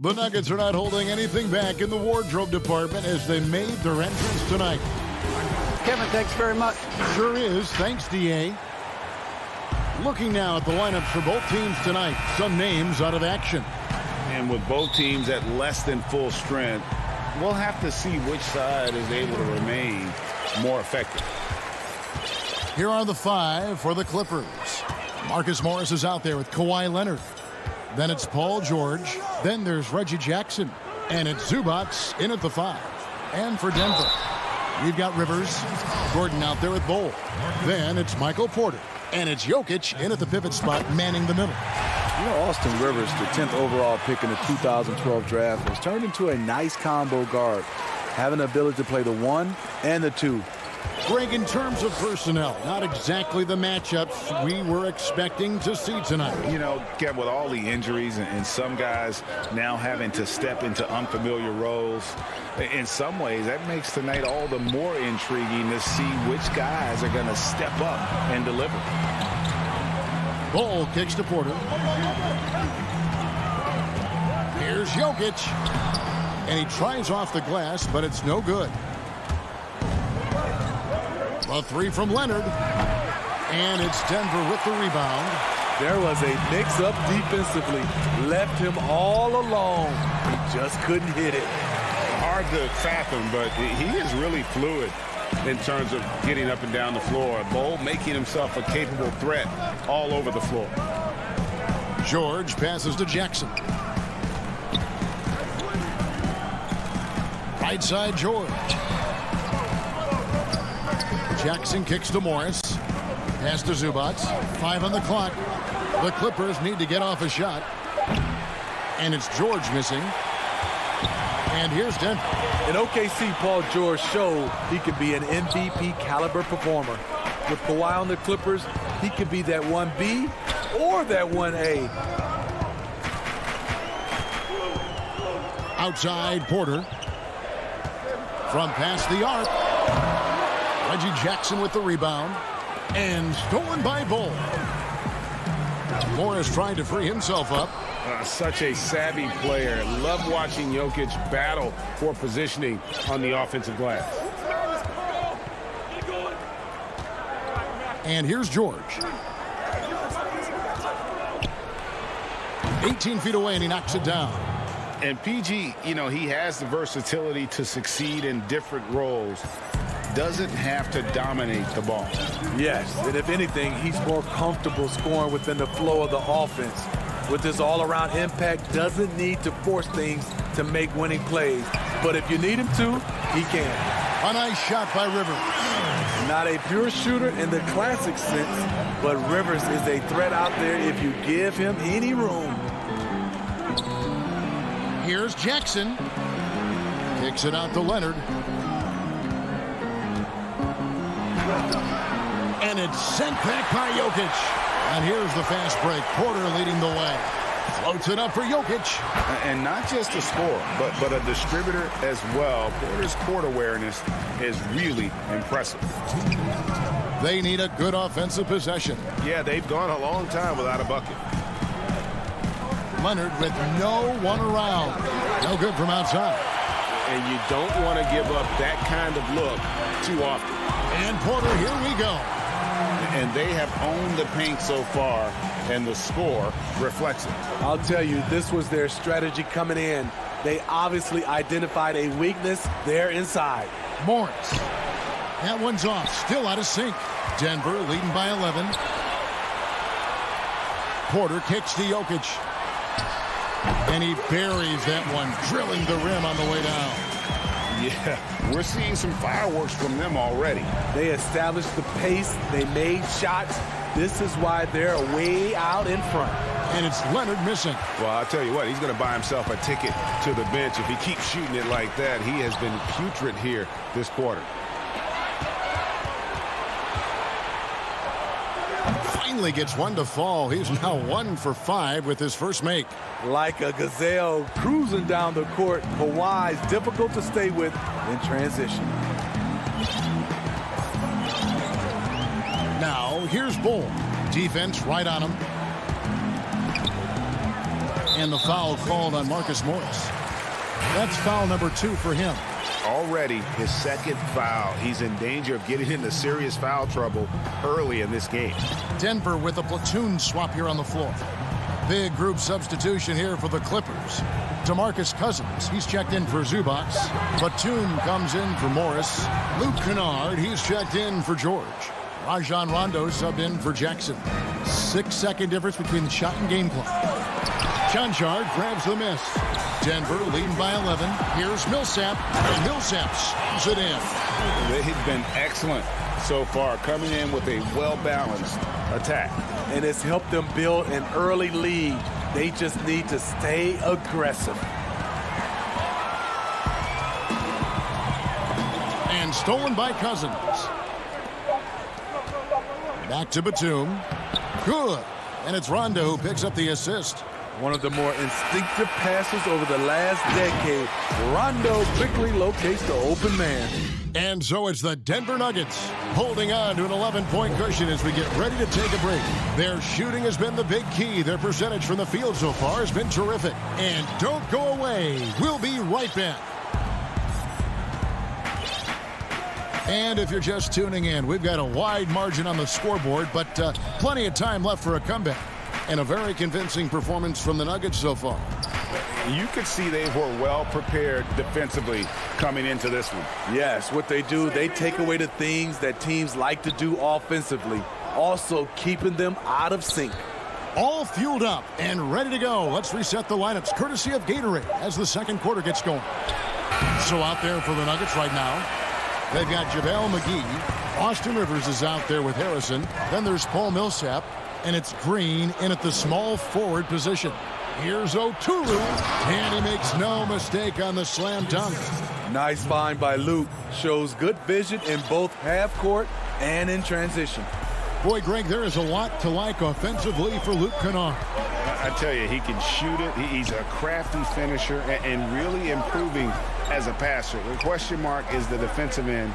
The Nuggets are not holding anything back in the wardrobe department as they made their entrance tonight. Kevin, thanks very much. Sure is. Thanks, D.A. Looking now at the lineups for both teams tonight. Some names out of action. And with both teams at less than full strength, we'll have to see which side is able to remain more effective. Here are the five for the Clippers. Marcus Morris is out there with Kawhi Leonard. Then it's Paul George. Then there's Reggie Jackson. And it's Zubac in at the five. And for Denver, we've got Rivers. Gordon out there with Bol. Then it's Michael Porter. And it's Jokic in at the pivot spot, manning the middle. You know, Austin Rivers, the 10th overall pick in the 2012 draft, has turned into a nice combo guard, having the ability to play the 1 and the 2. Greg, in terms of personnel, not exactly the matchups we were expecting to see tonight. You know, Kev, with all the injuries and some guys now having to step into unfamiliar roles, in some ways that makes tonight all the more intriguing to see which guys are going to step up and deliver. Bol kicks to Porter. Here's Jokic. And he tries off the glass, but it's no good. A three from Leonard. And it's Denver with the rebound. There was a mix-up defensively. Left him all alone. He just couldn't hit it. Hard to fathom, but he is really fluid in terms of getting up and down the floor. Bol making himself a capable threat all over the floor. George passes to Jackson. Right side, George. Jackson kicks to Morris. Pass to Zubac. 5 on the clock. The Clippers need to get off a shot. And it's George missing. And here's Denver. In OKC, Paul George showed he could be an MVP caliber performer. With Kawhi on the Clippers, he could be that 1B or that 1A. Outside, Porter. From past the arc. Reggie Jackson with the rebound. And stolen by Bol. Morris trying to free himself up. Such a savvy player. Love watching Jokic battle for positioning on the offensive glass. And here's George. 18 feet away, and he knocks it down. And PG, you know, he has the versatility to succeed in different roles. Doesn't have to dominate the ball. Yes, and if anything, he's more comfortable scoring within the flow of the offense. With his all-around impact, doesn't need to force things to make winning plays. But if you need him to, he can. A nice shot by Rivers. Not a pure shooter in the classic sense, but Rivers is a threat out there if you give him any room. Here's Jackson. Kicks it out to Leonard. And it's sent back by Jokic. And here's the fast break. Porter leading the way. Floats it up for Jokic. And not just a scorer, but a distributor as well. Porter's court awareness is really impressive. They need a good offensive possession. Yeah, they've gone a long time without a bucket. Leonard with no one around. No good from outside. And you don't want to give up that kind of look too often. And Porter, here we go. And they have owned the paint so far, and the score reflects it. I'll tell you, this was their strategy coming in. They obviously identified a weakness there inside. Morris. That one's off. Still out of sync. Denver leading by 11. Porter kicks to Jokic. And he buries that one, drilling the rim on the way down. Yeah, we're seeing some fireworks from them already. They established the pace. They made shots. This is why they're way out in front. And it's Leonard missing. Well, I'll tell you what, he's going to buy himself a ticket to the bench. If he keeps shooting it like that, he has been putrid here this quarter. Finally gets one to fall. He's now 1 for 5 with his first make. Like a gazelle cruising down the court, Kawhi's difficult to stay with in transition. Now, here's Bol. Defense right on him. And the foul called on Marcus Morris. That's foul number 2 for him. Already his second foul. He's in danger of getting into serious foul trouble early in this game. Denver with a platoon swap here on the floor. Big group substitution here for the Clippers. DeMarcus Cousins, he's checked in for Zubac. Batum comes in for Morris. Luke Kennard, he's checked in for George. Rajon Rondo subbed in for Jackson. 6-second difference between the shot and game clock. Chanchard grabs the miss. Denver leading by 11. Here's Millsap, and Millsap slams it in. They've been excellent so far, coming in with a well-balanced attack. And it's helped them build an early lead. They just need to stay aggressive. And stolen by Cousins. Back to Batum. Good. And it's Rondo who picks up the assist. One of the more instinctive passes over the last decade. Rondo quickly locates the open man. And so it's the Denver Nuggets holding on to an 11-point cushion as we get ready to take a break. Their shooting has been the big key. Their percentage from the field so far has been terrific. And don't go away. We'll be right back. And if you're just tuning in, we've got a wide margin on the scoreboard, but plenty of time left for a comeback. And a very convincing performance from the Nuggets so far. You could see they were well prepared defensively coming into this one. Yes, what they do, they take away the things that teams like to do offensively, also keeping them out of sync. All fueled up and ready to go. Let's reset the lineups courtesy of Gatorade as the second quarter gets going. So out there for the Nuggets right now, they've got JaVale McGee. Austin Rivers is out there with Harrison. Then there's Paul Millsap. And it's Green in at the small forward position. Here's Oturu, and he makes no mistake on the slam dunk. Nice find by Luke. Shows good vision in both half court and in transition. Boy, Greg, there is a lot to like offensively for Luke Kennard. I tell you, he can shoot it. He's a crafty finisher and really improving as a passer. The question mark is the defensive end.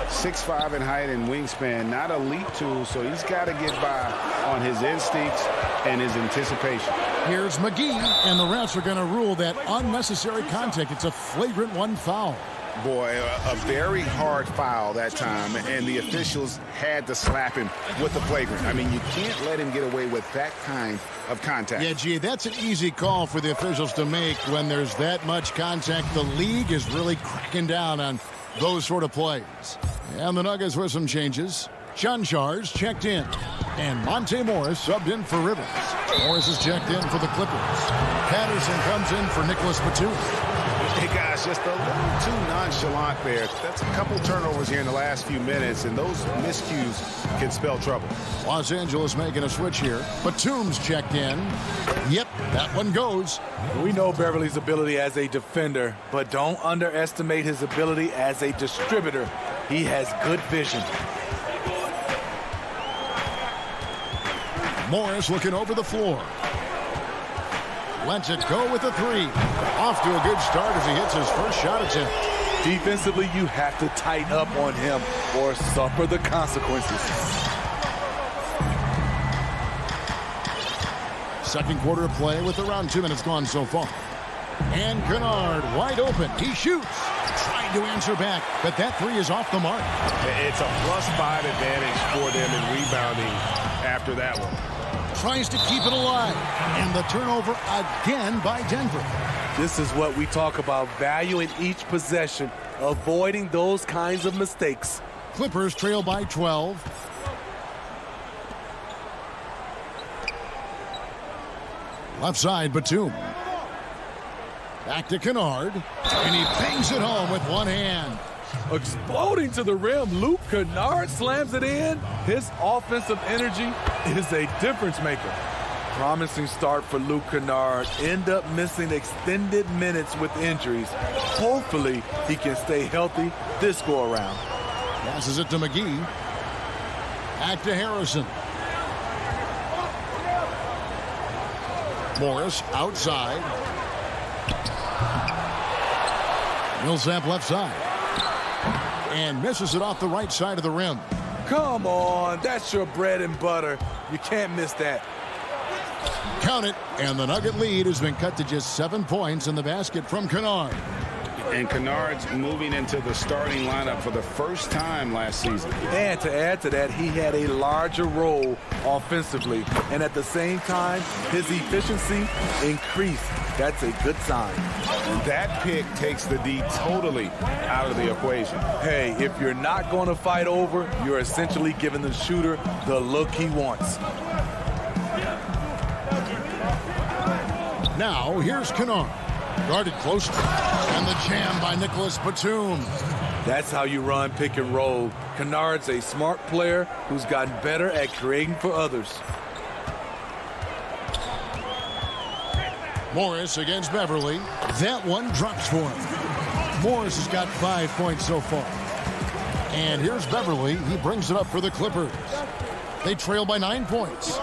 6'5" in height and wingspan, not elite tool, so he's got to get by on his instincts and his anticipation. Here's McGee, and the refs are going to rule that unnecessary contact. It's a flagrant 1 foul. Boy, a very hard foul that time, and the officials had to slap him with the flagrant. I mean, you can't let him get away with that kind of contact. Yeah, gee, that's an easy call for the officials to make when there's that much contact. The league is really cracking down on those sort of plays. And the Nuggets with some changes. Chanchard's checked in. And Monte Morris subbed in for Rivers. Morris is checked in for the Clippers. Patterson comes in for Nicholas Batum. Hey, guys, just a little too nonchalant there. That's a couple turnovers here in the last few minutes, and those miscues can spell trouble. Los Angeles making a switch here. Batum's checked in. Yep, that one goes. We know Beverly's ability as a defender, but don't underestimate his ability as a distributor. He has good vision. Morris looking over the floor. Lets it go with a 3. Off to a good start as he hits his first shot attempt. Defensively, you have to tighten up on him or suffer the consequences. Second quarter of play with around 2 minutes gone so far. And Kennard wide open. He shoots. Trying to answer back, but that 3 is off the mark. It's a +5 advantage for them in rebounding after that one. Tries to keep it alive. And the turnover again by Denver. This is what we talk about, valuing each possession, avoiding those kinds of mistakes. Clippers trail by 12. Left side, Batum. Back to Kennard. And he bangs it home with one hand. Exploding to the rim, Luke Kennard slams it in. His offensive energy is a difference maker. Promising start for Luke Kennard. End up missing extended minutes with injuries. Hopefully, he can stay healthy this go-around. Passes it to McGee. Back to Harrison. Morris outside. Millsap left side. And misses it off the right side of the rim. Come on, that's your bread and butter. You can't miss that. Count it, and the Nugget lead has been cut to just 7 points in the basket from Kennard. And Kennard's moving into the starting lineup for the first time last season. And to add to that, he had a larger role offensively. And at the same time, his efficiency increased. That's a good sign. And that pick takes the D totally out of the equation. Hey, if you're not going to fight over, you're essentially giving the shooter the look he wants. Now, here's Kennard. Guarded closely. And the jam by Nicholas Batum. That's how you run pick and roll. Kennard's a smart player who's gotten better at creating for others. Morris against Beverly. That one drops for him. Morris has got 5 points so far. And here's Beverly. He brings it up for the Clippers. They trail by 9 points.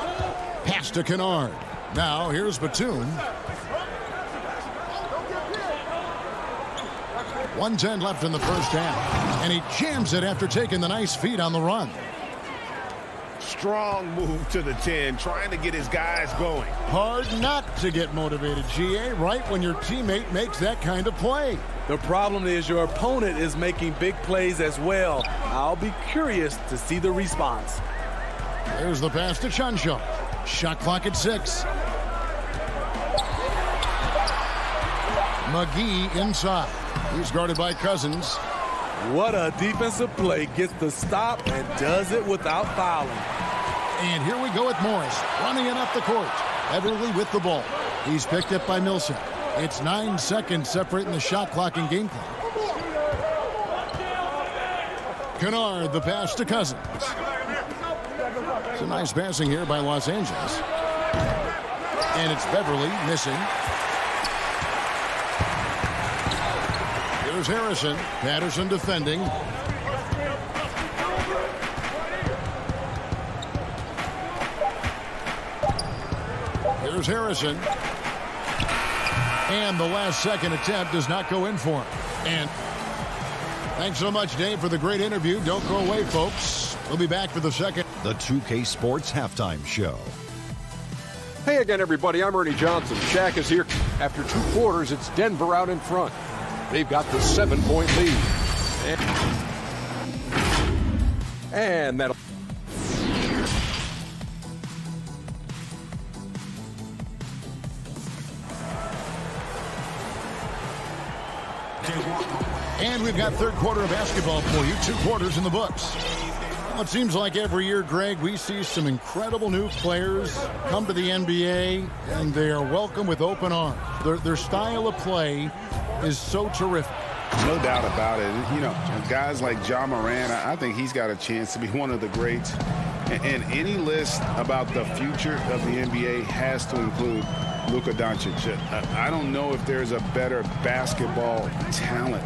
Pass to Kennard. Now here's Batum. 1:10 left in the first half. And he jams it after taking the nice feed on the run. Strong move to the 10, trying to get his guys going. Hard not to get motivated, GA, right when your teammate makes that kind of play. The problem is your opponent is making big plays as well. I'll be curious to see the response. There's the pass to Chuncho. Shot clock at 6. McGee inside. He's guarded by Cousins. What a defensive play. Gets the stop and does it without fouling. And here we go with Morris running it up the court. Beverly with the ball. He's picked up by Millsap. It's 9 seconds separating the shot clock and game clock. Kennard, the pass to Cousins. It's a nice passing here by Los Angeles. And it's Beverly missing. Here's Harrison. Patterson defending. Here's Harrison. And the last second attempt does not go in for him. And thanks so much, Dave, for the great interview. Don't go away, folks. We'll be back for the second. The 2K Sports Halftime Show. Hey again, everybody. I'm Ernie Johnson. Shaq is here. After 2 quarters, it's Denver out in front. They've got the 7-point lead. And that'll... And we've got third quarter of basketball for you. 2 quarters in the books. Well, it seems like every year, Greg, we see some incredible new players come to the NBA, and they are welcome with open arms. Their style of play is so terrific. No doubt about it. You know, guys like Ja Morant, I think he's got a chance to be one of the greats. And any list about the future of the NBA has to include Luka Doncic. I don't know if there's a better basketball talent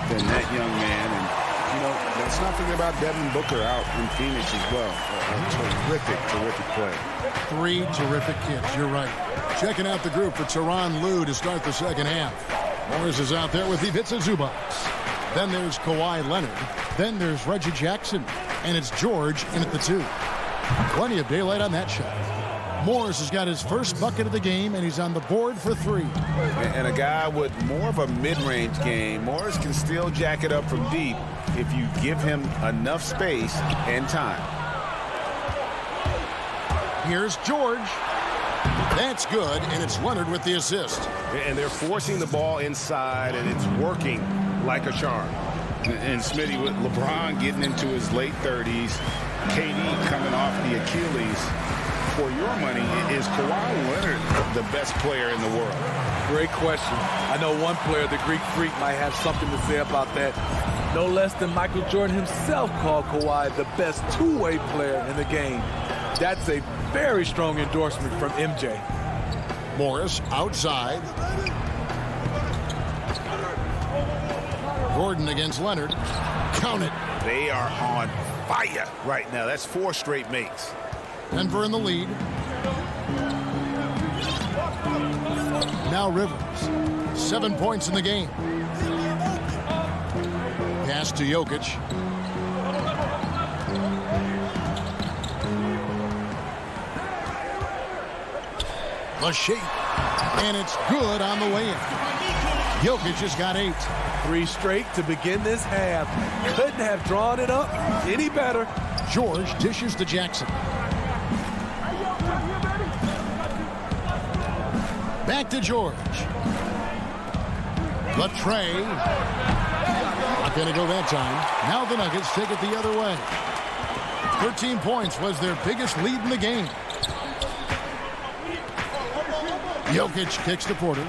than that young man. And, you know, let's not forget about Devin Booker out in Phoenix as well. A terrific play. 3 terrific kids, you're right. Checking out the group for Tyronn Lue to start the second half. Morris is out there with Ivica Zubac. Then there's Kawhi Leonard. Then there's Reggie Jackson. And it's George in at the 2. Plenty of daylight on that shot. Morris has got his first bucket of the game, and he's on the board for 3. And a guy with more of a mid-range game, Morris can still jack it up from deep if you give him enough space and time. Here's George. That's good, and it's Leonard with the assist. And they're forcing the ball inside, and it's working like a charm. And Smitty, with LeBron getting into his late 30s, KD coming off the Achilles, for your money, is Kawhi Leonard the best player in the world? Great question. I know one player, the Greek Freak, might have something to say about that. No less than Michael Jordan himself called Kawhi the best two-way player in the game. That's a very strong endorsement from MJ. Morris outside. Gordon against Leonard. Count it. They are on fire right now. That's 4 straight makes. Denver in the lead. Now Rivers. 7 points in the game. Pass to Jokic. The shape. And it's good on the way in. Jokic has got 8. 3 straight to begin this half. Couldn't have drawn it up any better. George dishes to Jackson. Back to George. The tray. Not going to go that time. Now the Nuggets take it the other way. 13 points was their biggest lead in the game. Jokic kicks to Porter.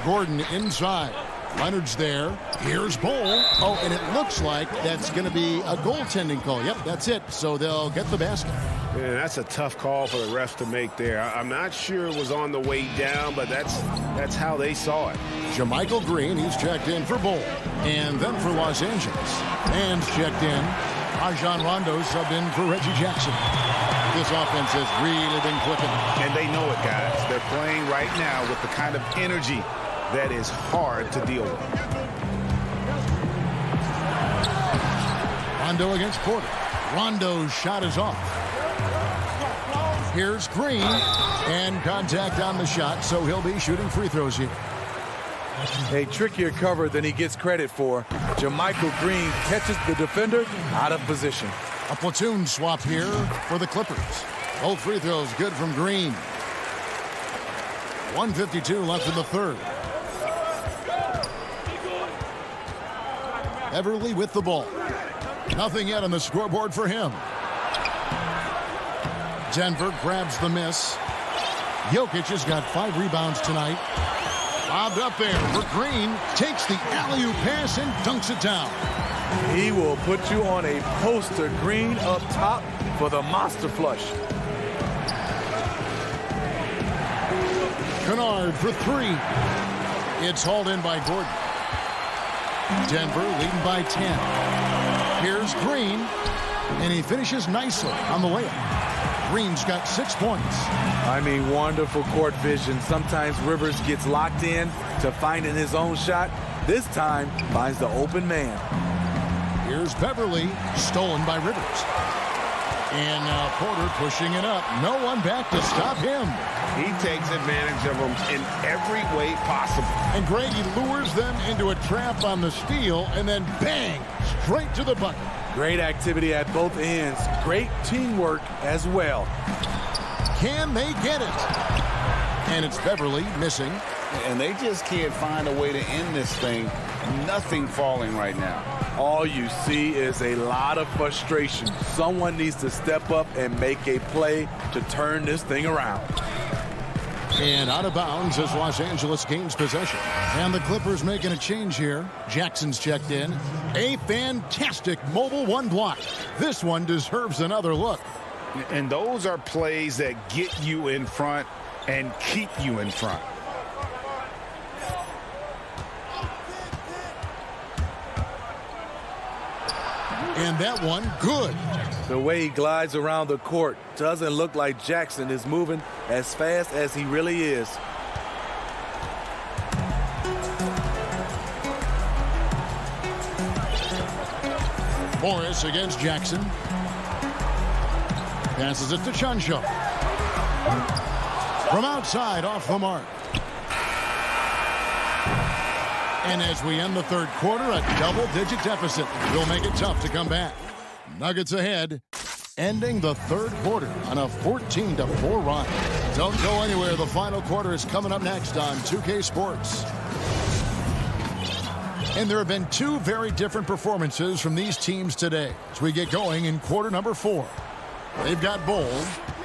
Gordon inside. Leonard's there. Here's Bol. Oh, and it looks like that's going to be a goaltending call. Yep, that's it. So they'll get the basket. Man, that's a tough call for the refs to make there. I'm not sure it was on the way down, but that's how they saw it. JaMychal Green, he's checked in for Bol. And then for Los Angeles. Fans checked in. Rajon Rondo subbed in for Reggie Jackson. This offense has really been clicking. And they know it, guys. They're playing right now with the kind of energy that is hard to deal with. Rondo against Porter. Rondo's shot is off. Here's Green. And contact on the shot, so he'll be shooting free throws here. A trickier cover than he gets credit for. JaMychal Green catches the defender out of position. A platoon swap here for the Clippers. Both free throws good from Green. 1:52 left in the third. Everly with the ball. Nothing yet on the scoreboard for him. Denver grabs the miss. Jokic has got 5 rebounds tonight. Lobbed up there for Green. Takes the alley-oop pass and dunks it down. He will put you on a poster. Green up top for the monster flush. Kennard for 3. It's hauled in by Gordon. Denver leading by 10. Here's Green, and he finishes nicely on the layup. Green's got 6 points. I mean, wonderful court vision. Sometimes Rivers gets locked in to finding his own shot. This time, finds the open man. Here's Beverly, stolen by Rivers. And now Porter pushing it up. No one back to stop him. He takes advantage of them in every way possible. And Grady lures them into a trap on the steal, and then bang, straight to the bucket. Great activity at both ends. Great teamwork as well. Can they get it? And it's Beverly missing. And they just can't find a way to end this thing. Nothing falling right now. All you see is a lot of frustration. Someone needs to step up and make a play to turn this thing around. And out of bounds as Los Angeles gains possession. And the Clippers making a change here. Jackson's checked in. A fantastic mobile 1 block. This one deserves another look. And those are plays that get you in front and keep you in front. And that one, good. The way he glides around the court doesn't look like Jackson is moving as fast as he really is. Morris against Jackson. Passes it to Chuncho. From outside, off the mark. And as we end the third quarter, a double-digit deficit will make it tough to come back. Nuggets ahead, ending the third quarter on a 14-4 run. Don't go anywhere. The final quarter is coming up next on 2K Sports. And there have been 2 very different performances from these teams today as we get going in quarter number 4. They've got Bol,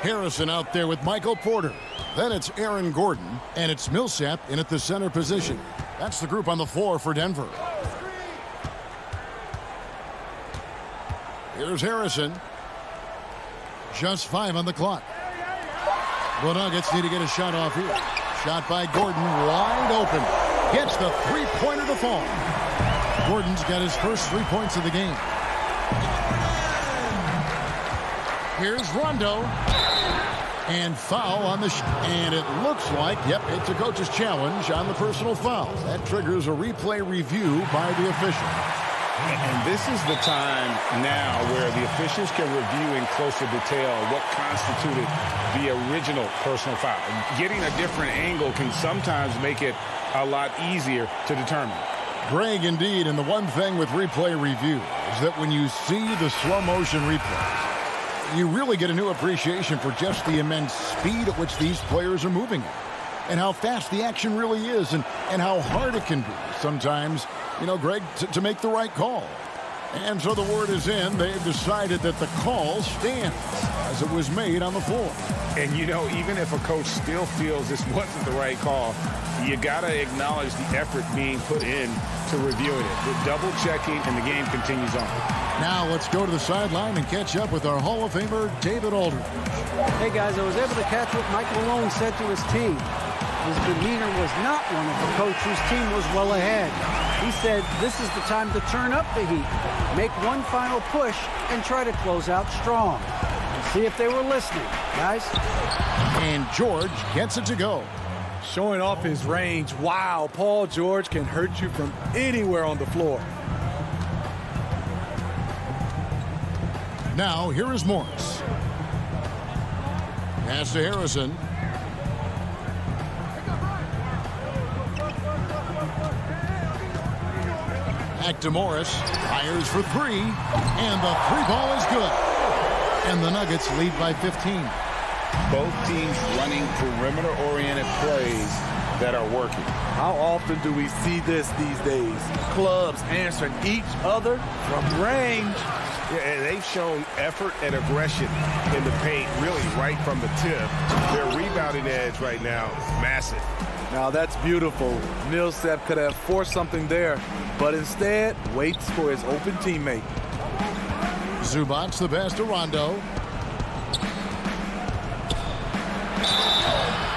Harrison out there with Michael Porter. Then it's Aaron Gordon, and it's Millsap in at the center position. That's the group on the floor for Denver. Here's Harrison. Just 5 on the clock. The Nuggets need to get a shot off here. Shot by Gordon, wide open. Gets the 3-pointer to fall. Gordon's got his first 3 points of the game. Here's Rondo. And foul on the and it looks like, yep, it's a coach's challenge on the personal foul. That triggers a replay review by the official. And this is the time now where the officials can review in closer detail what constituted the original personal foul. Getting a different angle can sometimes make it a lot easier to determine. Greg, indeed, and the one thing with replay review is that when you see the slow motion replays, you really get a new appreciation for just the immense speed at which these players are moving at, and how fast the action really is, and how hard it can be sometimes, you know, Greg, to make the right call. And so the word is in. They've decided that the call stands as it was made on the floor. And, you know, even if a coach still feels this wasn't the right call, you got to acknowledge the effort being put in to reviewing it. The double checking, and the game continues on. Now let's go to the sideline and catch up with our Hall of Famer, David Aldridge. Hey, guys, I was able to catch what Mike Malone said to his team. His demeanor was not one of the coach whose team was well ahead. He said, this is the time to turn up the heat, make one final push, and try to close out strong. We'll see if they were listening, guys. And George gets it to go. Showing off his range. Wow, Paul George can hurt you from anywhere on the floor. Now, here is Morris. Pass to Harrison. Back to Morris. Fires for three. And the three ball is good. And the Nuggets lead by 15. Both teams running perimeter-oriented plays that are working. How often do we see this these days? Clubs answering each other from range. Yeah, and they've shown effort and aggression in the paint, really right from the tip. Their rebounding edge right now, massive. Now that's beautiful. Millsap could have forced something there, but instead waits for his open teammate. Zubac's the pass to Rondo.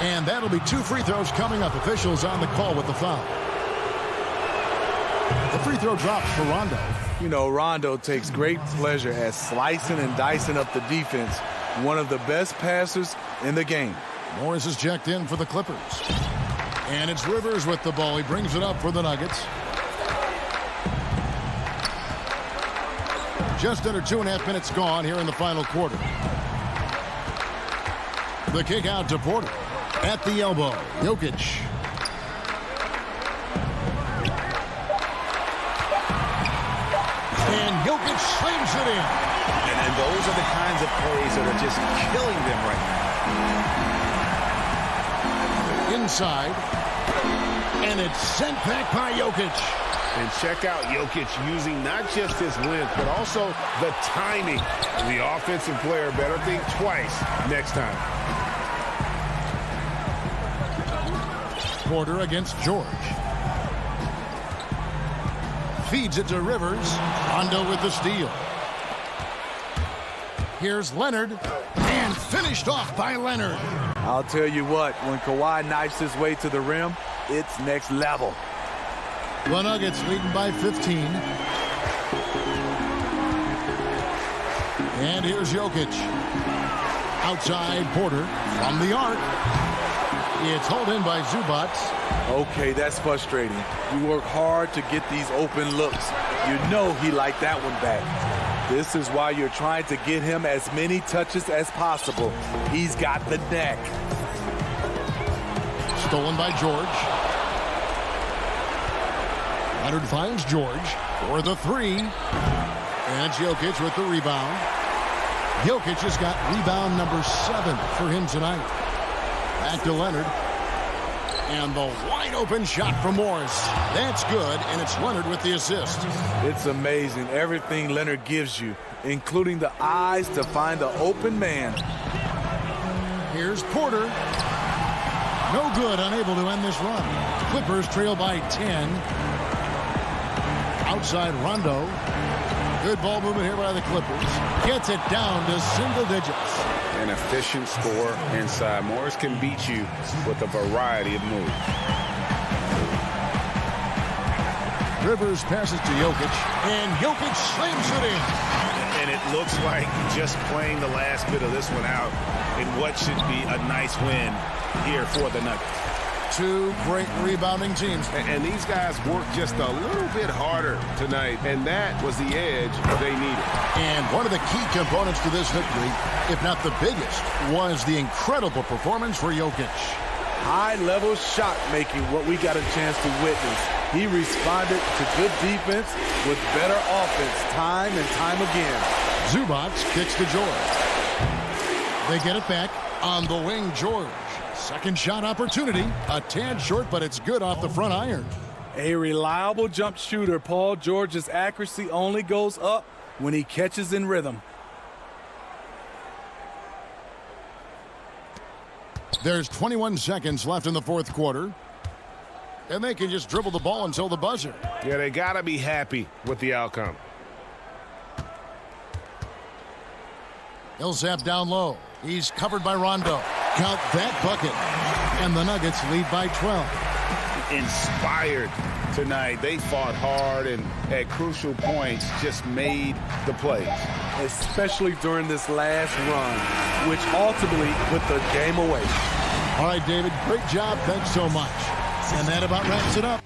And that'll be 2 free throws coming up. Officials on the call with the foul. The free throw drops for Rondo. You know, Rondo takes great pleasure at slicing and dicing up the defense. One of the best passers in the game. Morris is checked in for the Clippers. And it's Rivers with the ball. He brings it up for the Nuggets. Just under 2.5 minutes gone here in the final quarter. The kick out to Porter. At the elbow, Jokic. And Jokic slams it in. And those are the kinds of plays that are just killing them right now. Inside. And it's sent back by Jokic. And check out Jokic using not just his length, but also the timing. The offensive player better think twice next time. Porter against George. Feeds it to Rivers. Rondo with the steal. Here's Leonard. And finished off by Leonard. I'll tell you what, when Kawhi knifes his way to the rim, it's next level. The Nuggets leading by 15. And here's Jokic. Outside Porter from the arc. It's hauled in by Zubac. Okay, that's frustrating. You work hard to get these open looks. You know he liked that one back. This is why you're trying to get him as many touches as possible. He's got the neck. Stolen by George. Leonard finds George for the three. And Jokic with the rebound. Jokic has got rebound number 7 for him tonight. Back to Leonard. And the wide open shot from Morris. That's good, and it's Leonard with the assist. It's amazing everything Leonard gives you, including the eyes to find the open man. Here's Porter. No good, unable to end this run. Clippers trail by 10. Outside Rondo. Good ball movement here by the Clippers. Gets it down to single digits. An efficient score inside. Morris can beat you with a variety of moves. Rivers passes to Jokic, and Jokic slams it in. And it looks like just playing the last bit of this one out in what should be a nice win here for the Nuggets. two great rebounding teams. And these guys worked just a little bit harder tonight, and that was the edge they needed. And one of the key components to this victory, if not the biggest, was the incredible performance for Jokic. High-level shot making, what we got a chance to witness. He responded to good defense with better offense time and time again. Zubac kicks to George. They get it back on the wing, George. Second shot opportunity. A tad short, but it's good off the front iron. A reliable jump shooter. Paul George's accuracy only goes up when he catches in rhythm. There's 21 seconds left in the fourth quarter. And they can just dribble the ball until the buzzer. Yeah, they got to be happy with the outcome. He'll zap down low. He's covered by Rondo. Count that bucket. And the Nuggets lead by 12. Inspired tonight. They fought hard and at crucial points just made the plays. Especially during this last run, which ultimately put the game away. All right, David, great job. Thanks so much. And that about wraps it up.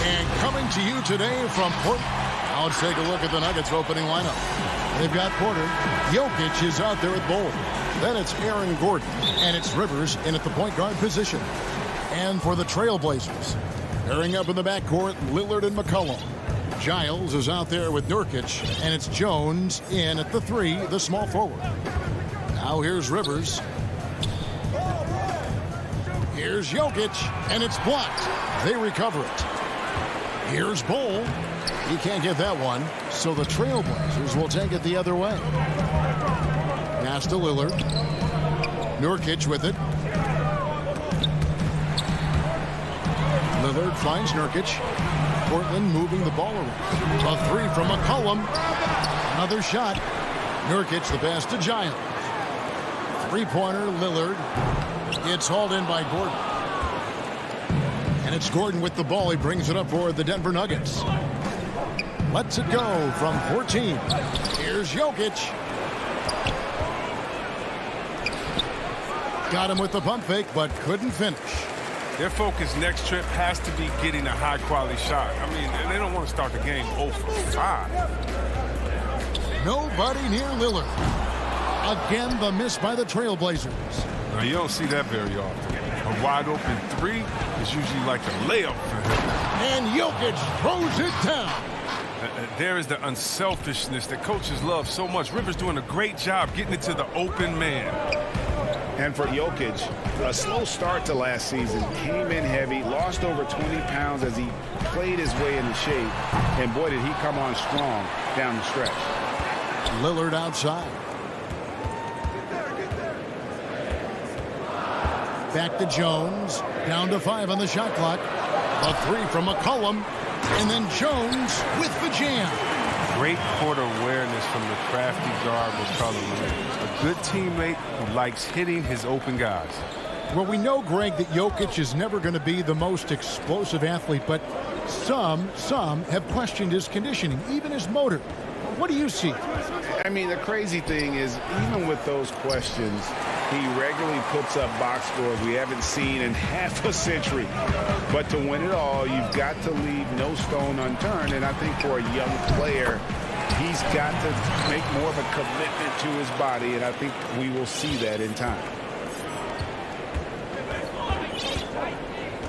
And coming to you today from Portland, now let's take a look at the Nuggets opening lineup. They've got Porter. Jokic is out there at Bowl. Then it's Aaron Gordon. And it's Rivers in at the point guard position. And for the Trailblazers, pairing up in the backcourt, Lillard and McCollum. Giles is out there with Nurkic. And it's Jones in at the 3, the small forward. Now here's Rivers. Here's Jokic. And it's blocked. They recover it. Here's Bowl. He can't get that one, so the Trailblazers will take it the other way. Pass to Lillard. Nurkic with it. Lillard finds Nurkic. Portland moving the ball around. A 3 from McCollum. Another shot. Nurkic the pass to Giles. Three-pointer, Lillard. It's hauled in by Gordon. And it's Gordon with the ball. He brings it up for the Denver Nuggets. Lets it go from 14. Here's Jokic. Got him with the pump fake, but couldn't finish. Their focus next trip has to be getting a high-quality shot. I mean, they don't want to start the game 0 for 5. Nobody near Lillard. Again, the miss by the Trailblazers. Now, you don't see that very often. A wide-open 3 is usually like a layup for him. And Jokic throws it down. There is the unselfishness that coaches love so much. Rivers doing a great job getting it to the open man. And for Jokic, a slow start to last season, came in heavy, lost over 20 pounds as he played his way into shape. And boy, did he come on strong down the stretch. Lillard outside. Back to Jones. Down to 5 on the shot clock. A 3 from McCollum. And then Jones with the jam. Great court awareness from the crafty guard McCollum. A good teammate who likes hitting his open guys. Well, we know, Greg, that Jokic is never going to be the most explosive athlete, but some have questioned his conditioning, even his motor. What do you see? I mean, the crazy thing is, even with those questions, he regularly puts up box scores we haven't seen in half a century. But to win it all, you've got to leave no stone unturned. And I think for a young player, he's got to make more of a commitment to his body. And I think we will see that in time.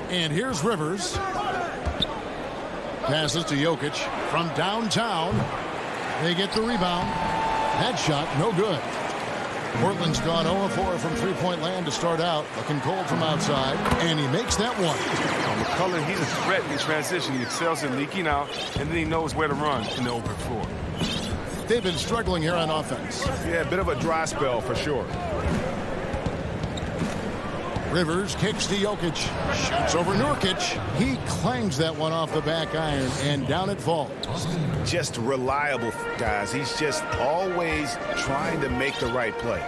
And here's Rivers. Passes to Jokic from downtown. They get the rebound. That shot, no good. Portland's gone 0-4 from three-point land to start out. Looking cold from outside, and he makes that one. McCollum, he's a threat in transition. He excels in leaking out, and then he knows where to run in the open floor. They've been struggling here on offense. Yeah, a bit of a dry spell for sure. Rivers kicks to Jokic. Shoots over Nurkic. He clangs that one off the back iron, and down it falls. Just reliable, guys. He's just always trying to make the right play.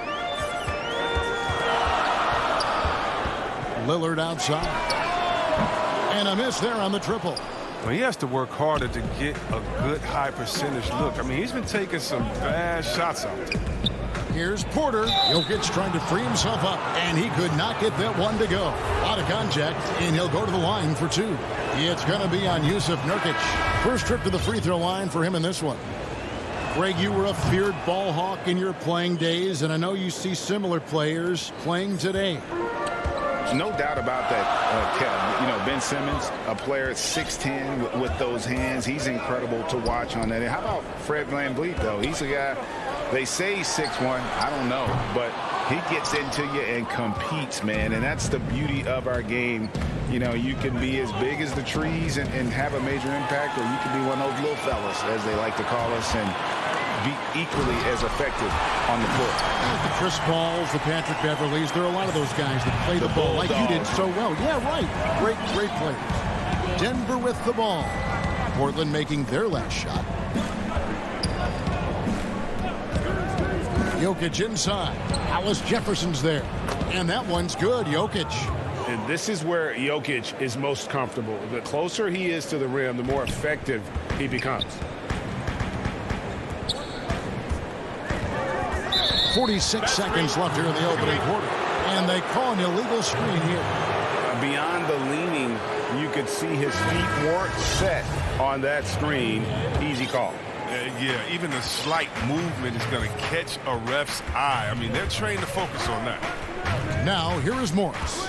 Lillard outside. And a miss there on the triple. Well, he has to work harder to get a good high percentage look. I mean, he's been taking some bad shots out there. Here's Porter. Jokic trying to free himself up, and he could not get that one to go. Out of contact, and he'll go to the line for two. It's going to be on Yusuf Nurkic. First trip to the free throw line for him in this one. Greg, you were a feared ball hawk in your playing days, and I know you see similar players playing today. No doubt about that, Kevin. You know, Ben Simmons, a player at 6'10" with those hands. He's incredible to watch on that. And how about Fred VanVleet, though? He's a guy, they say he's 6'1". I don't know. But he gets into you and competes, man. And that's the beauty of our game. You know, you can be as big as the trees and have a major impact, or you can be one of those little fellas, as they like to call us, and be equally as effective on the court. The Chris Pauls, the Patrick Beverleys, there are a lot of those guys that play the ball like you did so well. Yeah, right. Great play. Denver with the ball. Portland making their last shot. Jokic inside. Alice Jefferson's there. And that one's good. Jokic. And this is where Jokic is most comfortable. The closer he is to the rim, the more effective he becomes. 46 seconds left here in the opening quarter. And they call an illegal screen here. Beyond the leaning, you could see his feet weren't set on that screen. Easy call. Yeah, even a slight movement is going to catch a ref's eye. I mean, they're trained to focus on that. Now, here is Morris.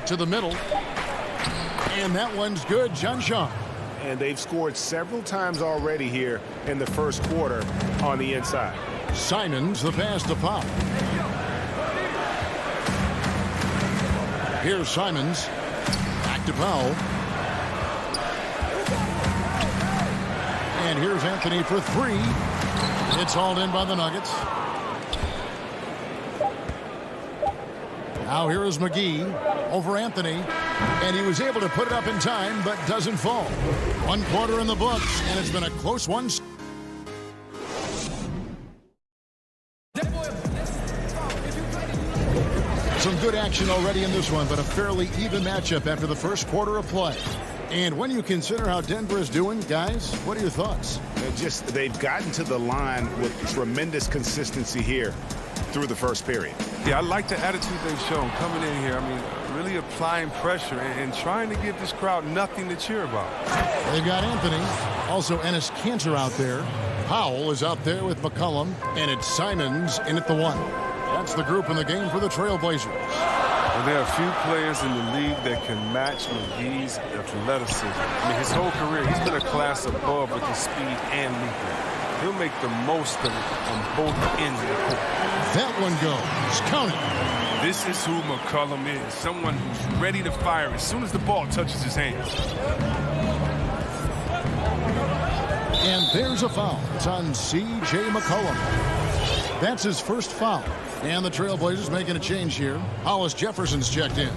To the middle. And that one's good. John Shaw. And they've scored several times already here in the first quarter on the inside. Simons, the pass to Powell. Here's Simons. Back to Powell. And here's Anthony for three. It's hauled in by the Nuggets. Now here is McGee over Anthony. And he was able to put it up in time, but doesn't fall. 1 quarter in the books, and it's been a close one. Some good action already in this one, but a fairly even matchup after the first quarter of play. And when you consider how Denver is doing, guys, what are your thoughts? They've gotten to the line with tremendous consistency here through the first period. Yeah, I like the attitude they've shown coming in here. I mean, really applying pressure and trying to give this crowd nothing to cheer about. They've got Anthony, also Enes Kanter out there. Powell is out there with McCollum, and it's Simons in at the one. That's the group in the game for the Trailblazers. Well, there are a few players in the league that can match McGee's athleticism. I mean, his whole career, he's been a class above with his speed and leaping. He'll make the most of it on both ends of the court. That one goes. Count it. This is who McCollum is, someone who's ready to fire as soon as the ball touches his hands. And there's a foul. It's on C.J. McCollum. That's his first foul. And the Trailblazers making a change here. Hollis Jefferson's checked in.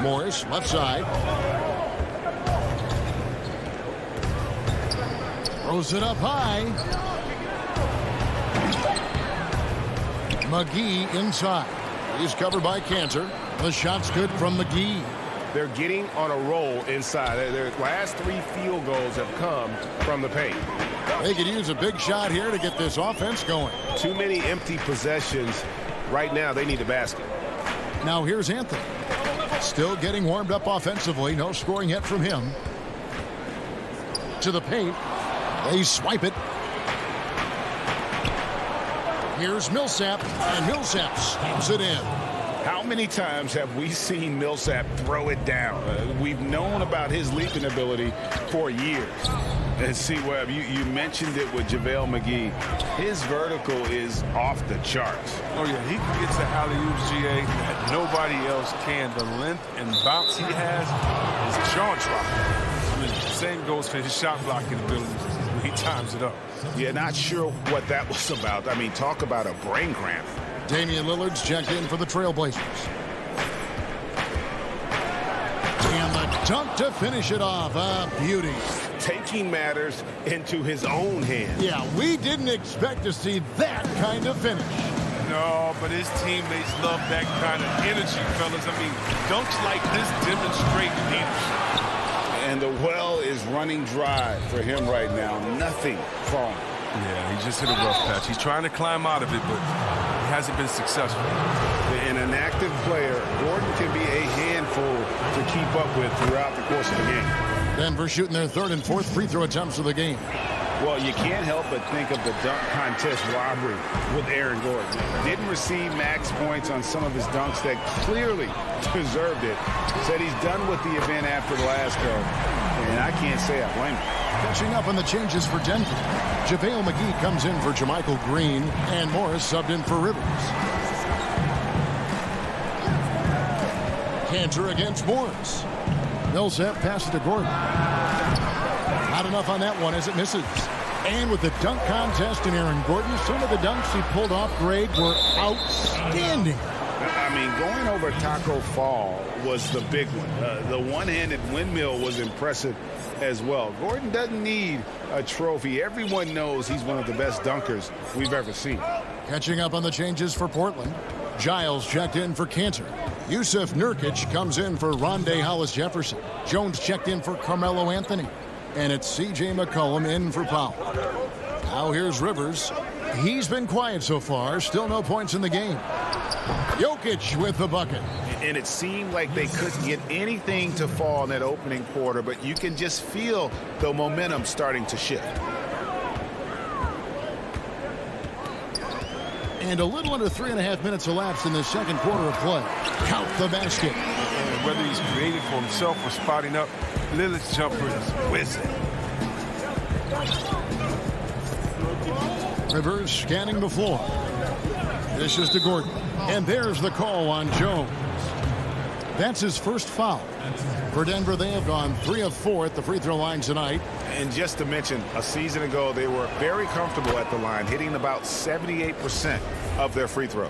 Morris, left side. Throws it up high. McGee inside. He's covered by Cantor. The shot's good from McGee. They're getting on a roll inside. Their last 3 field goals have come from the paint. They could use a big shot here to get this offense going. Too many empty possessions. Right now, they need a basket. Now here's Anthony. Still getting warmed up offensively. No scoring yet from him. To the paint. They swipe it. Here's Millsap, and Millsap stabs it in. How many times have we seen Millsap throw it down? We've known about his leaping ability for years. And see, Webb, you mentioned it with JaVale McGee. His vertical is off the charts. Oh, yeah, he can get to alley-oops, GA, that nobody else can. The length and bounce he has is jaw-dropping. I mean, the same goes for his shot blocking ability when he times it up. Yeah, not sure what that was about. I mean, talk about a brain cramp. Damian Lillard's checked in for the Trailblazers. And the dunk to finish it off. A beauty. Taking matters into his own hands. Yeah, we didn't expect to see that kind of finish. No, but his teammates love that kind of energy, fellas. I mean, dunks like this demonstrate leadership. And the well is running dry for him right now. Nothing falling. Yeah, he just hit a rough patch. He's trying to climb out of it, but he hasn't been successful. And an active player, Gordon can be a handful to keep up with throughout the course of the game. Denver shooting their 3rd and 4th free throw attempts of the game. Well, you can't help but think of the dunk contest robbery with Aaron Gordon. Didn't receive max points on some of his dunks that clearly deserved it. Said he's done with the event after the last go. And I can't say I blame him. Catching up on the changes for Denver. JaVale McGee comes in for JaMychal Green, and Morris subbed in for Rivers. Cantor against Morris. Millsap passes to Gordon. Not enough on that one as it misses. And with the dunk contest in Aaron Gordon, some of the dunks he pulled off grade were outstanding. I mean, going over Taco Fall was the big one. The one-handed windmill was impressive as well. Gordon doesn't need a trophy. Everyone knows he's one of the best dunkers we've ever seen. Catching up on the changes for Portland. Giles checked in for Cantor. Yusuf Nurkic comes in for Rondé Hollis-Jefferson. Jones checked in for Carmelo Anthony. And it's C.J. McCollum in for Powell. Now here's Rivers. He's been quiet so far. Still no points in the game. Jokic with the bucket. And it seemed like they couldn't get anything to fall in that opening quarter, but you can just feel the momentum starting to shift. And a little under 3.5 minutes elapsed in the second quarter of play. Count the basket. And whether he's created for himself or spotting up, Lillard's jumper is whizzing. Rivers scanning the floor. This is to Gordon. And there's the call on Jones. That's his first foul. For Denver, they have gone 3 of 4 at the free throw line tonight. And just to mention, a season ago, they were very comfortable at the line, hitting about 78% of their free throws.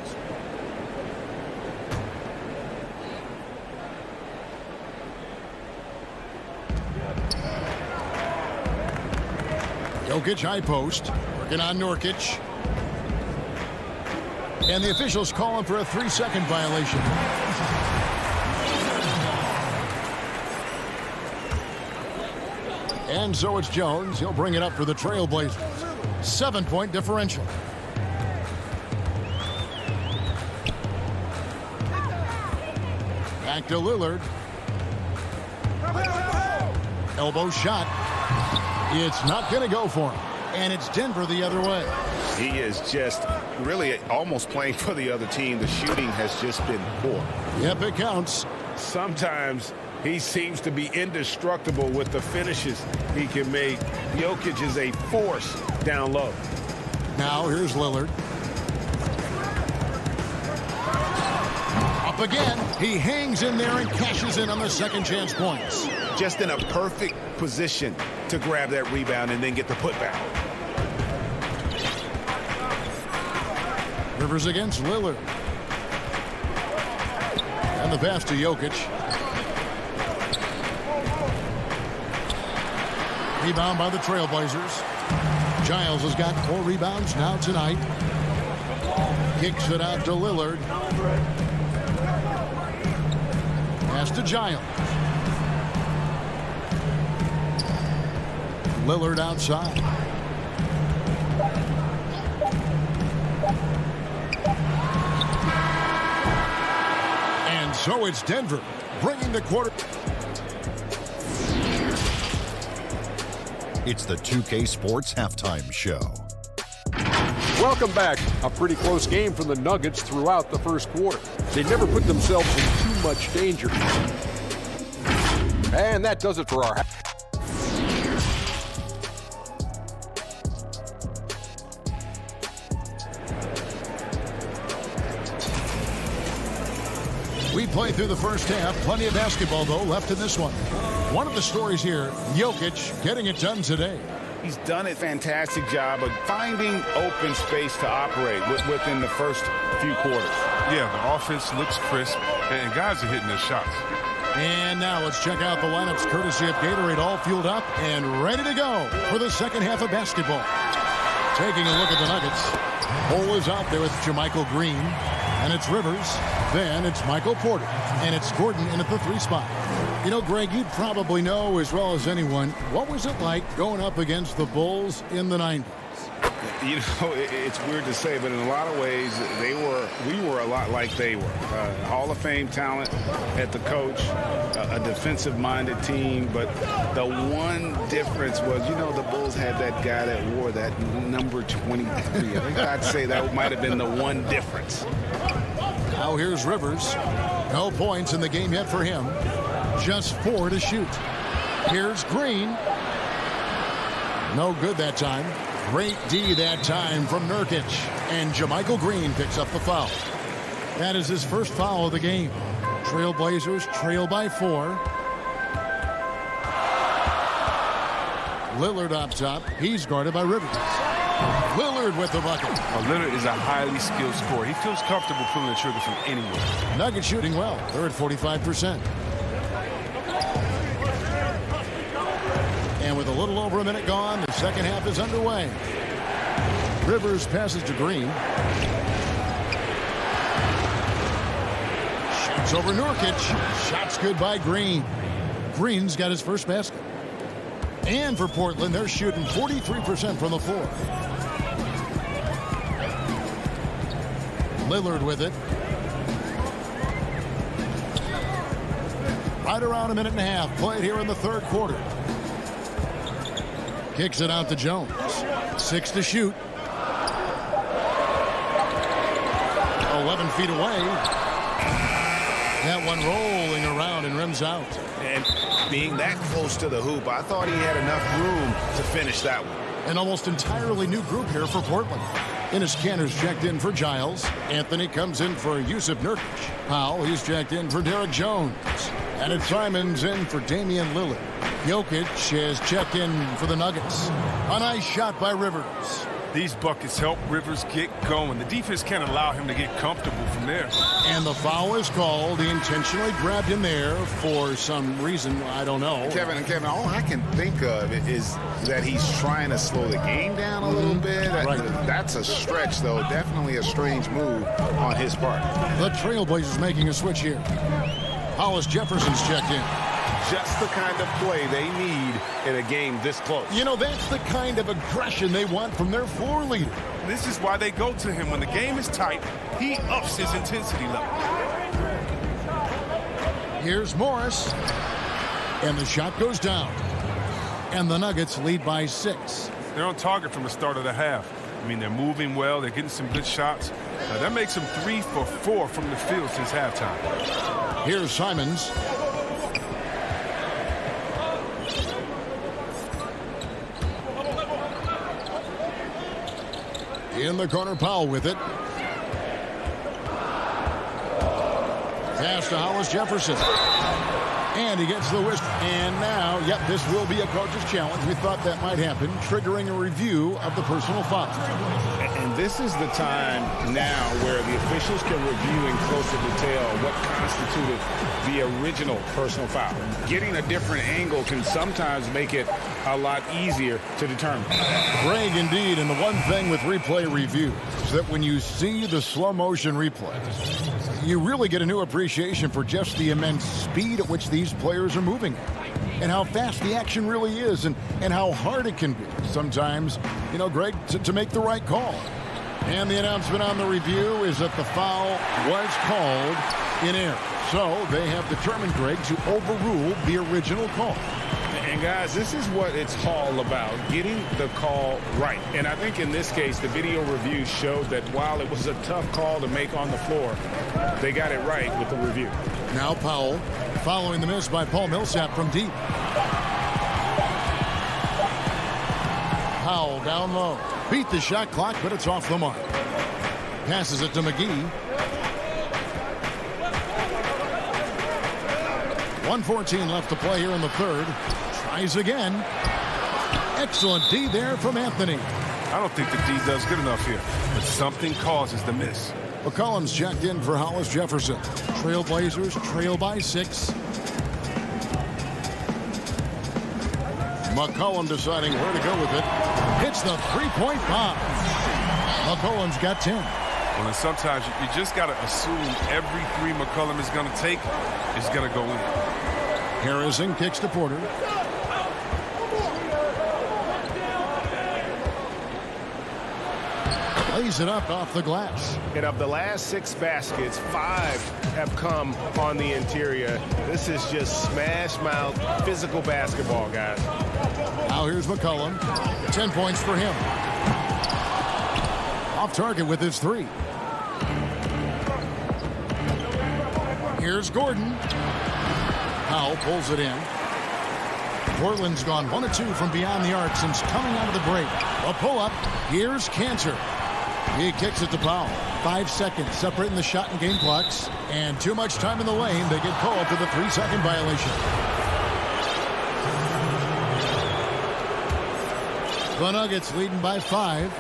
Jokic high post. Working on Nurkic. And the officials call him for a 3-second violation. And so it's Jones. He'll bring it up for the Trailblazers. 7-point differential. Back to Lillard. Elbow shot. It's not going to go for him. And it's Denver the other way. He is just really almost playing for the other team. The shooting has just been poor. Yep, it counts. Sometimes he seems to be indestructible with the finishes he can make. Jokic is a force down low. Now here's Lillard. Up again. He hangs in there and cashes in on the second chance points. Just in a perfect position to grab that rebound and then get the putback. Rivers against Lillard. And the pass to Jokic. Rebound by the Trailblazers. Giles has got 4 rebounds now tonight. Kicks it out to Lillard. Pass to Giles. Lillard outside. And so it's Denver bringing the quarter. It's the 2K Sports Halftime Show. Welcome back. A pretty close game for the Nuggets throughout the first quarter. They never put themselves in too much danger. And that does it for our half. We played through the first half. Plenty of basketball, though, left in this one. One of the stories here, Jokic getting it done today. He's done a fantastic job of finding open space to operate within the first few quarters. Yeah, the offense looks crisp, and guys are hitting their shots. And now let's check out the lineups courtesy of Gatorade, all fueled up and ready to go for the second half of basketball. Taking a look at the Nuggets. Cole is out there with Jermichael Green, and it's Rivers. Then it's Michael Porter, and it's Gordon in at the 3 spot. You know, Greg, you probably know as well as anyone, what was it like going up against the Bulls in the 90s? You know, it's weird to say, but in a lot of ways, we were a lot like they were. Hall of Fame talent at the coach, a defensive-minded team, but the one difference was, you know, the Bulls had that guy that wore that number 23. I think I'd say that might have been the one difference. Now here's Rivers. No points in the game yet for him. Just 4 to shoot. Here's Green. No good that time. Great D that time from Nurkic. And Jermichael Green picks up the foul. That is his first foul of the game. Trailblazers trail by 4. Lillard up top. He's guarded by Rivers. Lillard with the bucket. Lillard is a highly skilled scorer. He feels comfortable pulling the trigger from anywhere. Nuggets shooting well. They're at 45%. And with a little over a minute gone, the second half is underway. Rivers passes to Green. Shoots over Nurkic. Shots good by Green. Green's got his first basket. And for Portland, they're shooting 43% from the floor. Lillard with it. Right around a minute and a half played here in the third quarter. Kicks it out to Jones. 6 to shoot. 11 feet away. That one rolling around and rims out. And being that close to the hoop, I thought he had enough room to finish that one. An almost entirely new group here for Portland. Enes Kanter's checked in for Giles. Anthony comes in for Yusuf Nurkic. Powell, he's checked in for Derek Jones. And it's Simons in for Damian Lillard. Jokic has checked in for the Nuggets. A nice shot by Rivers. These buckets help Rivers get going. The defense can't allow him to get comfortable from there. And the foul is called. He intentionally grabbed him there for some reason. I don't know. Kevin, all I can think of is that he's trying to slow the game down a little bit. Right. That's a stretch, though. Definitely a strange move on his part. The Trailblazers making a switch here. Hollis Jefferson's checked in. Just the kind of play they need in a game this close. You know, that's the kind of aggression they want from their floor leader. This is why they go to him. When the game is tight, he ups his intensity level. Here's Morris. And the shot goes down. And the Nuggets lead by 6. They're on target from the start of the half. I mean, they're moving well. They're getting some good shots. That makes them 3 for 4 from the field since halftime. Here's Simons. In the corner, Powell with it. Pass to Hollis Jefferson. And he gets the whistle. And now, yep, this will be a coach's challenge. We thought that might happen, triggering a review of the personal foul. And this is the time now where the officials can review in closer detail what constituted the original personal foul. Getting a different angle can sometimes make it a lot easier to determine. Greg, indeed, and the one thing with replay review is that when you see the slow motion replay, you really get a new appreciation for just the immense speed at which these players are moving and how fast the action really is and how hard it can be sometimes, you know, Greg, to make the right call. And the announcement on the review is that the foul was called in error. So they have determined, Greg, to overrule the original call. And guys, this is what it's all about, getting the call right. And I think in this case, the video review showed that while it was a tough call to make on the floor, they got it right with the review. Now Powell, following the miss by Paul Millsap from deep. Powell down low. Beat the shot clock, but it's off the mark. Passes it to McGee. 1:14 left to play here in the third. Tries again. Excellent D there from Anthony. I don't think the D does good enough here, but something causes the miss. McCollum's checked in for Hollis Jefferson. Trailblazers trail by 6. McCollum deciding where to go with it. Hits the three-point bomb. McCollum's got 10. Well, and sometimes you just got to assume every three McCollum is going to take is going to go in. Harrison kicks to Porter. Lays it up off the glass. And of the last 6 baskets, 5 have come on the interior. This is just smash mouth physical basketball, guys. Now here's McCollum. 10 points for him. Off target with his 3. Here's Gordon. Powell pulls it in. Portland's gone 1 of 2 from beyond the arc since coming out of the break. A pull-up. Here's Cantor. He kicks it to Powell. 5 seconds separating the shot and game clocks. And too much time in the lane. They get called for the 3-second violation. The Nuggets leading by 5.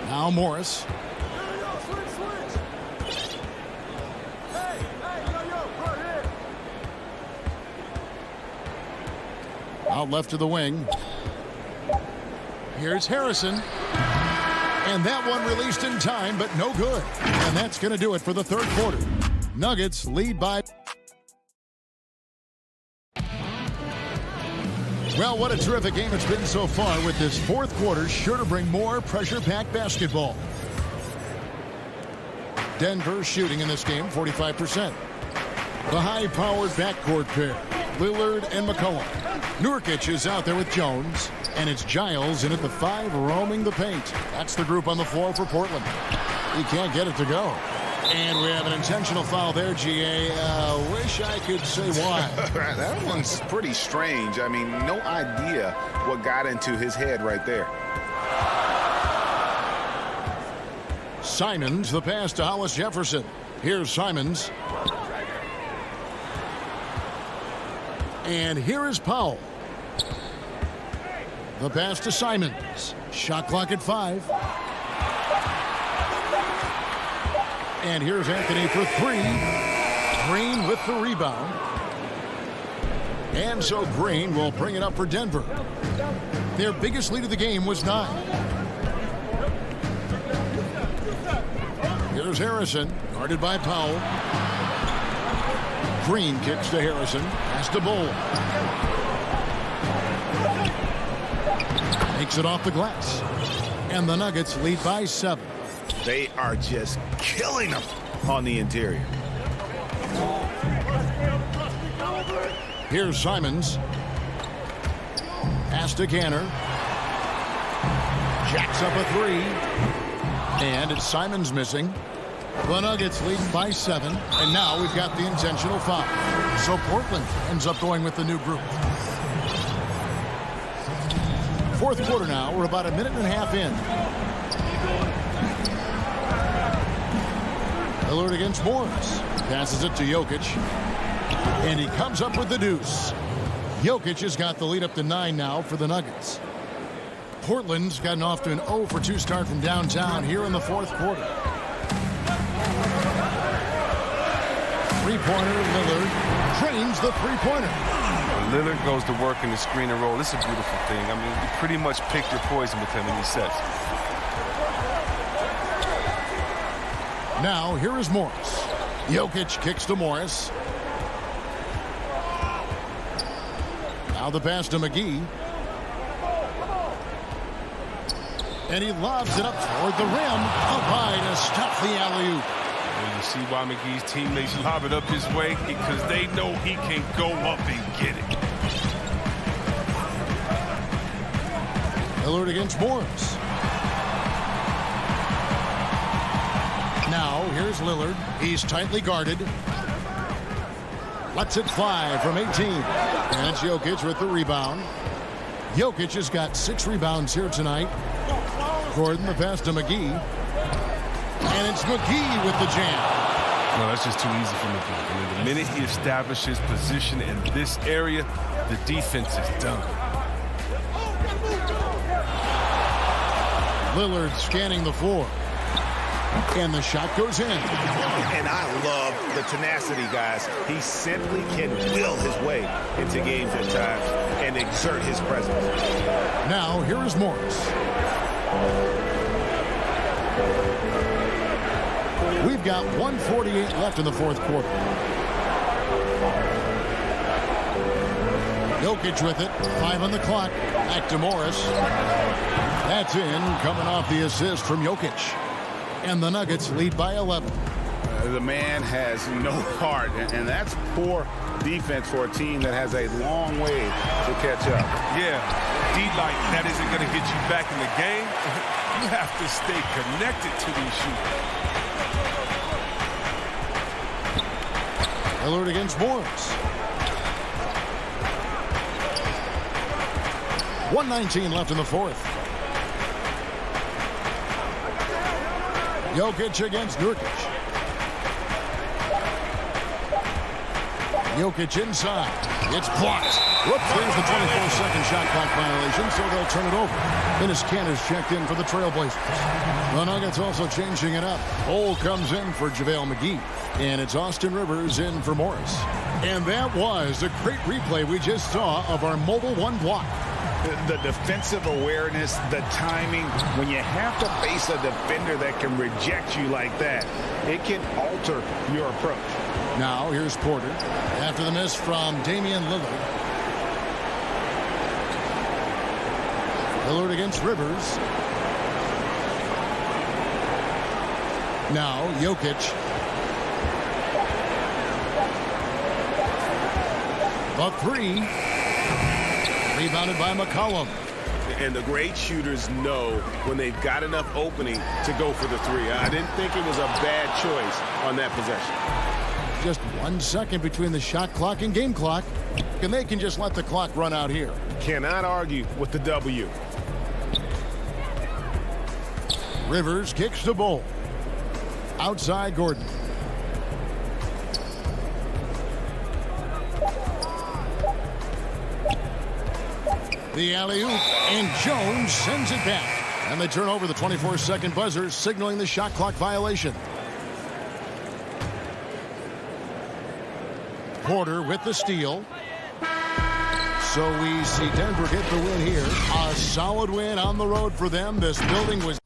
Now Morris. Out left to the wing. Here's Harrison. And that one released in time, but no good. And that's going to do it for the third quarter. Nuggets lead by... Well, what a terrific game it's been so far, with this fourth quarter sure to bring more pressure-packed basketball. Denver shooting in this game 45%. The high-powered backcourt pair, Lillard and McCollum. Nurkic is out there with Jones, and it's Giles in at the 5 roaming the paint. That's the group on the floor for Portland. He can't get it to go. And we have an intentional foul there, GA. Wish I could say why. That one's pretty strange. I mean, no idea what got into his head right there. Simons, the pass to Hollis Jefferson. Here's Simons. And here is Powell. The pass to Simons. Shot clock at 5. And here's Anthony for 3. Green with the rebound. And so Green will bring it up for Denver. Their biggest lead of the game was 9. Here's Harrison, guarded by Powell. Green kicks to Harrison. Pass to Bull. Takes it off the glass. And the Nuggets lead by 7. They are just killing them on the interior. Here's Simons. Pass to Canner. Jacks up a 3. And it's Simons missing. The Nuggets lead by 7. And now we've got the intentional foul. So Portland ends up going with the new group. Fourth quarter now. We're about a minute and a half in. Lillard against Morris. Passes it to Jokic. And he comes up with the deuce. Jokic has got the lead up to 9 now for the Nuggets. Portland's gotten off to an 0 for 2 start from downtown here in the fourth quarter. Three-pointer, Lillard drains the three-pointer. When Lillard goes to work in the screen and roll, it's a beautiful thing. I mean, you pretty much pick your poison with him in these sets. Now, here is Morris. Jokic kicks to Morris. Now the pass to McGee. And he lobs it up toward the rim. Up high to stop the alley-oop. And you see why McGee's teammates lob it up his way, because they know he can go up and get it. Lillard against Morris. Now, here's Lillard. He's tightly guarded. Lets it fly from 18. And it's Jokic with the rebound. Jokic has got 6 rebounds here tonight. Gordon, the pass to McGee. And it's McGee with the jam. No, that's just too easy for McGee. I mean, the minute he establishes position in this area, the defense is done. Lillard scanning the floor. And the shot goes in. And I love the tenacity, guys. He simply can will his way into games at times and exert his presence. Now, here is Morris. We've got 1:48 left in the fourth quarter. Jokic with it. 5 on the clock. Back to Morris. That's in, coming off the assist from Jokic. And the Nuggets lead by 11. The man has no heart, and that's poor defense for a team that has a long way to catch up. Yeah, D-like, that isn't going to get you back in the game. You have to stay connected to these shooters. Lillard against Morris. 1:19 left in the fourth. Jokic against Nurkic. Jokic inside. It's blocked. Whoops, there's the 24-second shot clock violation, so they'll turn it over. Dennis Kanter's checked in for the Trailblazers. The Nuggets also changing it up. Cole comes in for JaVale McGee. And it's Austin Rivers in for Morris. And that was a great replay we just saw of our Mobile One block. The defensive awareness, the timing, when you have to face a defender that can reject you like that, it can alter your approach. Now, here's Porter. After the miss from Damian Lillard. Lillard against Rivers. Now, Jokic. The three. Rebounded by McCollum. And the great shooters know when they've got enough opening to go for the three. I didn't think it was a bad choice on that possession. Just 1 second between the shot clock and game clock. And they can just let the clock run out here. Cannot argue with the W. Rivers kicks the ball. Outside Gordon. The alley-oop, and Jones sends it back. And they turn over the 24-second buzzer, signaling the shot clock violation. Porter with the steal. So we see Denver get the win here. A solid win on the road for them. This building was...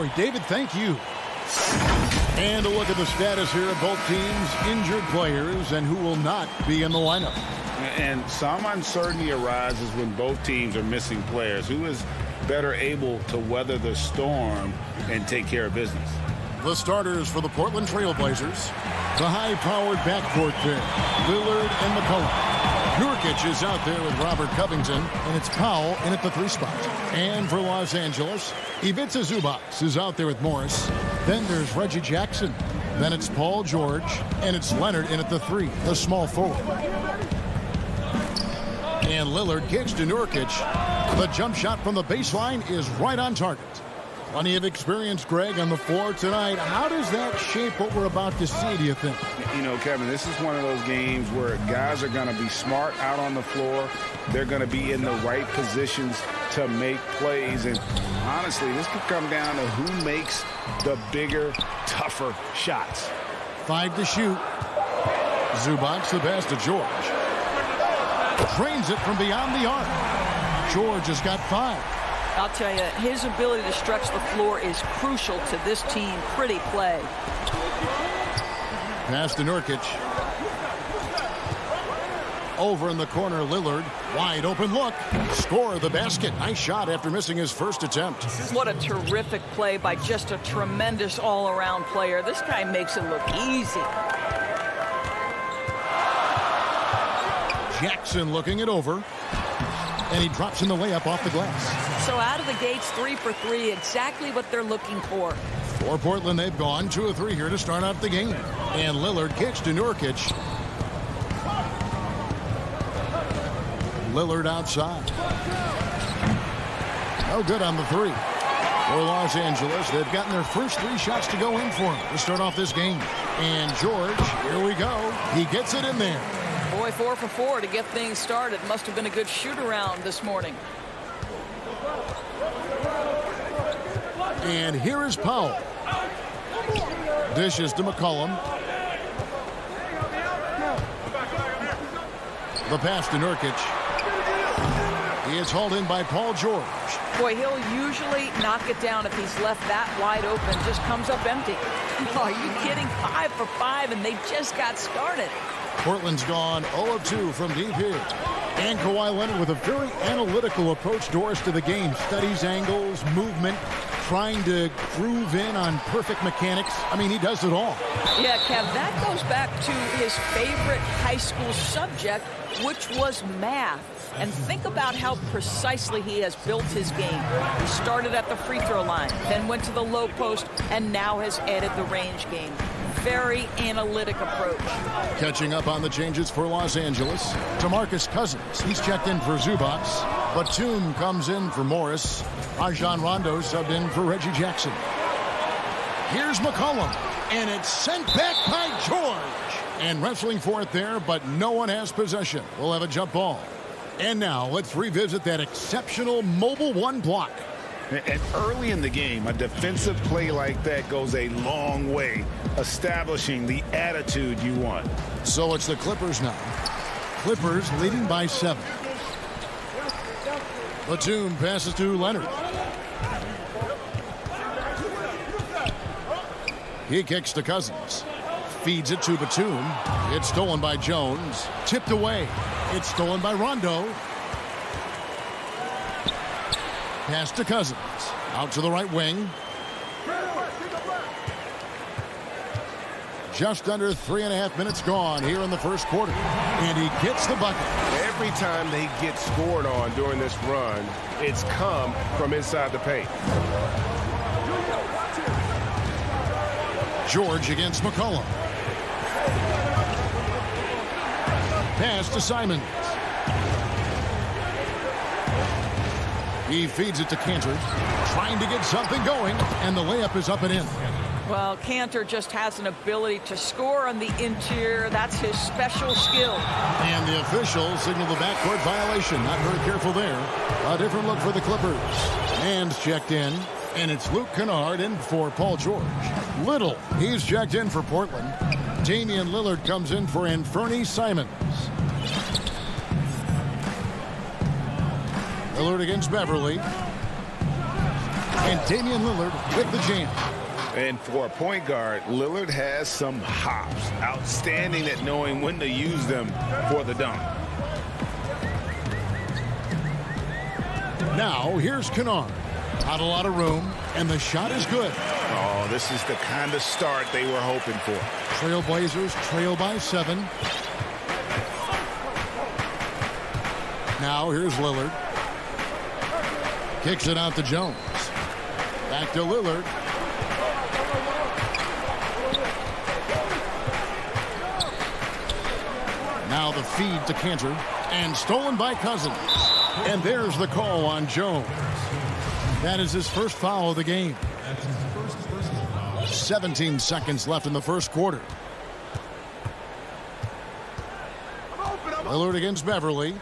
story. David, thank you. And a look at the status here of both teams' injured players and who will not be in the lineup. And some uncertainty arises when both teams are missing players. Who is better able to weather the storm and take care of business? The starters for the Portland Trail Blazers. The high-powered backcourt pair, Lillard and McCollum. Nurkic is out there with Robert Covington, and it's Powell in at the 3 spot. And for Los Angeles, Ivica Zubac is out there with Morris. Then there's Reggie Jackson. Then it's Paul George, and it's Leonard in at the 3, the small forward. And Lillard kicks to Nurkic. The jump shot from the baseline is right on target. Plenty of experience, Greg, on the floor tonight. How does that shape what we're about to see, do you think? You know, Kevin, this is one of those games where guys are going to be smart out on the floor. They're going to be in the right positions to make plays. And honestly, this could come down to who makes the bigger, tougher shots. 5 to shoot. Zubac the pass to George. Drains it from beyond the arc. George has got 5. I'll tell you, his ability to stretch the floor is crucial to this team. Pretty play. Pass to Nurkic. Over in the corner, Lillard. Wide open look. Score the basket. Nice shot after missing his first attempt. What a terrific play by just a tremendous all-around player. This guy makes it look easy. Jackson looking it over. And he drops in the layup off the glass. So out of the gates, 3 for 3, exactly what they're looking for. For Portland, they've gone 2 of 3 here to start out the game. And Lillard kicks to Nurkic. Lillard outside. No good on the 3. For Los Angeles, they've gotten their first 3 shots to go in for him to start off this game. And George, here we go. He gets it in there. Boy, 4 for 4 to get things started. Must have been a good shoot-around this morning. And here is Powell. Dishes to McCollum. The pass to Nurkic. He is hauled in by Paul George. Boy, he'll usually knock it down if he's left that wide open. Just comes up empty. Are you kidding? 5 for 5, and they just got started. Portland's gone 0 of 2 from deep here. And Kawhi Leonard with a very analytical approach, Doris, to the game. Studies angles, movement, trying to groove in on perfect mechanics. I mean, he does it all. Yeah, Kev, that goes back to his favorite high school subject, which was math. And think about how precisely he has built his game. He started at the free throw line, then went to the low post, and now has added the range game. Very analytic approach. Catching up on the changes for Los Angeles. DeMarcus Cousins. He's checked in for Zubac. Batum comes in for Morris. Rajon Rondo subbed in for Reggie Jackson. Here's McCollum. And it's sent back by George. And wrestling for it there, but no one has possession. We'll have a jump ball. And now let's revisit that exceptional mobile 1 block. And early in the game, a defensive play like that goes a long way, establishing the attitude you want. So it's the Clippers now. Clippers leading by 7. Batum passes to Leonard. He kicks to Cousins. Feeds it to Batum. It's stolen by Jones. Tipped away. It's stolen by Rondo. Pass to Cousins. Out to the right wing. Just under 3.5 minutes gone here in the first quarter. And he gets the bucket. Every time they get scored on during this run, it's come from inside the paint. George against McCollum. Pass to Simons. He feeds it to Cantor, trying to get something going, and the layup is up and in. Well, Cantor just has an ability to score on the interior. That's his special skill. And the officials signal the backcourt violation. Not very careful there. A different look for the Clippers. Hands checked in, and it's Luke Kennard in for Paul George. Little, he's checked in for Portland. Damian Lillard comes in for Anfernee Simons. Lillard against Beverly. And Damian Lillard with the jam. And for a point guard, Lillard has some hops. Outstanding at knowing when to use them for the dunk. Now, here's Kennard. Not a lot of room, and the shot is good. Oh, this is the kind of start they were hoping for. Trailblazers trail by 7. Now, here's Lillard. Kicks it out to Jones. Back to Lillard. Now the feed to Cantor, and stolen by Cousins. And there's the call on Jones. That is his first foul of the game. 17 seconds left in the first quarter. Lillard against Beverly.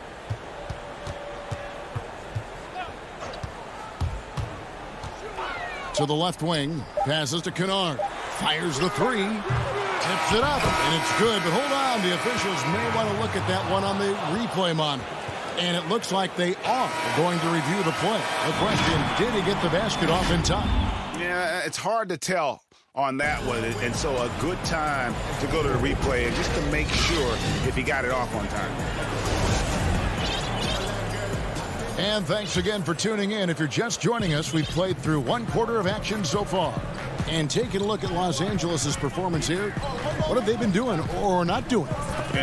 To the left wing. Passes to Kennard. Fires the 3. Tips it up, and it's good. But hold on, the officials may want to look at that one on the replay monitor. And it looks like they are going to review the play. The question, did he get the basket off in time? Yeah, it's hard to tell on that one. And so a good time to go to the replay and just to make sure if he got it off on time. And thanks again for tuning in. If you're just joining us, we've played through one quarter of action so far. And taking a look at Los Angeles' performance here, what have they been doing or not doing?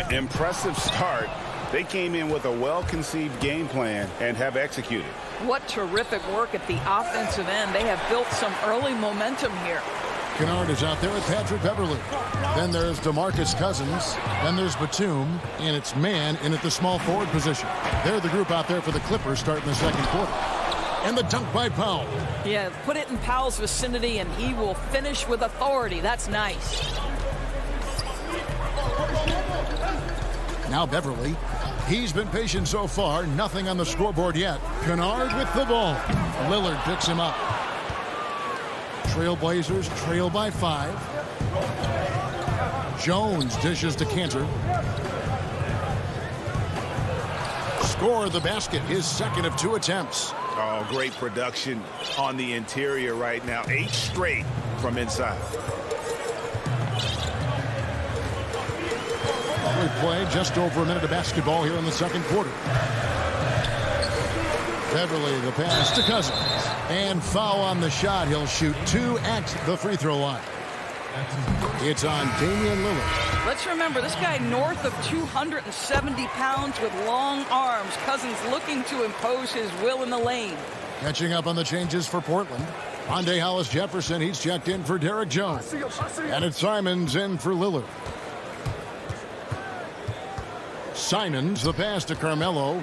Impressive start. They came in with a well-conceived game plan and have executed. What terrific work at the offensive end. They have built some early momentum here. Kennard is out there with Patrick Beverly. Then there's DeMarcus Cousins. Then there's Batum. And it's Mann in at the small forward position. They're the group out there for the Clippers starting the second quarter. And the dunk by Powell. Yeah, put it in Powell's vicinity, and he will finish with authority. That's nice. Now Beverly. He's been patient so far. Nothing on the scoreboard yet. Kennard with the ball. Lillard picks him up. Trailblazers trail by 5. Jones dishes to Cantor. Score the basket, his second of 2 attempts. Oh, great production on the interior right now. 8 straight from inside. We play just over a minute of basketball here in the second quarter. Beverly, the pass to Cousins. And foul on the shot. He'll shoot 2 at the free throw line. It's on Damian Lillard. Let's remember, this guy north of 270 pounds with long arms. Cousins looking to impose his will in the lane. Catching up on the changes for Portland. Monday Hollis Jefferson, he's checked in for Derek Jones. And it's Simons in for Lillard. Simons, the pass to Carmelo.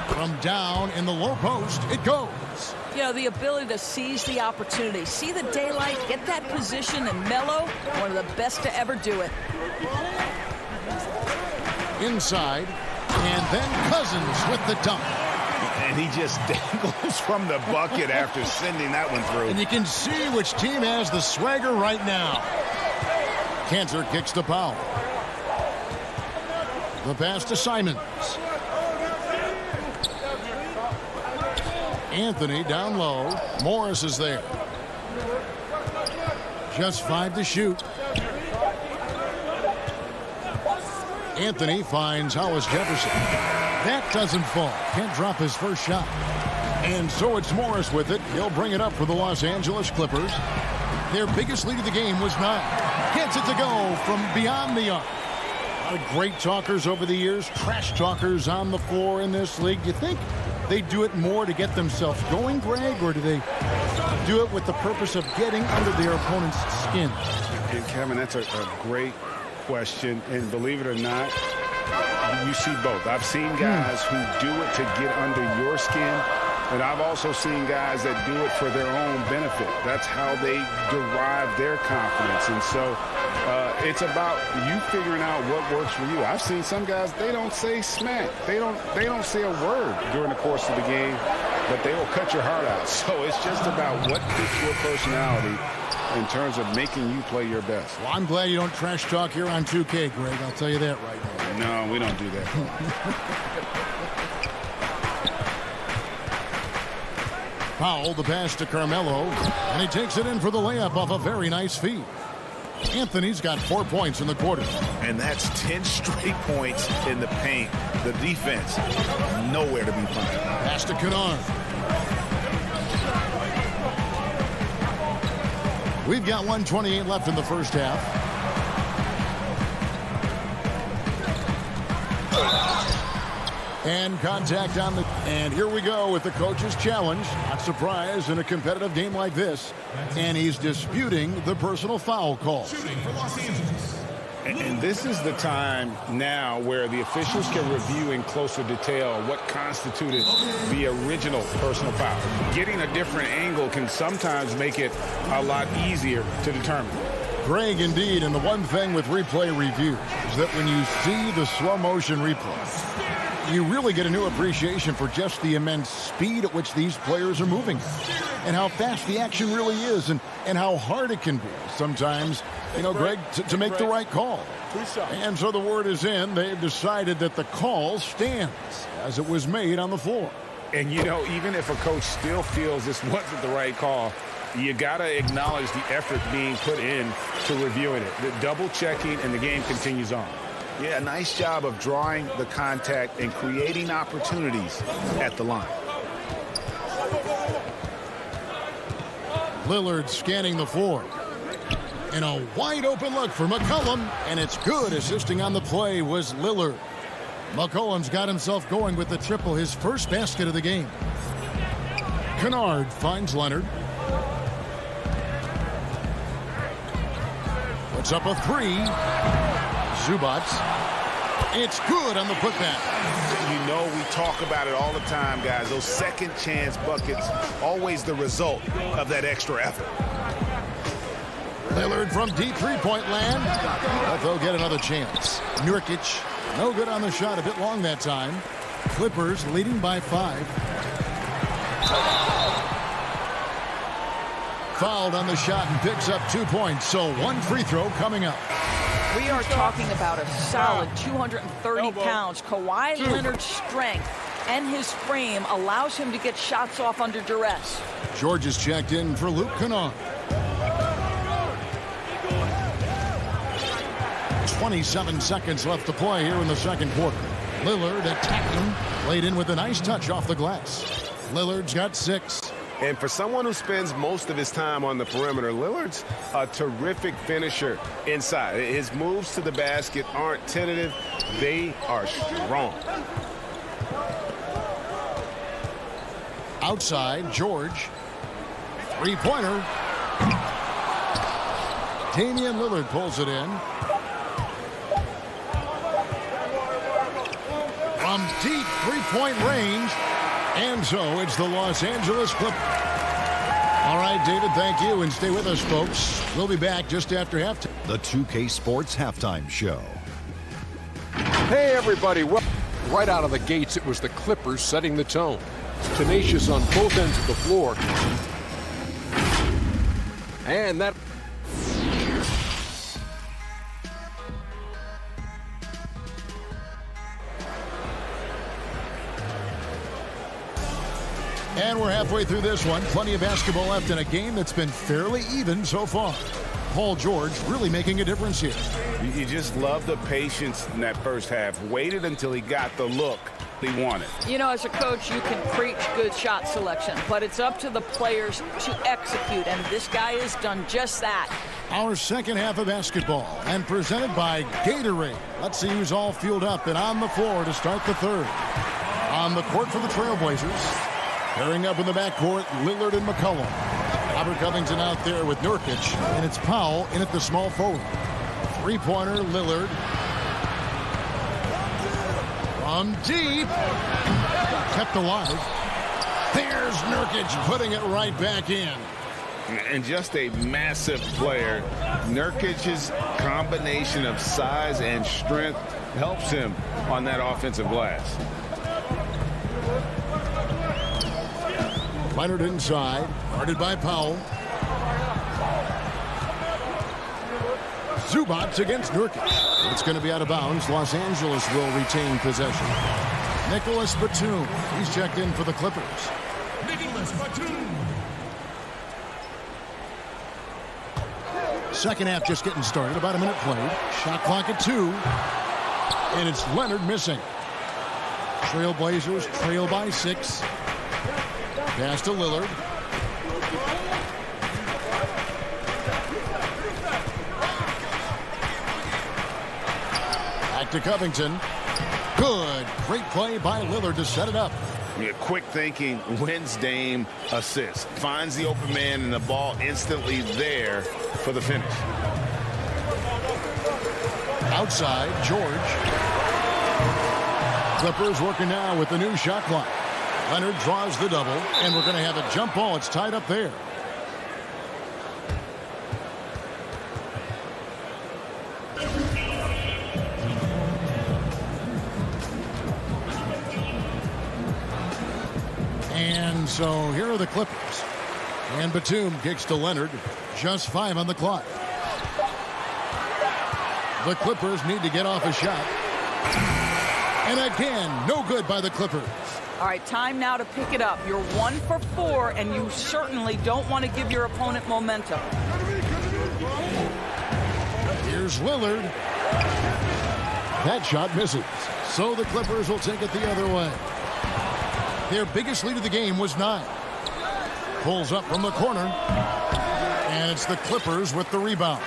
From down in the low post, it goes. You know, the ability to seize the opportunity. See the daylight, get that position, and Melo, one of the best to ever do it. Inside, and then Cousins with the dunk. And he just dangles from the bucket after sending that one through. And you can see which team has the swagger right now. Cantor kicks to Powell. The pass to Simons. Anthony down low. Morris is there. Just 5 to shoot. Anthony finds Hollis Jefferson. That doesn't fall. Can't drop his first shot. And so it's Morris with it. He'll bring it up for the Los Angeles Clippers. Their biggest lead of the game was 9. Gets it to go from beyond the arc. A lot of great talkers over the years. Trash talkers on the floor in this league. Do you think they do it more to get themselves going, Greg, or do they do it with the purpose of getting under their opponent's skin? And Kevin, that's a great question. And believe it or not, you see both. I've seen guys who do it to get under your skin, and I've also seen guys that do it for their own benefit. That's how they derive their confidence. And so it's about you figuring out what works for you. I've seen some guys, they don't say smack. They don't say a word during the course of the game, but they will cut your heart out. So it's just about what fits your personality in terms of making you play your best. Well, I'm glad you don't trash talk here on 2K, Greg. I'll tell you that right now. No, we don't do that. Powell, the pass to Carmelo, and he takes it in for the layup off a very nice feed. Anthony's got 4 points in the quarter. And that's 10 straight points in the paint. The defense, nowhere to be found. Pass to Kennard. We've got 1:28 left in the first half. And contact on the... And here we go with the coach's challenge. Not surprised in a competitive game like this. And he's disputing the personal foul call. And this is the time now where the officials can review in closer detail what constituted the original personal foul. Getting a different angle can sometimes make it a lot easier to determine. Greg, indeed, and the one thing with replay review is that when you see the slow motion replay, you really get a new appreciation for just the immense speed at which these players are moving and how fast the action really is and how hard it can be sometimes, you know, Greg, to make the right call. And so the word is in. They've decided that the call stands as it was made on the floor. And, you know, even if a coach still feels this wasn't the right call, you got to acknowledge the effort being put in to reviewing it. The double checking, and the game continues on. Yeah, nice job of drawing the contact and creating opportunities at the line. Lillard scanning the floor. And a wide open look for McCollum, and it's good. Assisting on the play was Lillard. McCollum's got himself going with the triple, his first basket of the game. Kennard finds Leonard. Puts up a three. Zubac. It's good on the putback. You know, we talk about it all the time, guys. Those second chance buckets, always the result of that extra effort. Lillard from deep three-point land. But they'll get another chance. Nurkic, no good on the shot, a bit long that time. Clippers leading by 5. Fouled on the shot and picks up 2 points. So one free throw coming up. We are talking about a solid 230 pounds. Kawhi Leonard's strength and his frame allows him to get shots off under duress. George is checked in for Luke Kennard. 27 seconds left to play here in the second quarter. Lillard attacked him, played in with a nice touch off the glass. Lillard's got 6. And for someone who spends most of his time on the perimeter, Lillard's a terrific finisher inside. His moves to the basket aren't tentative. They are strong. Outside, George. Three-pointer. Damian Lillard pulls it in. From deep three-point range. And so it's the Los Angeles Clippers. All right, David, thank you. And stay with us, folks. We'll be back just after halftime. The 2K Sports Halftime Show. Hey, everybody. Well, right out of the gates, it was the Clippers setting the tone. Tenacious on both ends of the floor. And that... And we're halfway through this one. Plenty of basketball left in a game that's been fairly even so far. Paul George really making a difference here. You just love the patience in that first half. Waited until he got the look he wanted. You know, as a coach, you can preach good shot selection, but it's up to the players to execute, and this guy has done just that. Our second half of basketball, and presented by Gatorade. Let's see who's all fueled up and on the floor to start the third. On the court for the Trailblazers. Pairing up in the backcourt, Lillard and McCollum. Robert Covington out there with Nurkic, and it's Powell in at the small forward. Three-pointer, Lillard. From deep. Kept alive. There's Nurkic putting it right back in. And just a massive player. Nurkic's combination of size and strength helps him on that offensive glass. Leonard inside, guarded by Powell. Zubac against Nurkic. It's going to be out of bounds. Los Angeles will retain possession. Nicholas Batum, he's checked in for the Clippers. Second half just getting started. About a minute played. Shot clock at 2. And it's Leonard missing. Trailblazers trail by 6. Pass to Lillard. Back to Covington. Good. Great play by Lillard to set it up. Yeah, quick thinking wins Dame assist. Finds the open man and the ball instantly there for the finish. Outside, George. Clippers working now with the new shot clock. Leonard draws the double, and we're going to have a jump ball. It's tied up there. And so here are the Clippers. And Batum kicks to Leonard. Just 5 on the clock. The Clippers need to get off a shot. And again, no good by the Clippers. All right, time now to pick it up. You're 1 for 4, and you certainly don't want to give your opponent momentum. Here's Lillard. That shot misses. So the Clippers will take it the other way. Their biggest lead of the game was 9. Pulls up from the corner. And it's the Clippers with the rebound.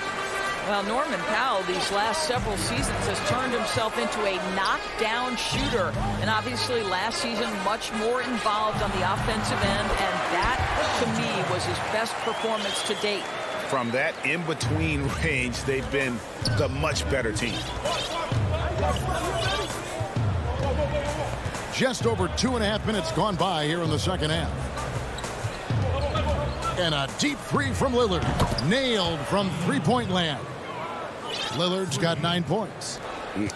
Well, Norman Powell, these last several seasons, has turned himself into a knockdown shooter. And obviously last season, much more involved on the offensive end. And that, to me, was his best performance to date. From that in-between range, they've been the much better team. Just over 2.5 minutes gone by here in the second half. And a deep 3 from Lillard. Nailed from three-point land. Lillard's got 9 points.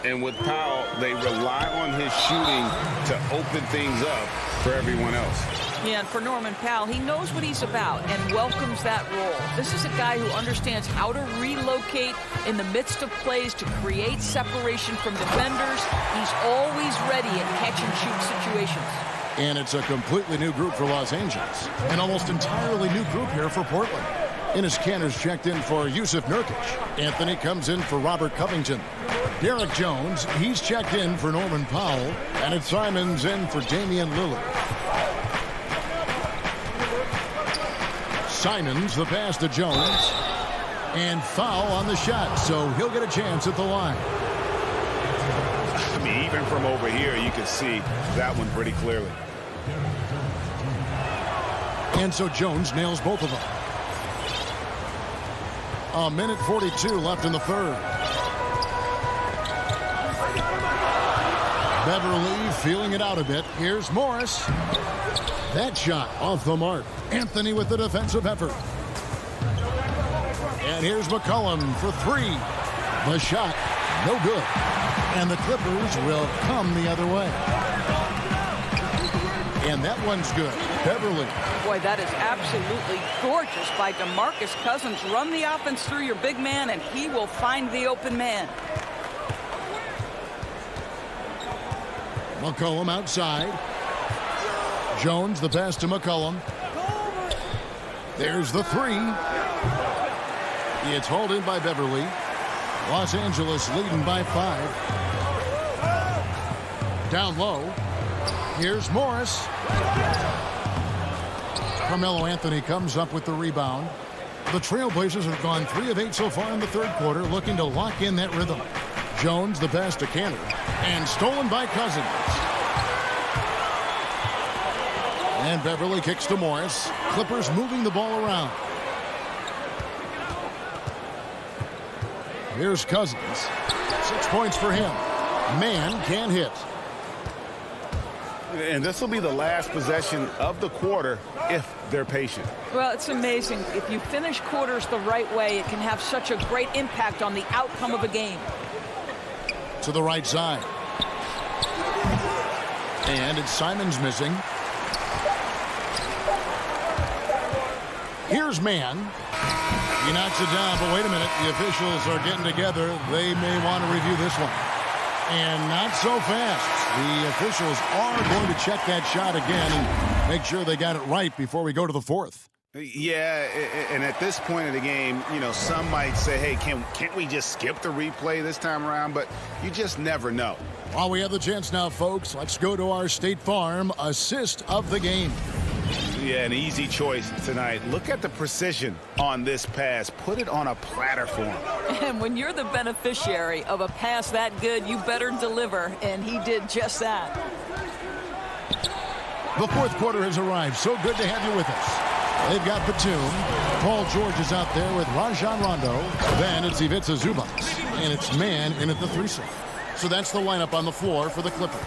And with Powell, they rely on his shooting to open things up for everyone else. Yeah, and for Norman Powell, he knows what he's about and welcomes that role. This is a guy who understands how to relocate in the midst of plays to create separation from defenders. He's always ready in catch-and-shoot situations. And it's a completely new group for Los Angeles. An almost entirely new group here for Portland. Enes Kanter's checked in for Yusuf Nurkic. Anthony comes in for Robert Covington. Derek Jones, he's checked in for Norman Powell. And it's Simons in for Damian Lillard. Simons, the pass to Jones. And foul on the shot, so he'll get a chance at the line. I mean, even from over here, you can see that one pretty clearly. And so Jones nails both of them. 1:42 left in the third. Beverly feeling it out a bit. Here's Morris. That shot off the mark. Anthony with the defensive effort. And here's McCollum for 3. The shot, no good. And the Clippers will come the other way. And that one's good. Beverly. Boy, that is absolutely gorgeous by DeMarcus Cousins. Run the offense through your big man, and he will find the open man. McCollum outside. Jones, the pass to McCollum. There's the 3. It's hauled in by Beverly. Los Angeles leading by 5. Down low. Here's Morris. Carmelo Anthony comes up with the rebound. The Trailblazers have gone 3 of 8 so far in the third quarter, looking to lock in that rhythm. Jones, the pass to Kanter. And stolen by Cousins. And Beverly kicks to Morris. Clippers moving the ball around. Here's Cousins. 6 points for him. Man can't hit. And this will be the last possession of the quarter if they're patient. Well, it's amazing. If you finish quarters the right way, it can have such a great impact on the outcome of a game. To the right side. And it's Simons missing. Here's Mann. He knocks it down, but wait a minute. The officials are getting together. They may want to review this one. And not so fast. The officials are going to check that shot again. Make sure they got it right before we go to the fourth. Yeah, and at this point of the game, you know, some might say, hey, can't we just skip the replay this time around? But you just never know. While we have the chance now, folks, let's go to our State Farm assist of the game. Yeah, an easy choice tonight. Look at the precision on this pass. Put it on a platter for him. And when you're the beneficiary of a pass that good, you better deliver, and he did just that. The fourth quarter has arrived. So good to have you with us. They've got Batum. Paul George is out there with Rajon Rondo. Then it's Ivica Zubac. And it's man in at the 3 slot. So that's the lineup on the floor for the Clippers.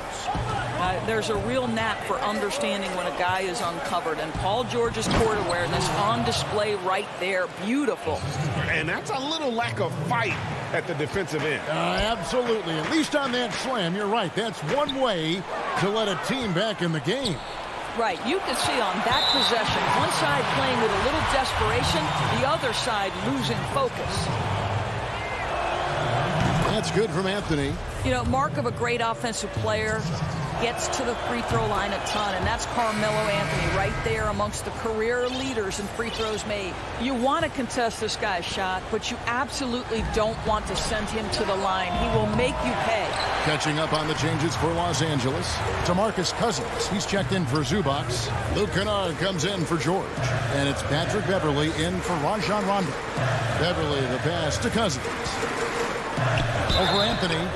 There's a real knack for understanding when a guy is uncovered. And Paul George's court awareness on display right there. Beautiful. And that's a little lack of fight at the defensive end. Absolutely. At least on that slam, you're right. That's one way to let a team back in the game. Right, you can see on that possession, one side playing with a little desperation, the other side losing focus. That's good from Anthony. You know, mark of a great offensive player, gets to the free throw line a ton, and that's Carmelo Anthony right there amongst the career leaders in free throws made. You want to contest this guy's shot, but you absolutely don't want to send him to the line. He will make you pay. Catching up on the changes for Los Angeles. DeMarcus Cousins, he's checked in for Zubac. Luke Kennard comes in for George. And it's Patrick Beverley in for Rajon Rondo. Beverley the pass to Cousins. Over Anthony.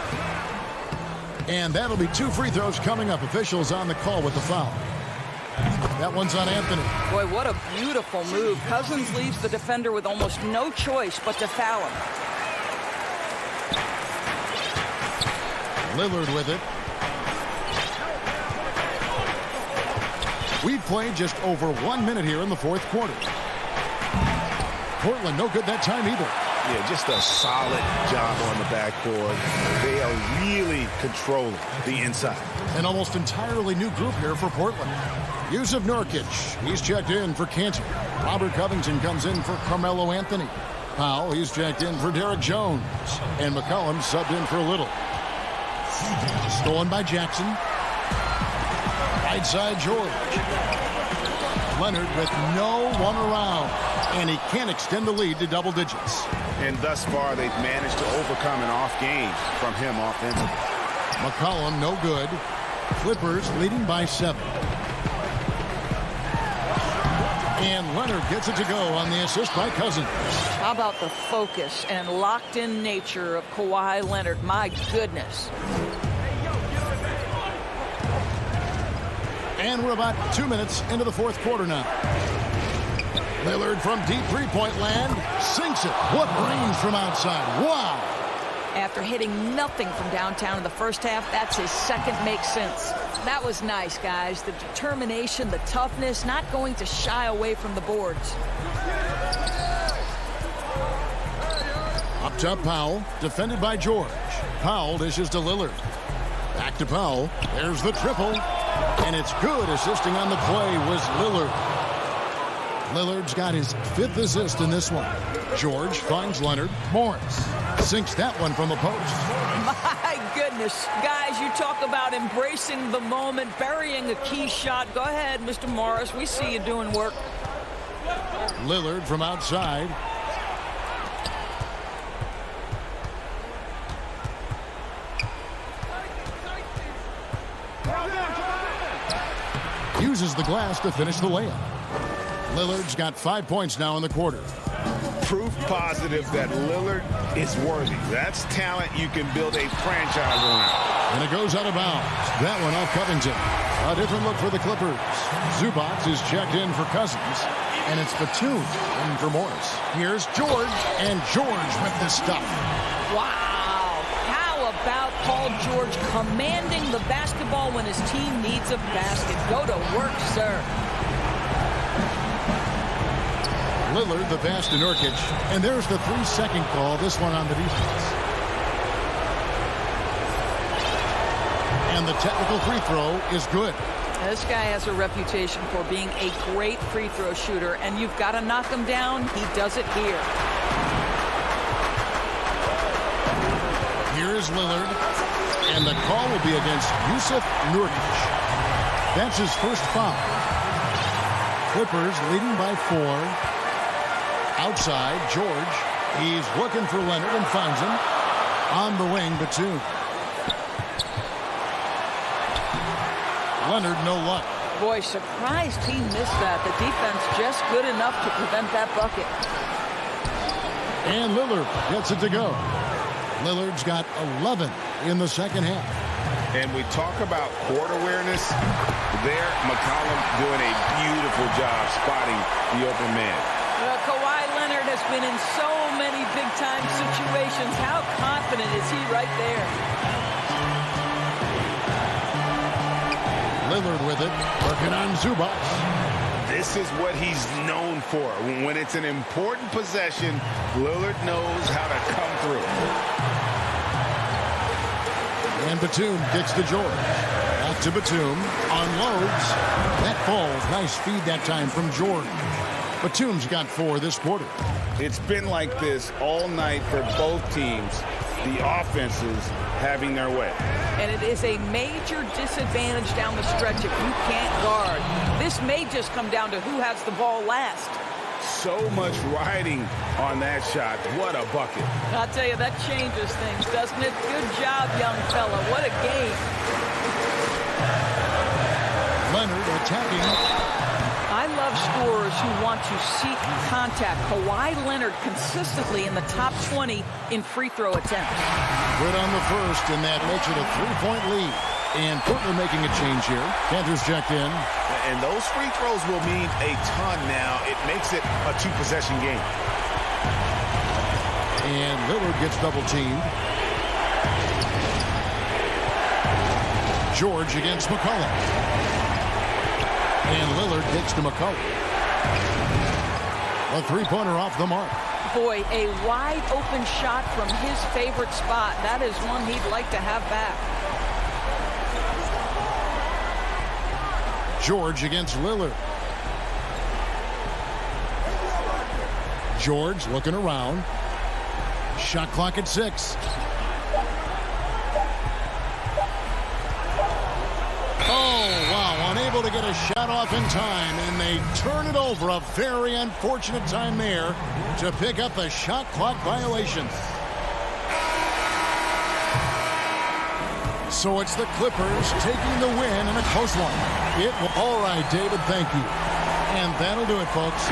And that'll be 2 free throws coming up. Officials on the call with the foul. That one's on Anthony. Boy, what a beautiful move. Cousins leaves the defender with almost no choice but to foul him. Lillard with it. We've played just over 1 minute here in the fourth quarter. Portland no good that time either. Yeah, just a solid job on the backboard. They are really controlling the inside. An almost entirely new group here for Portland. Yusuf Nurkic, he's checked in for Cantor. Robert Covington comes in for Carmelo Anthony. Powell, he's checked in for Derek Jones. And McCollum subbed in for Little. Stolen by Jackson. Right side George. Leonard with no one around. And he can't extend the lead to double digits. And thus far, they've managed to overcome an off game from him offensively. McCollum, no good. Clippers leading by 7. And Leonard gets it to go on the assist by Cousins. How about the focus and locked-in nature of Kawhi Leonard? My goodness. And we're about 2 minutes into the fourth quarter now. Lillard from deep three-point land sinks it. What range from outside. Wow. After hitting nothing from downtown in the first half, that's his second make sense. That was nice, guys. The determination, the toughness, not going to shy away from the boards. Up top, Powell, defended by George. Powell dishes to Lillard. Back to Powell. There's the triple. And it's good. Assisting on the play was Lillard. Lillard's got his 5th assist in this one. George finds Leonard. Morris sinks that one from the post. My goodness. Guys, you talk about embracing the moment, burying a key shot. Go ahead, Mr. Morris. We see you doing work. Lillard from outside. Uses the glass to finish the layup. Lillard's got 5 points now in the quarter. Proof positive that Lillard is worthy. That's talent you can build a franchise around. And it goes out of bounds. That one off Covington. A different look for the Clippers. Zubac is checked in for Cousins. And it's Batum in for Morris. Here's George. And George with the stuff. Wow. How about Paul George commanding the basketball when his team needs a basket? Go to work, sir. Lillard, the pass to Nurkic. And there's the 3-second call, this one on the defense. And the technical free throw is good. This guy has a reputation for being a great free throw shooter, and you've got to knock him down. He does it here. Here's Lillard. And the call will be against Yusuf Nurkic. That's his first foul. Clippers leading by 4. Outside, George. He's looking for Leonard and finds him. On the wing, Batum. Leonard, no luck. Boy, surprised he missed that. The defense just good enough to prevent that bucket. And Lillard gets it to go. Lillard's got 11 in the second half. And we talk about court awareness. There, McCollum doing a beautiful job spotting the open man. Well, Kawhi Leonard has been in so many big-time situations. How confident is he right there? Lillard with it, working on Zubac. This is what he's known for. When it's an important possession, Lillard knows how to come through. And Batum gets to George. Back to Batum. Unloads. That falls. Nice feed that time from George. Batum's got 4 this quarter. It's been like this all night for both teams. The offenses having their way. And it is a major disadvantage down the stretch if you can't guard. This may just come down to who has the ball last. So much riding on that shot. What a bucket. I'll tell you, that changes things, doesn't it? Good job, young fella. What a game. Leonard attacking. I love scorers who want to seek contact. Kawhi Leonard consistently in the top 20 in free throw attempts. Good on the first, and that makes it a 3-point lead. And Portland making a change here. Cantor's checked in. And those free throws will mean a ton now. It makes it a 2-possession game. And Lillard gets double-teamed. George against McCollum. And Lillard gets to McCollum. A 3-pointer off the mark. Boy, a wide-open shot from his favorite spot. That is one he'd like to have back. George against Lillard. George looking around. Shot clock at 6. Oh, wow. Unable to get a shot off in time, and they turn it over. A very unfortunate time there to pick up the shot clock violation. So it's the Clippers taking the win in a close one. All right, David, thank you. And that'll do it, folks.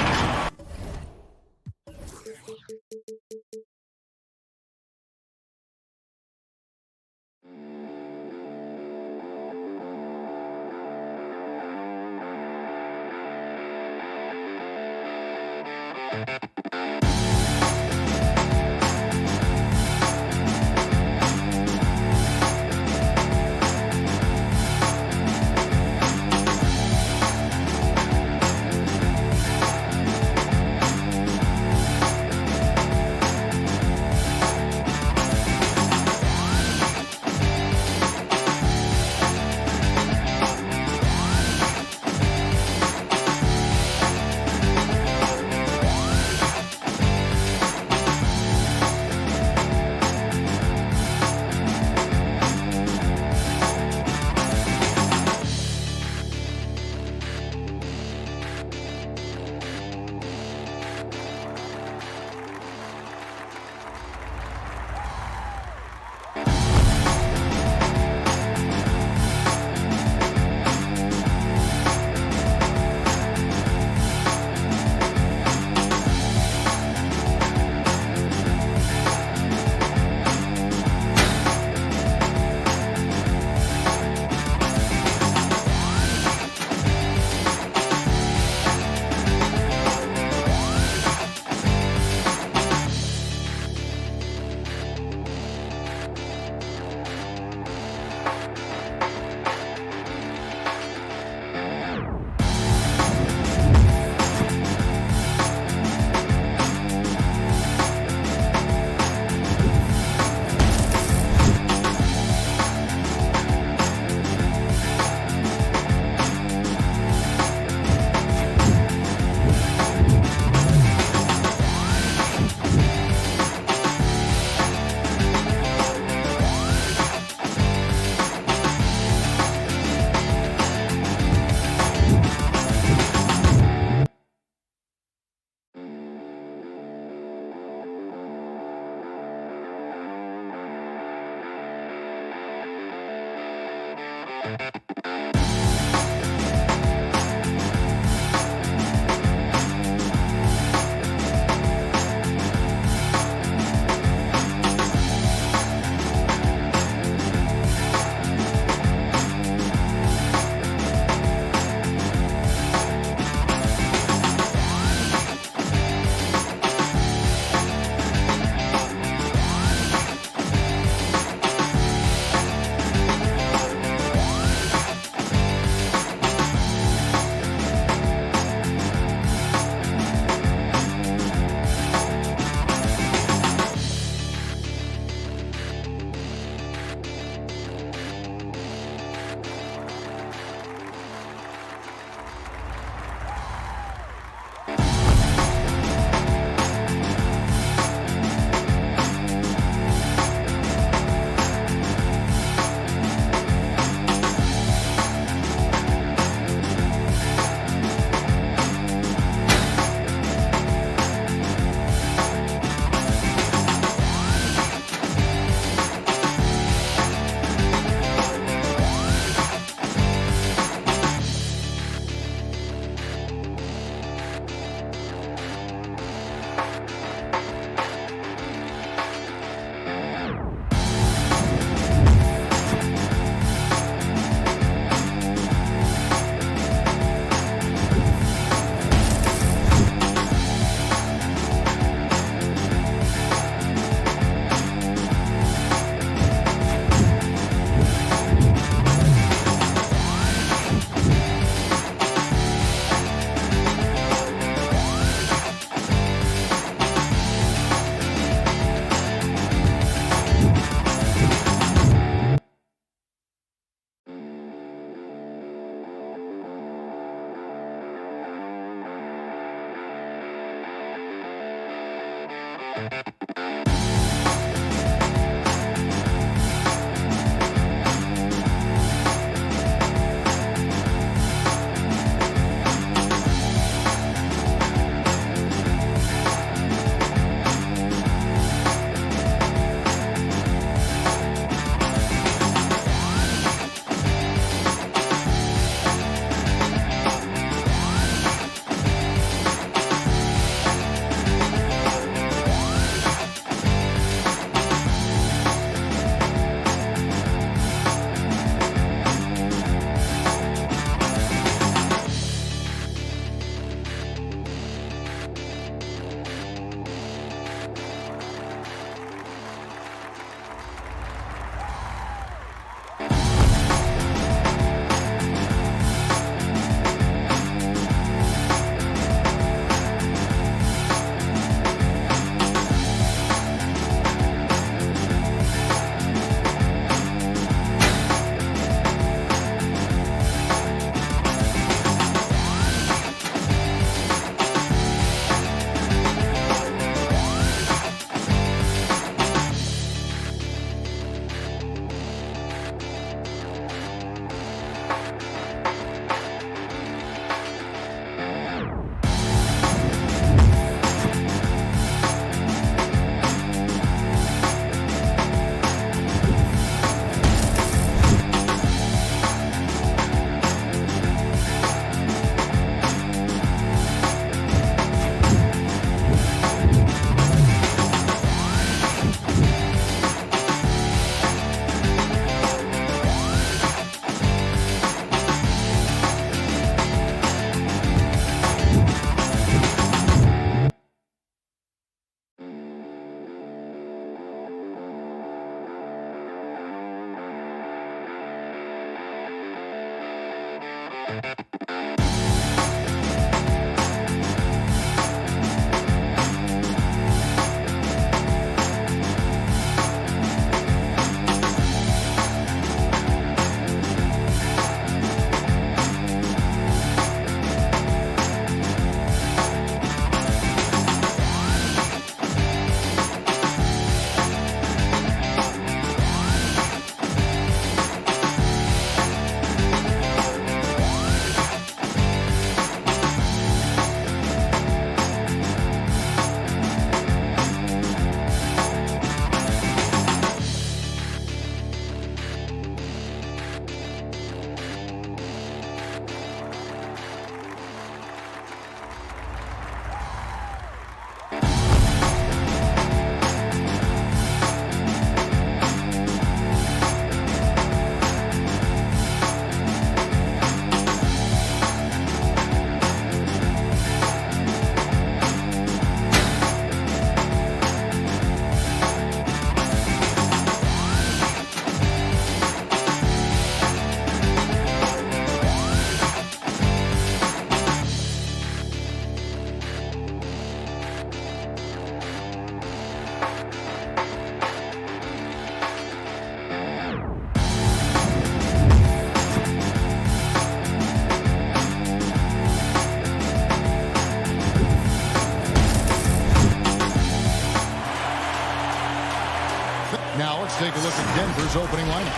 Now let's take a look at Denver's opening lineup.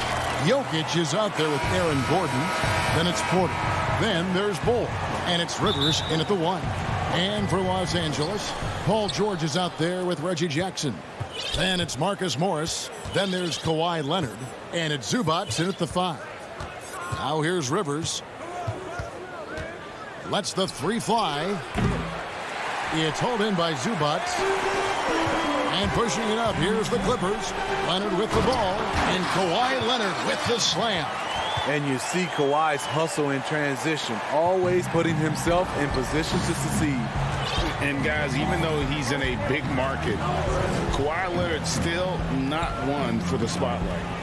Jokic is out there with Aaron Gordon. Then it's Porter. Then there's Bull. And it's Rivers in at the 1. And for Los Angeles, Paul George is out there with Reggie Jackson. Then it's Marcus Morris. Then there's Kawhi Leonard. And it's Zubac in at the 5. Now here's Rivers. Lets the 3 fly. It's hauled in by Zubac. And pushing it up, here's the Clippers. Leonard with the ball. And Kawhi Leonard with the slam. And you see Kawhi's hustle in transition, always putting himself in position to succeed. And guys, even though he's in a big market, Kawhi Leonard's still not one for the spotlight.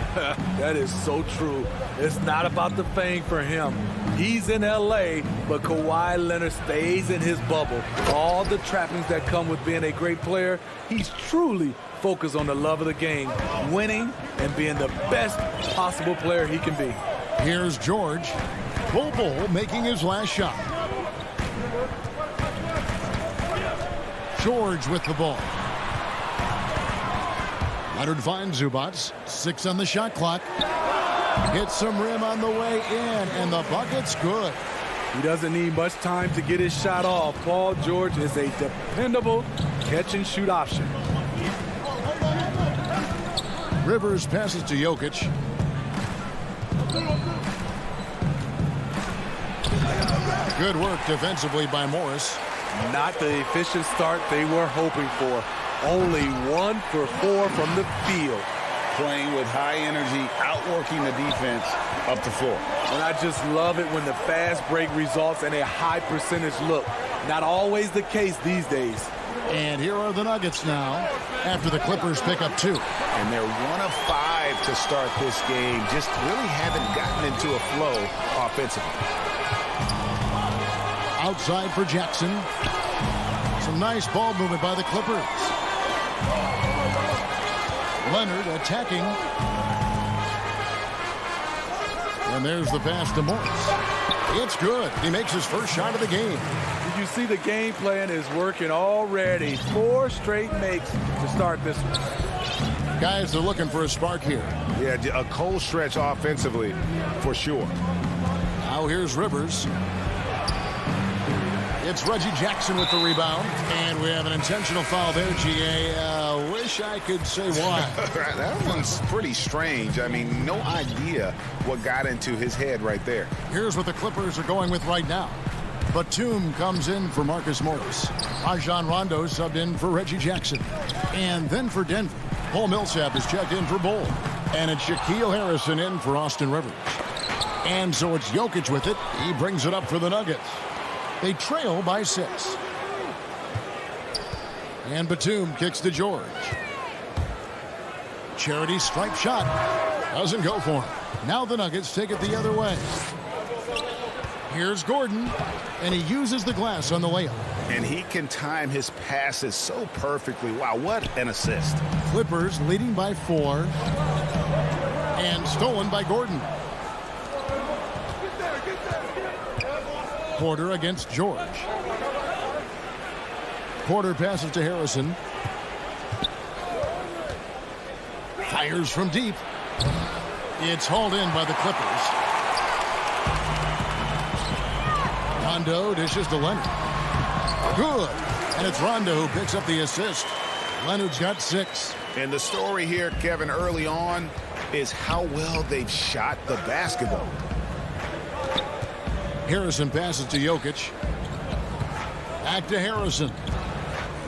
That is so true. It's not about the fame for him. He's in L.A., but Kawhi Leonard stays in his bubble. All the trappings that come with being a great player, he's truly focused on the love of the game, winning and being the best possible player he can be. Here's George. Bull making his last shot. George with the ball. Leonard finds Zubats. 6 on the shot clock. Hits some rim on the way in, and the bucket's good. He doesn't need much time to get his shot off. Paul George is a dependable catch-and-shoot option. Rivers passes to Jokic. Good work defensively by Morris. Not the efficient start they were hoping for. Only 1 for 4 from the field. Playing with high energy, outworking the defense up the floor. And I just love it when the fast break results in a high percentage look. Not always the case these days. And here are the Nuggets now after the Clippers pick up 2. And they're 1 of 5 to start this game. Just really haven't gotten into a flow offensively. Outside for Jackson. Some nice ball movement by the Clippers. Leonard attacking. And there's the pass to Morris. It's good. He makes his first shot of the game. Did you see the game plan is working already? 4 straight makes to start this one. Guys, they're looking for a spark here. Yeah, a cold stretch offensively for sure. Now here's Rivers. It's Reggie Jackson with the rebound. And we have an intentional foul there, GA. Wish I could say why. That one's pretty strange. I mean, no idea what got into his head right there. Here's what the Clippers are going with right now. Batum comes in for Marcus Morris. Rajon Rondo subbed in for Reggie Jackson. And then for Denver, Paul Millsap is checked in for Bull. And it's Shaquille Harrison in for Austin Rivers. And so it's Jokic with it. He brings it up for the Nuggets. They trail by 6. And Batum kicks to George. Charity stripe shot. Doesn't go for him. Now the Nuggets take it the other way. Here's Gordon. And he uses the glass on the layup. And he can time his passes so perfectly. Wow, what an assist. Clippers leading by 4. And stolen by Gordon. Porter against George. Porter passes to Harrison. Fires from deep. It's hauled in by the Clippers. Rondo dishes to Leonard. Good. And it's Rondo who picks up the assist. Leonard's got 6. And the story here, Kevin, early on is how well they've shot the basketball. Harrison passes to Jokic. Back to Harrison.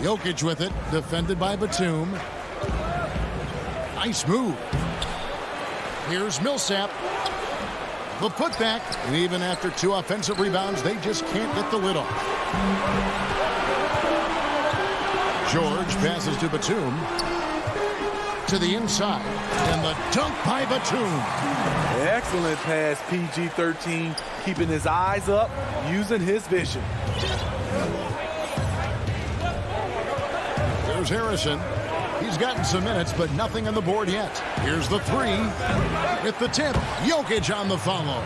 Jokic with it, defended by Batum. Nice move. Here's Millsap. The putback, and even after 2 offensive rebounds, they just can't get the lid off. George passes to Batum. To the inside, and the dunk by Batum. Excellent pass, PG-13, keeping his eyes up, using his vision. There's Harrison. He's gotten some minutes, but nothing on the board yet. Here's the 3. With the tip, Jokic on the follow.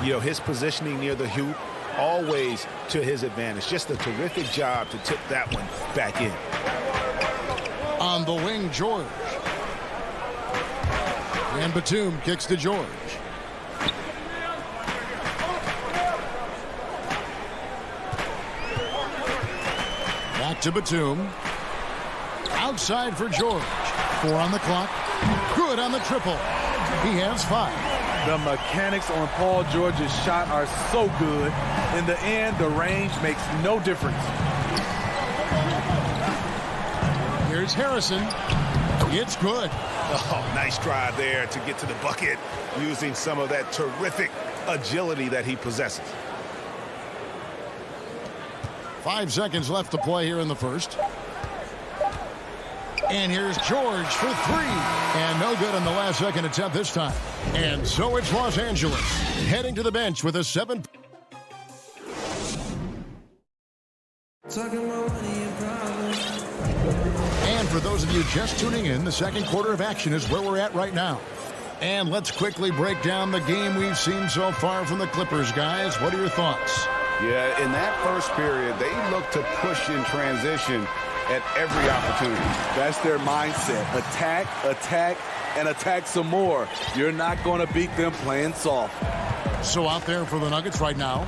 You know, his positioning near the hoop, always to his advantage. Just a terrific job to tip that one back in. On the wing, George. And Batum kicks to George. Back to Batum. Outside for George. 4 on the clock. Good on the triple. He has 5. The mechanics on Paul George's shot are so good. In the end, the range makes no difference. Here's Harrison. It's good. Oh, nice drive there to get to the bucket using some of that terrific agility that he possesses. 5 seconds left to play here in the first. And here's George for 3. And no good on the last second attempt this time. And so it's Los Angeles heading to the bench with a 7. And for those of you just tuning in, the second quarter of action is where we're at right now. And let's quickly break down the game we've seen so far from the Clippers, guys. What are your thoughts? Yeah, in that first period, they looked to push in transition at every opportunity. That's their mindset. Attack, attack, and attack some more. You're not going to beat them playing soft. So out there for the Nuggets right now,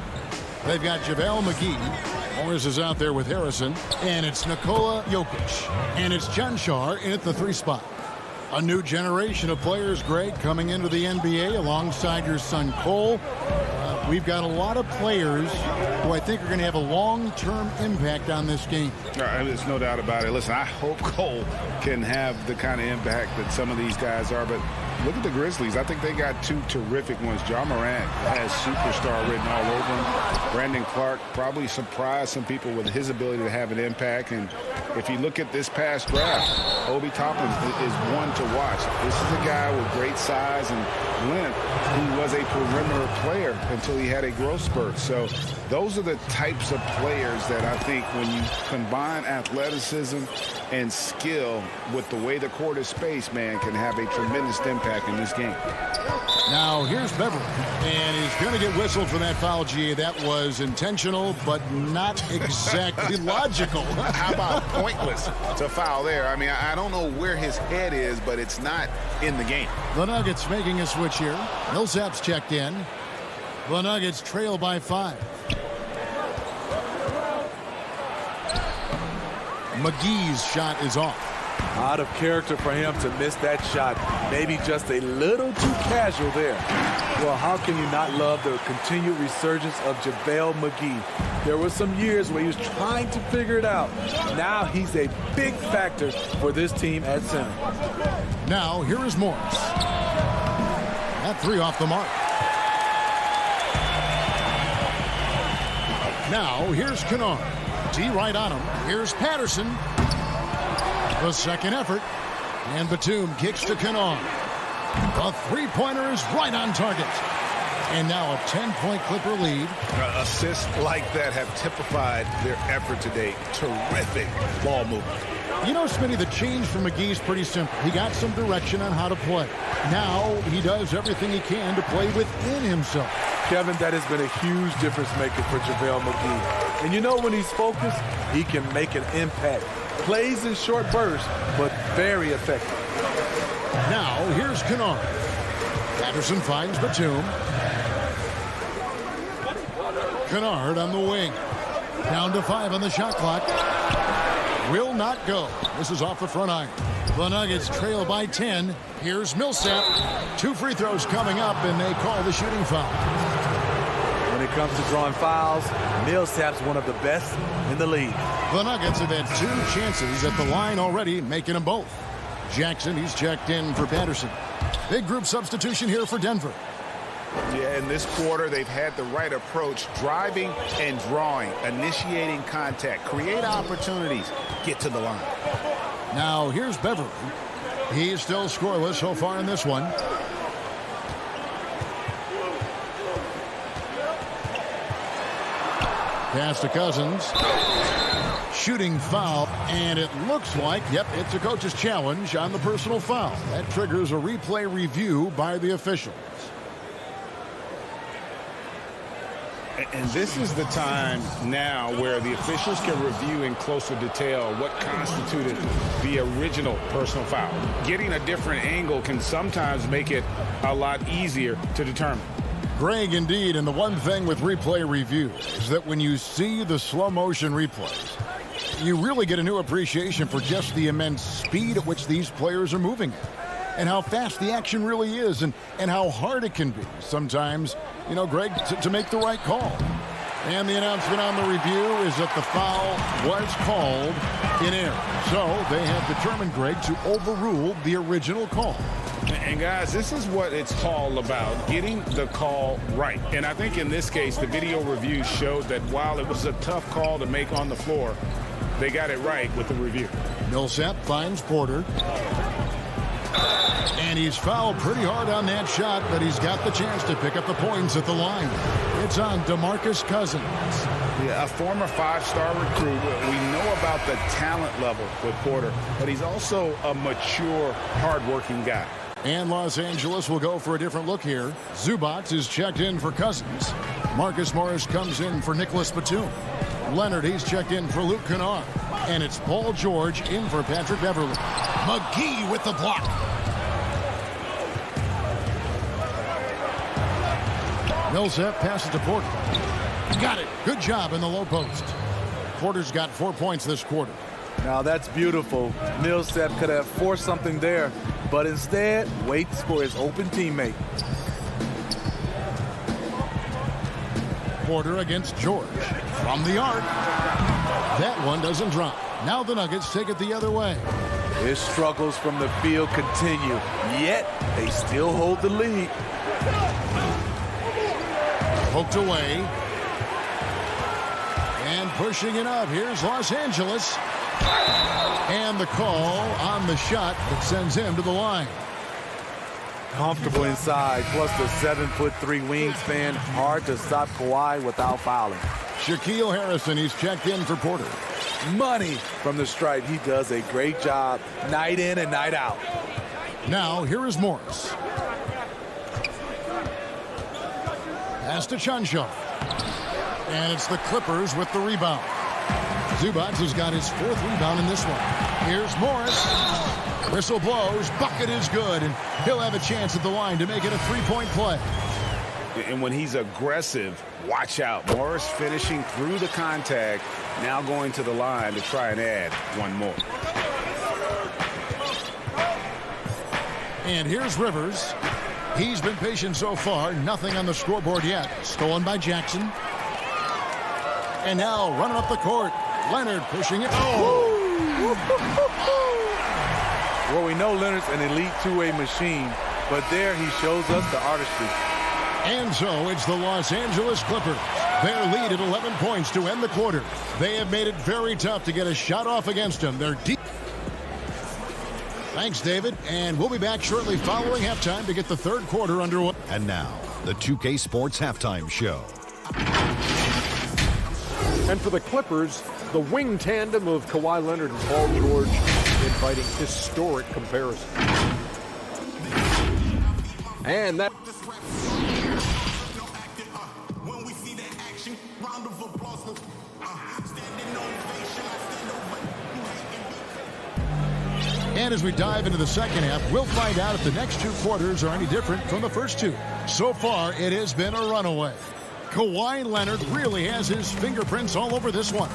they've got JaVale McGee. Morris is out there with Harrison. And it's Nikola Jokic. And it's John Shar in at the 3 spot. A new generation of players, Greg, coming into the NBA alongside your son Cole. We've got a lot of players who I think are going to have a long-term impact on this game. There's no doubt about it. Listen, I hope Cole can have the kind of impact that some of these guys are, but look at the Grizzlies. I think they got 2 terrific ones. Ja Morant has superstar written all over him. Brandon Clark probably surprised some people with his ability to have an impact. And if you look at this past draft, Obi Toppin is one to watch. This is a guy with great size and length who was a perimeter player until he had a growth spurt. So those are the types of players that I think when you combine athleticism and skill with the way the court is spaced, man, can have a tremendous impact in this game. Now here's Beverly, and he's going to get whistled for that foul, G. That was intentional, but not exactly logical. How about pointless to foul there? I mean, I don't know where his head is, but it's not in the game. The Nuggets making a switch here. Millsap's checked in. The Nuggets trail by 5. McGee's shot is off. Out of character for him to miss that shot. Maybe just a little too casual there. Well, how can you not love the continued resurgence of JaVale McGee? There were some years where he was trying to figure it out. Now he's a big factor for this team at center. Now here is Morris. That 3 off the mark. Now here's Kennard. D right on him. Here's Patterson. The second effort. And Batum kicks to Kennard. A 3-pointer is right on target. And now a 10-point Clipper lead. Assists like that have typified their effort today. Terrific ball movement. You know, Smitty, the change for McGee's pretty simple. He got some direction on how to play. Now he does everything he can to play within himself. Kevin, that has been a huge difference maker for JaVale McGee. And you know when he's focused, he can make an impact. Plays in short bursts, but very effective. Now here's Kennard. Patterson finds Batum. Kennard on the wing. Down to 5 on the shot clock. Will not go. This is off the front iron. The Nuggets trail by 10. Here's Millsap. 2 free throws coming up, and they call the shooting foul. When it comes to drawing fouls, Millsap's one of the best in the league. The Nuggets have had 2 chances at the line already, making them both. Jackson, he's checked in for Patterson. Big group substitution here for Denver. Yeah, in this quarter, they've had the right approach, driving and drawing, initiating contact, create opportunities, get to the line. Now, here's Beverly. He's still scoreless so far in this one. Pass to Cousins. Shooting foul, and it looks like, yep, it's a coach's challenge on the personal foul. That triggers a replay review by the officials. And this is the time now where the officials can review in closer detail what constituted the original personal foul. Getting a different angle can sometimes make it a lot easier to determine. Greg, indeed, and the one thing with replay review is that when you see the slow motion replays, you really get a new appreciation for just the immense speed at which these players are moving and how fast the action really is and how hard it can be sometimes, you know, Greg, to make the right call. And the announcement on the review is that the foul was called in error. So they have determined, Greg, to overrule the original call. And guys, this is what it's all about, getting the call right. And I think in this case, the video review showed that while it was a tough call to make on the floor, they got it right with the review. Millsap finds Porter. And he's fouled pretty hard on that shot, but he's got the chance to pick up the points at the line. It's on DeMarcus Cousins. Yeah, a former 5-star recruit. We know about the talent level with Porter, but he's also a mature, hardworking guy. And Los Angeles will go for a different look here. Zubac is checked in for Cousins. Marcus Morris comes in for Nicholas Batum. Leonard, he's checked in for Luke Kennard. And it's Paul George in for Patrick Beverly. McGee with the block. Millsap passes to Porter. Got it. Good job in the low post. Porter's got 4 points this quarter. Now that's beautiful. Millsap could have forced something there, but instead waits for his open teammate. Porter against George. From the arc. That one doesn't drop. Now the Nuggets take it the other way. His struggles from the field continue, yet they still hold the lead. Poked away. And pushing it up. Here's Los Angeles. And the call on the shot that sends him to the line. Comfortable inside, plus the 7'3" wingspan. Hard to stop Kawhi without fouling. Shaquille Harrison, he's checked in for Porter. Money from the stripe. He does a great job night in and night out. Now, here is Morris. Pass to Chuncho. And it's the Clippers with the rebound. Zubac has got his 4th rebound in this one. Here's Morris. Whistle blows. Bucket is good. And he'll have a chance at the line to make it a 3-point play. And when he's aggressive, watch out. Morris finishing through the contact, now going to the line to try and add one more. And here's Rivers. He's been patient so far. Nothing on the scoreboard yet. Stolen by Jackson. And now running up the court. Leonard pushing it. Well, we know Leonard's an elite two-way machine, but there he shows us the artistry. And so it's the Los Angeles Clippers. Their lead at 11 points to end the quarter. They have made it very tough to get a shot off against them. They're deep. Thanks, David. And we'll be back shortly following halftime to get the third quarter underway. And now, the 2K Sports Halftime Show. And for the Clippers, the wing tandem of Kawhi Leonard and Paul George inviting historic comparison. And that... And as we dive into the second half, we'll find out if the next 2 quarters are any different from the first 2. So far, it has been a runaway. Kawhi Leonard really has his fingerprints all over this one.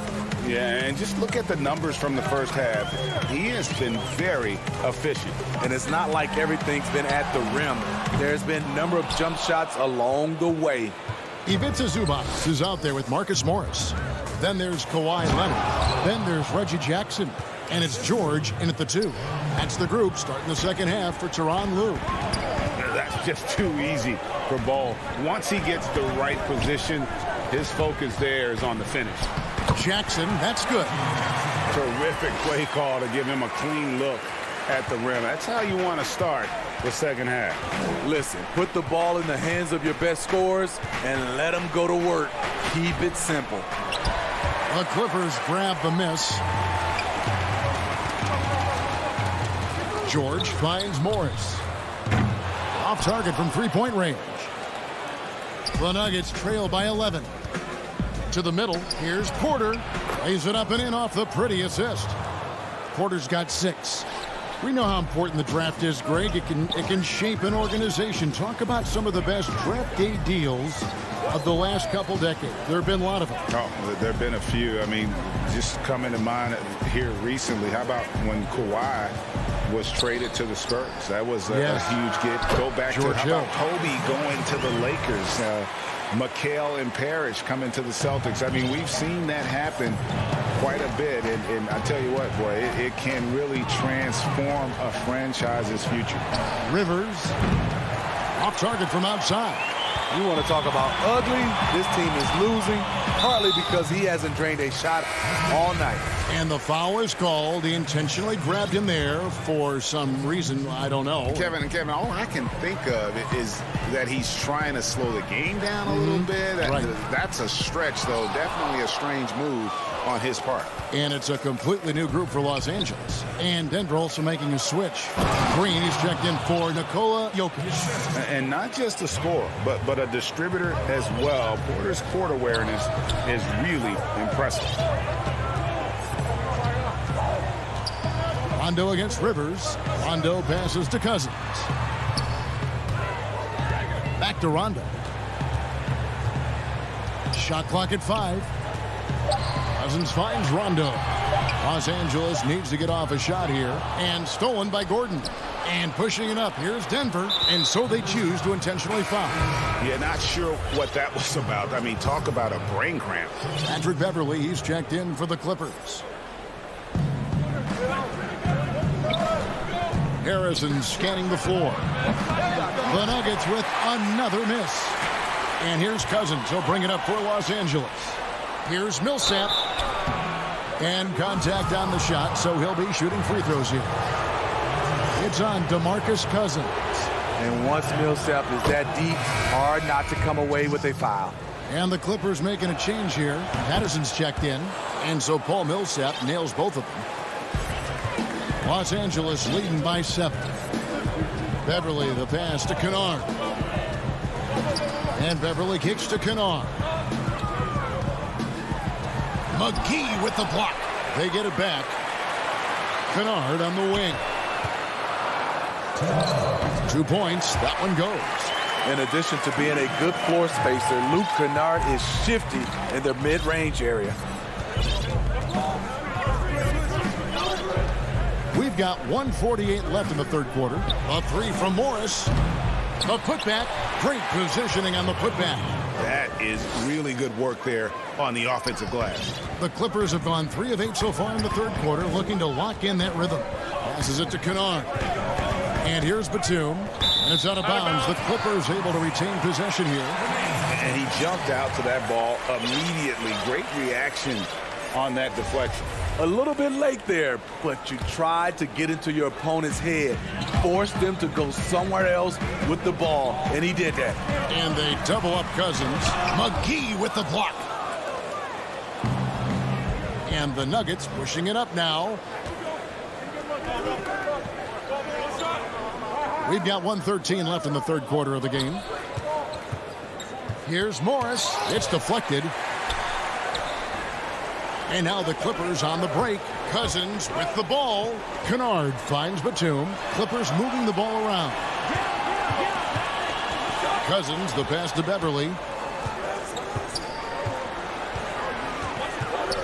Yeah, and just look at the numbers from the first half. He has been very efficient. And it's not like everything's been at the rim. There's been a number of jump shots along the way. Ivica Zubac is out there with Marcus Morris. Then there's Kawhi Leonard. Then there's Reggie Jackson. And it's George in at the 2. That's the group starting the second half for Tyronn Lue. That's just too easy for Ball. Once he gets the right position, his focus there is on the finish. Jackson, that's good. Terrific play call to give him a clean look at the rim. That's how you want to start the second half. Listen, put the ball in the hands of your best scorers and let them go to work. Keep it simple. The Clippers grab the miss. George finds Morris. Off target from 3-point range. The Nuggets trail by 11. To the middle, here's Porter. Lays it up and in off the pretty assist. Porter's got 6. We know how important the draft is, Greg. It can shape an organization. Talk about some of the best draft day deals of the last couple decades. There have been a lot of them. Oh, there have been a few. I mean, just coming to mind here recently, how about when Kawhi was traded to the Spurs? That was a huge get. Go back George to how about Kobe going to the Lakers, McHale and Parrish coming to the Celtics. I mean, we've seen that happen quite a bit, and I tell you what, boy, it can really transform a franchise's future. Rivers off target from outside. You want to talk about ugly? This team is losing, partly because he hasn't drained a shot all night. And the foul is called. He intentionally grabbed him there for some reason. I don't know. Kevin, all I can think of is that he's trying to slow the game down a little bit. That's a stretch, though. Definitely a strange move on his part. And it's a completely new group for Los Angeles. And Denver also making a switch. Green is checked in for Nikola Jokic. And not just a scorer, but but a distributor as well. Porter's court awareness is really impressive. Rondo against Rivers. Rondo passes to Cousins. Back to Rondo. Shot clock at 5. Cousins finds Rondo. Los Angeles needs to get off a shot here. And stolen by Gordon. And pushing it up. Here's Denver. And so they choose to intentionally foul. Yeah, not sure what that was about. I mean, talk about a brain cramp. Patrick Beverly, he's checked in for the Clippers. Harrison scanning the floor. The Nuggets with another miss. And here's Cousins. He'll bring it up for Los Angeles. Here's Millsap. And contact on the shot, so he'll be shooting free throws here. It's on DeMarcus Cousins. And once Millsap is that deep, hard not to come away with a foul. And the Clippers making a change here. Patterson's checked in. And so Paul Millsap nails both of them. Los Angeles leading by 7. Beverly, the pass to Kennard. And Beverly kicks to Kennard. McGee with the block. They get it back. Kennard on the wing. 2 points. That one goes. In addition to being a good floor spacer, Luke Kennard is shifty in the mid-range area. We've got 1:48 left in the third quarter. A 3 from Morris. The putback. Great positioning on the putback. That is really good work there on the offensive glass. The Clippers have gone 3 of 8 so far in the third quarter, looking to lock in that rhythm. Passes it to Kennard. And here's Batum. And it's out of bounds. The Clippers able to retain possession here. And he jumped out to that ball immediately. Great reaction on that deflection. A little bit late there, but you tried to get into your opponent's head. Forced them to go somewhere else with the ball, and he did that. And they double up Cousins. McGee with the block. And the Nuggets pushing it up now. We've got 1:13 left in the third quarter of the game. Here's Morris. It's deflected. And now the Clippers on the break. Cousins with the ball. Kennard finds Batum. Clippers moving the ball around. Cousins, the pass to Beverly.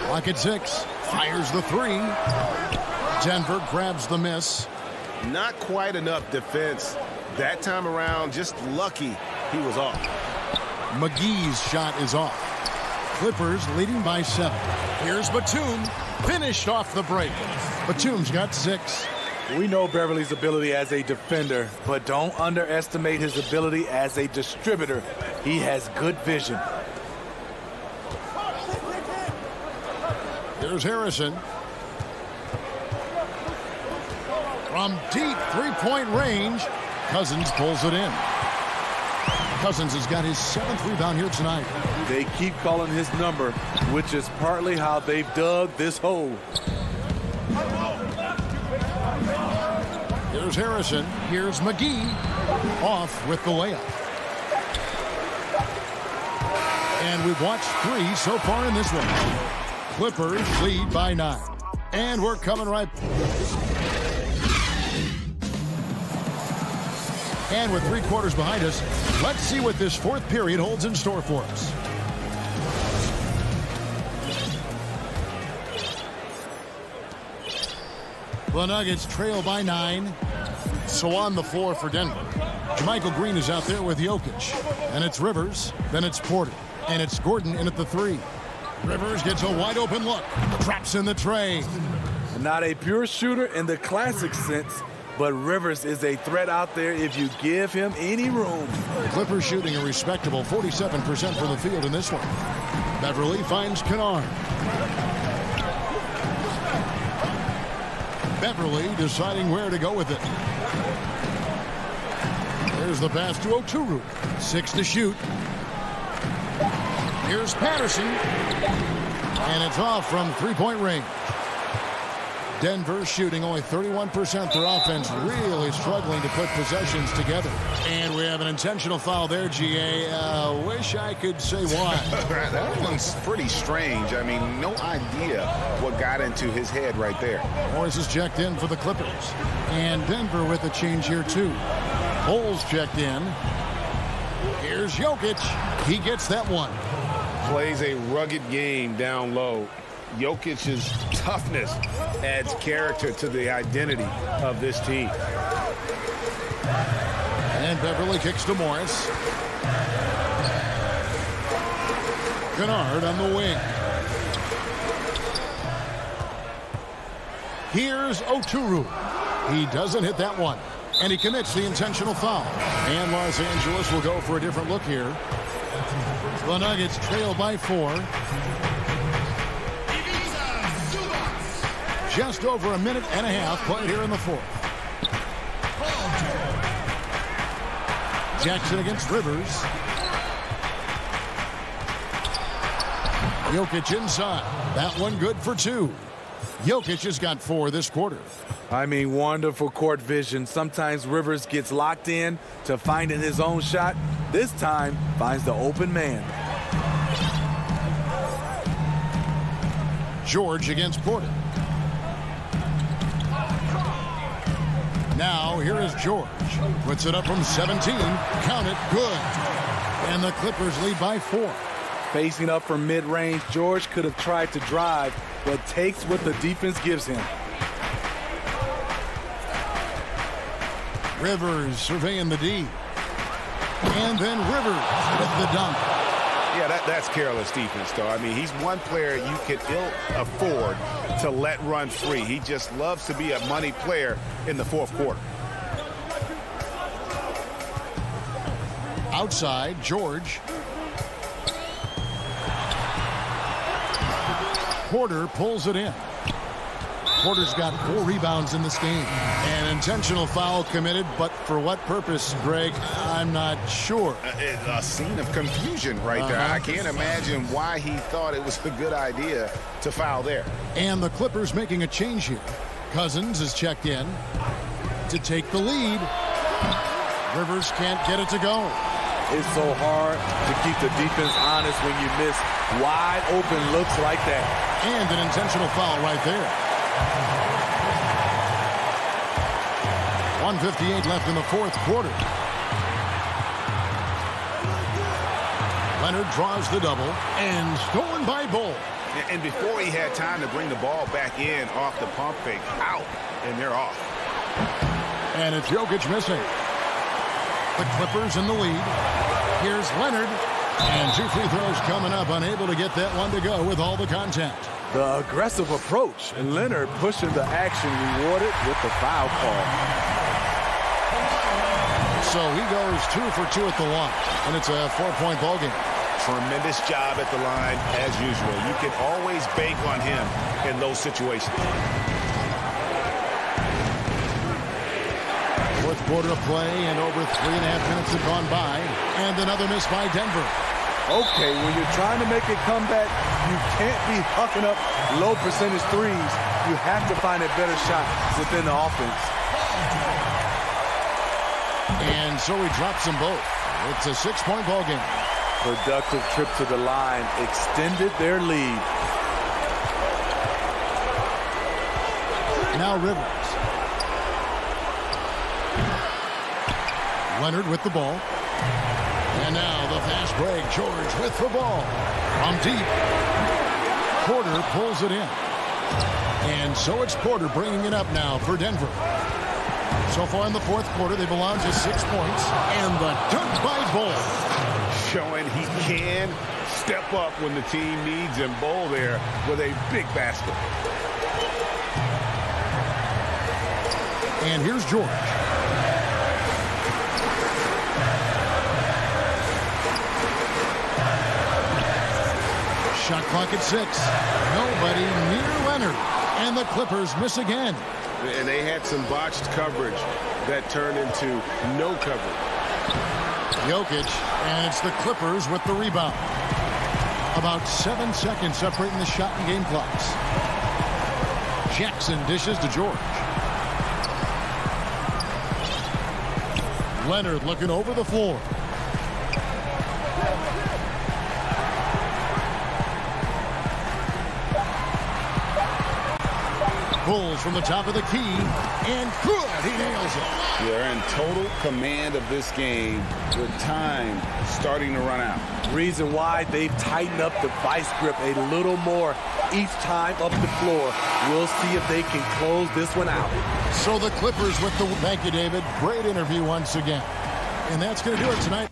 Clock at 6. Fires the 3. Denver grabs the miss. Not quite enough defense that time around. Just lucky he was off. McGee's shot is off. Clippers leading by 7. Here's Batum. Finished off the break. Batum's got 6. We know Beverly's ability as a defender, but don't underestimate his ability as a distributor. He has good vision. Here's Harrison. From deep three-point range, Cousins pulls it in. Cousins has got his 7th rebound here tonight. They keep calling his number, which is partly how they've dug this hole. Here's Harrison. Here's McGee. Off with the layup. And we've watched 3 so far in this one. Clippers lead by 9. And we're coming right. And with 3 quarters behind us, let's see what this 4th period holds in store for us. The Nuggets trail by 9. So on the floor for Denver. Jermichael Green is out there with Jokic. And it's Rivers. Then it's Porter. And it's Gordon in at the 3. Rivers gets a wide open look. Traps in the tray. Not a pure shooter in the classic sense, but Rivers is a threat out there if you give him any room. Clippers shooting a respectable 47% from the field in this one. Beverly finds Kennard. Beverly deciding where to go with it. There's the pass to Oturu. 6 to shoot. Here's Patterson. And it's off from 3-point range. Denver shooting only 31%. Their offense really struggling to put possessions together. And we have an intentional foul there, GA. Wish I could say why. That one's pretty strange. I mean, no idea what got into his head right there. Morris is checked in for the Clippers. And Denver with a change here, too. Bulls checked in. Here's Jokic. He gets that one. Plays a rugged game down low. Jokic's toughness adds character to the identity of this team. And Beverly kicks to Morris. Kennard on the wing. Here's Oturu. He doesn't hit that one. And he commits the intentional foul. And Los Angeles will go for a different look here. The Nuggets trail by 4. Just over a minute and a half played here in the fourth. Jackson against Rivers. Jokic inside. That one good for 2. Jokic has got 4 this quarter. I mean, wonderful court vision. Sometimes Rivers gets locked in to finding his own shot. This time, finds the open man. George against Porter. Now, here is George. Puts it up from 17. Count it. Good. And the Clippers lead by 4. Facing up from mid-range, George could have tried to drive, but takes what the defense gives him. Rivers surveying the D. And then Rivers with the dunk. Yeah, that's careless defense, though. I mean, he's one player you can ill afford to let run free. He just loves to be a money player in the fourth quarter. Outside, George. Porter pulls it in. Porter's got 4 rebounds in this game. An intentional foul committed, but for what purpose, Greg? I'm not sure. A scene of confusion right there. I can't imagine why he thought it was a good idea to foul there. And the Clippers making a change here. Cousins is checked in to take the lead. Rivers can't get it to go. It's so hard to keep the defense honest when you miss wide open looks like that. And an intentional foul right there. 1:58 left in the fourth quarter. Leonard draws the double and stolen by Bull. And before he had time to bring the ball back in off the pump fake, out, and they're off. And it's Jokic missing. The Clippers in the lead. Here's Leonard. And 2 free throws coming up, unable to get that one to go with all the contact. The aggressive approach, and Leonard pushing the action, rewarded with the foul call. So he goes 2 for 2 at the line, and it's a 4-point ball game. Tremendous job at the line, as usual. You can always bank on him in those situations. Fourth quarter of play, and over 3.5 minutes have gone by. And another miss by Denver. Okay, when you're trying to make a comeback, you can't be hucking up low percentage threes. You have to find a better shot within the offense. And so he drops them both. It's a 6-point ball game. Productive trip to the line extended their lead. Now Rivers. Leonard with the ball. And now the fast break. George with the ball. From deep. Porter pulls it in. And so it's Porter bringing it up now for Denver. So far in the fourth quarter, they belong to 6 points. And the dunk by Bull. Showing he can step up when the team needs him. Bull there with a big basket. And here's George. Shot clock at 6. Nobody near Leonard. And the Clippers miss again. And they had some botched coverage that turned into no coverage. Jokic, and it's the Clippers with the rebound. About 7 seconds separating the shot and game clocks. Jackson dishes to George. Leonard looking over the floor. Pulls from the top of the key, and good, he nails it. They're in total command of this game with time starting to run out. Reason why they've tightened up the vice grip a little more each time up the floor. We'll see if they can close this one out. So the Clippers with the... Thank you, David. Great interview once again. And that's going to do it tonight.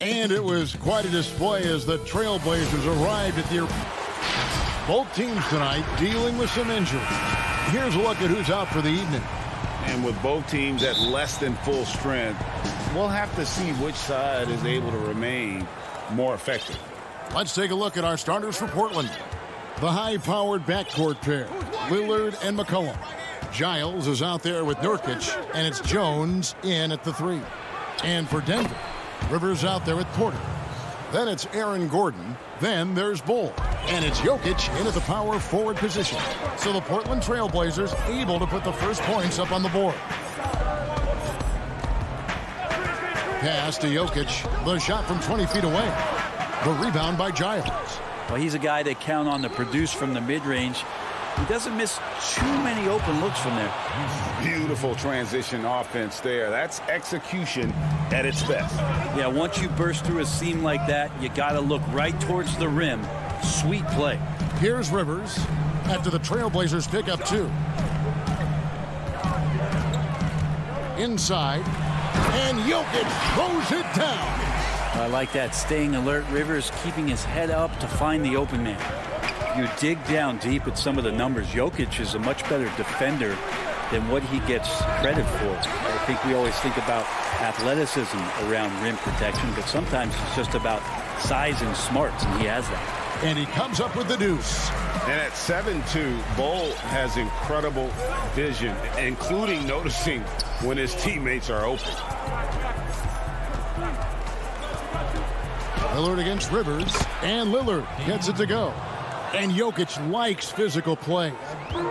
And it was quite a display as the Trailblazers arrived at the... Both teams tonight dealing with some injuries. Here's a look at who's out for the evening. And with both teams at less than full strength, we'll have to see which side is able to remain more effective. Let's take a look at our starters for Portland. The high-powered backcourt pair, Lillard and McCollum. Giles is out there with Nurkic, and it's Jones in at the 3. And for Denver, Rivers out there with Porter. Then it's Aaron Gordon. Then there's Bull. And it's Jokic in at the power forward position. So the Portland Trailblazers able to put the first points up on the board. Pass to Jokic. The shot from 20 feet away. The rebound by Giles. Well, he's a guy they count on to produce from the mid-range. He doesn't miss too many open looks from there. Beautiful transition offense there. That's execution at its best. Yeah, once you burst through a seam like that, you got to look right towards the rim. Sweet play. Here's Rivers after the Trailblazers pick up 2. Inside, and Jokic throws it down. I like that, staying alert. Rivers keeping his head up to find the open man. You dig down deep at some of the numbers. Jokic is a much better defender than what he gets credit for. I think we always think about athleticism around rim protection, but sometimes it's just about size and smarts, and he has that. and he comes up with the deuce. And at 7'2", Bull has incredible vision, including noticing when his teammates are open. Lillard against Rivers, and Lillard gets it to go. And Jokic likes physical play.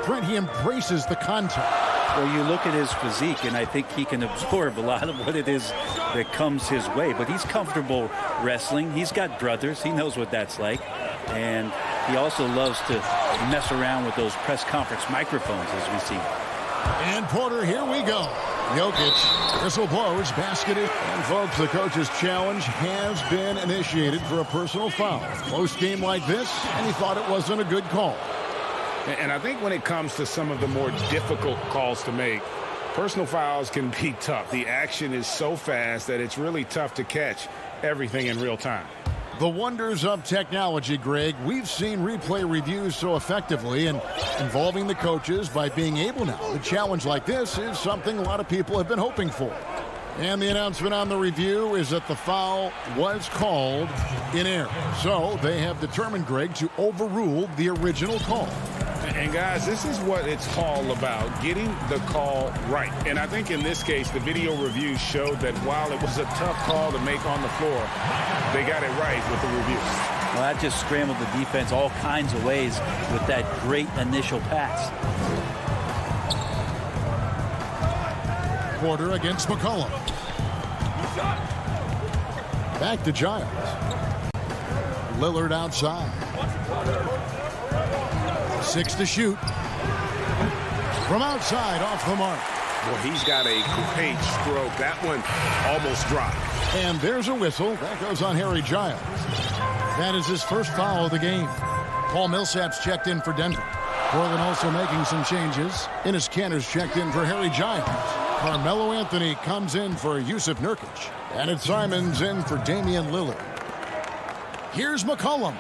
Brent, he embraces the contact. Well, you look at his physique, and I think he can absorb a lot of what it is that comes his way. But he's comfortable wrestling. He's got brothers. He knows what that's like. And he also loves to mess around with those press conference microphones, as we see. And Porter, here we go. Jokic, whistle blows, basketed. And folks, the coach's challenge has been initiated for a personal foul. Close game like this, and he thought it wasn't a good call. And I think when it comes to some of the more difficult calls to make, personal fouls can be tough. The action is so fast that it's really tough to catch everything in real time. The wonders of technology, Greg. We've seen replay reviews so effectively, and involving the coaches by being able now to challenge like this is something a lot of people have been hoping for. And the announcement on the review is that the foul was called in error. So they have determined, Greg, to overrule the original call. And guys, this is what it's all about, getting the call right. And I think in this case, the video review showed that while it was a tough call to make on the floor, they got it right with the review. Well, that just scrambled the defense all kinds of ways with that great initial pass. Porter against McCollum. Back to Giles. Lillard outside. 6 to shoot. From outside, off the mark. Well, he's got a great stroke. That one almost dropped. And there's a whistle. That goes on Harry Giles. That is his first foul of the game. Paul Millsap's checked in for Denver. Portland also making some changes. Enes Kanter's checked in for Harry Giles. Carmelo Anthony comes in for Yusuf Nurkic. And it's Simons in for Damian Lillard. Here's McCollum.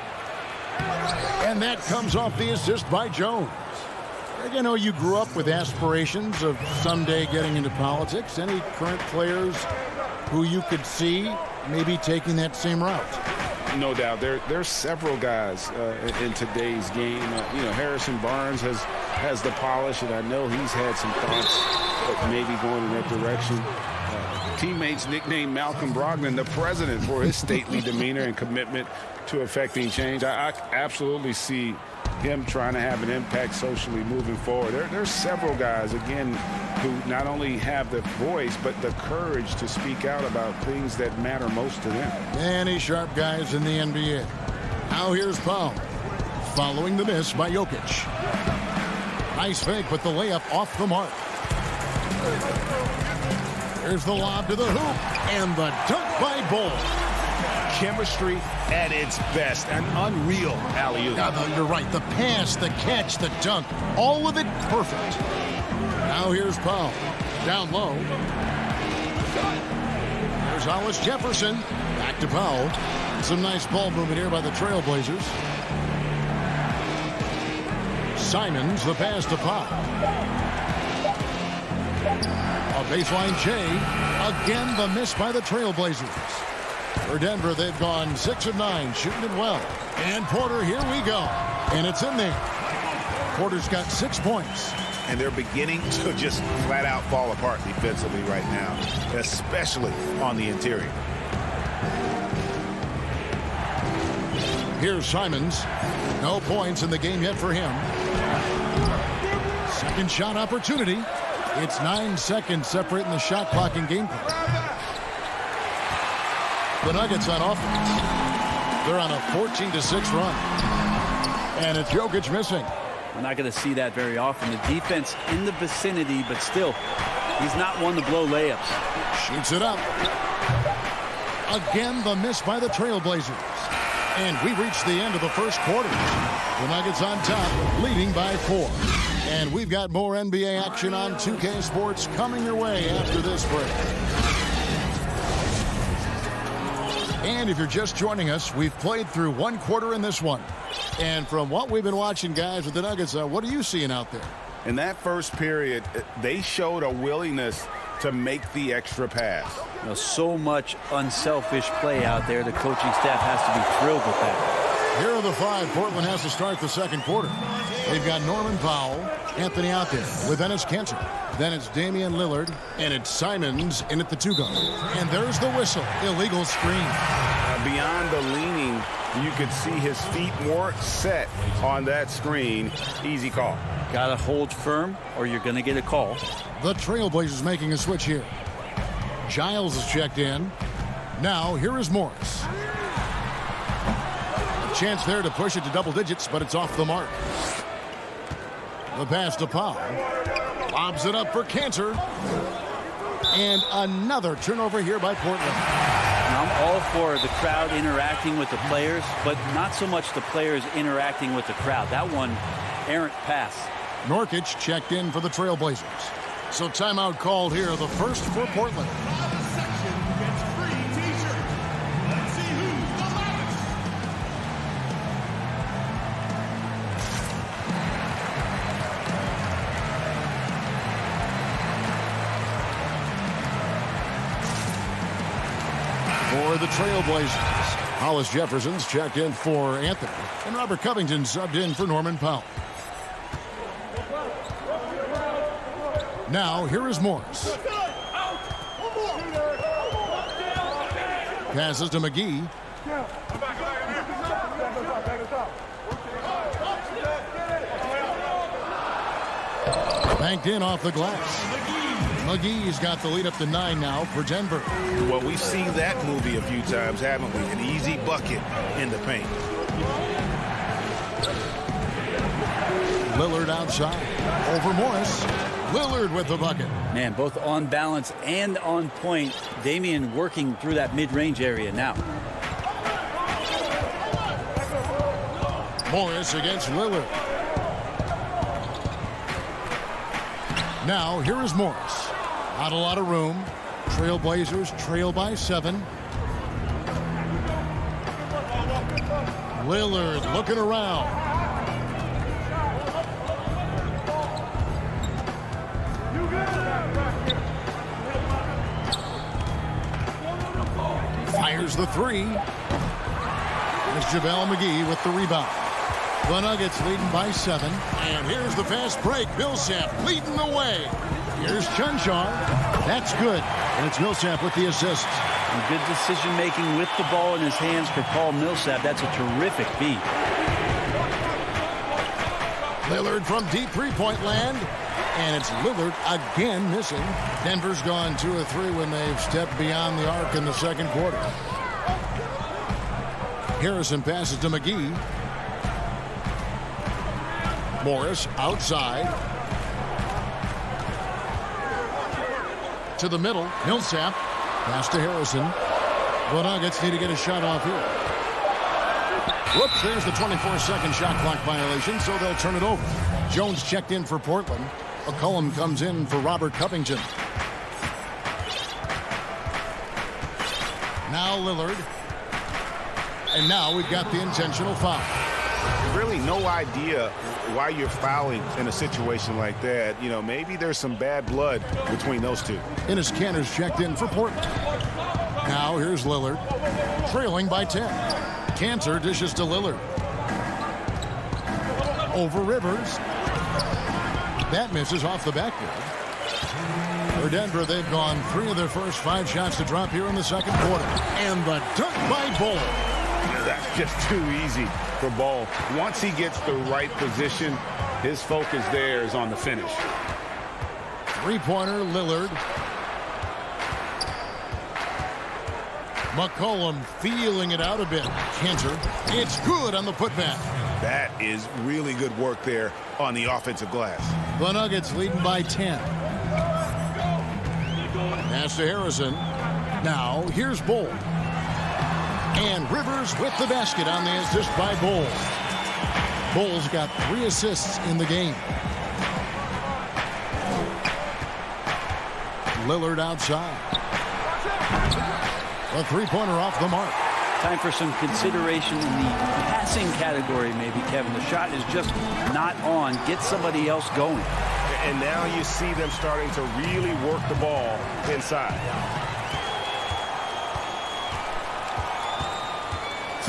And that comes off the assist by Jones. You know, you grew up with aspirations of someday getting into politics. Any current players who you could see maybe taking that same route? No doubt. There's several guys in today's game. Harrison Barnes has the polish, and I know he's had some thoughts of maybe going in that direction. Teammates nicknamed Malcolm Brogdon the president for his stately demeanor and commitment to affecting change. I absolutely see him trying to have an impact socially moving forward. There's several guys, again, who not only have the voice, but the courage to speak out about things that matter most to them. Many sharp guys in the NBA. Now here's Powell. Following the miss by Jokic. Nice fake, but the layup off the mark. There's the lob to the hoop, and the dunk by Bull. Chemistry at its best. An unreal alley-oop. Yeah, you're right. The pass, the catch, the dunk, all of it perfect. Now here's Powell. Down low. There's Hollis Jefferson. Back to Powell. Some nice ball movement here by the Trailblazers. Simons, the pass to Powell. A baseline J. Again, the miss by the Trailblazers. For Denver, they've gone 6 of 9, shooting it well. And Porter, here we go. And it's in there. Porter's got 6 points. And they're beginning to just flat out fall apart defensively right now, especially on the interior. Here's Simons. No points in the game yet for him. Second shot opportunity. It's 9 seconds separating the shot clock and game clock. The Nuggets on offense. They're on a 14-6 run. And it's Jokic missing. We're not going to see that very often. The defense in the vicinity, but still, he's not one to blow layups. Shoots it up. Again, the miss by the Trailblazers. And we reach the end of the first quarter. The Nuggets on top, leading by 4. And we've got more NBA action on 2K Sports coming your way after this break. And if you're just joining us, we've played through 1 quarter in this one. And from what we've been watching, guys, with the Nuggets, what are you seeing out there? In that first period, they showed a willingness to make the extra pass. So much unselfish play out there. The coaching staff has to be thrilled with that. Here are the 5 Portland has to start the second quarter. They've got Norman Powell, Anthony out there with Enes Kanter. Then it's Damian Lillard, and it's Simons in at the 2-guard. And there's the whistle. Illegal screen. Beyond the leaning, you could see his feet more set on that screen. Easy call. Got to hold firm or you're going to get a call. The Trailblazers making a switch here. Giles is checked in. Now, here is Morris. A chance there to push it to double digits, but it's off the mark. The pass to Powell. Lobs it up for Kanter. And another turnover here by Portland. Now, I'm all for the crowd interacting with the players, but not so much the players interacting with the crowd. That one, errant pass. Nurkic checked in for the Trailblazers. So timeout called here, the first for Portland. For the Trailblazers, Hollis Jefferson's checked in for Anthony, and Robert Covington subbed in for Norman Powell. Now, here is Morris. Passes to McGee. Banked in off the glass. McGee's got the lead up to 9 now for Denver. Well, we've seen that movie a few times, haven't we? An easy bucket in the paint. Lillard outside. Over Morris. Lillard with the bucket. Man, both on balance and on point. Damian working through that mid-range area now. Morris against Lillard. Now, here is Morris. Not a lot of room. Trailblazers trail by 7. Lillard looking around. Fires the 3. There's JaVale McGee with the rebound. The Nuggets leading by 7. And here's the fast break. Millsap leading the way. Here's Chunshaw. That's good. And it's Millsap with the assist. And good decision-making with the ball in his hands for Paul Millsap. That's a terrific beat. Lillard from deep three-point land. And it's Lillard again missing. Denver's gone 2 of 3 when they've stepped beyond the arc in the second quarter. Harrison passes to McGee. Morris outside. To the middle. Millsap. Pass to Harrison. The Nuggets need to get a shot off here. Whoops, there's the 24-second shot clock violation, so they'll turn it over. Jones checked in for Portland. McCollum comes in for Robert Covington. Now Lillard. And now we've got the intentional foul. Really no idea why you're fouling in a situation like that. You know, maybe there's some bad blood between those two. Enes Kanter's checked in for Portland. Now here's Lillard. Trailing by 10. Kanter dishes to Lillard. Over Rivers. That misses off the backboard. For Denver, they've gone 3 of their first 5 shots to drop here in the second quarter. And the dunk by Bull. That's just too easy for Ball. Once he gets the right position, his focus there is on the finish. Three-pointer, Lillard. McCollum feeling it out a bit. Kanter, it's good on the putback. That is really good work there on the offensive glass. The Nuggets leading by 10. Pass to Harrison. Now, here's Bull. And Rivers with the basket on the assist by Bull. Bull's got 3 assists in the game. Lillard outside. A three-pointer off the mark. Time for some consideration in the passing category, maybe, Kevin. The shot is just not on. Get somebody else going. And now you see them starting to really work the ball inside.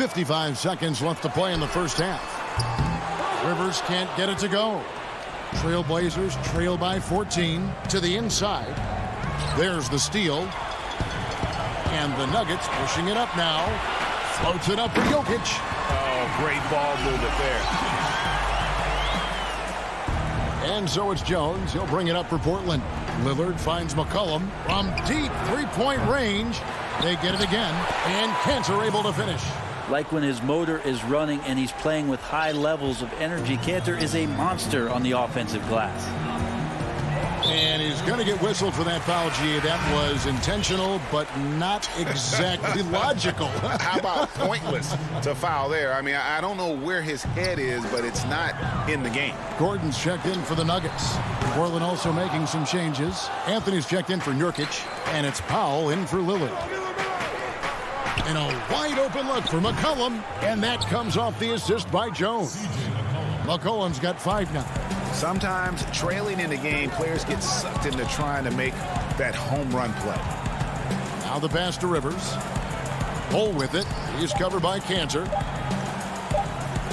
55 seconds left to play in the first half. Rivers can't get it to go. Trailblazers trail by 14 to the inside. There's the steal. And the Nuggets pushing it up now. Floats it up for Jokic. Oh, great ball movement there. And so it's Jones. He'll bring it up for Portland. Lillard finds McCollum from deep three-point range. They get it again, and Cantor able to finish. Like when his motor is running and he's playing with high levels of energy, Cantor is a monster on the offensive glass. And he's going to get whistled for that foul, G. That was intentional, but not exactly logical. How about pointless to foul there? I mean, I don't know where his head is, but it's not in the game. Gordon's checked in for the Nuggets. Portland also making some changes. Anthony's checked in for Nurkic, and it's Powell in for Lillard. And a wide-open look for McCollum, and that comes off the assist by Jones. McCollum's got 5 now. Sometimes trailing in the game, players get sucked into trying to make that home run play. Now the pass to Rivers. Bull with it. He's covered by Cantor.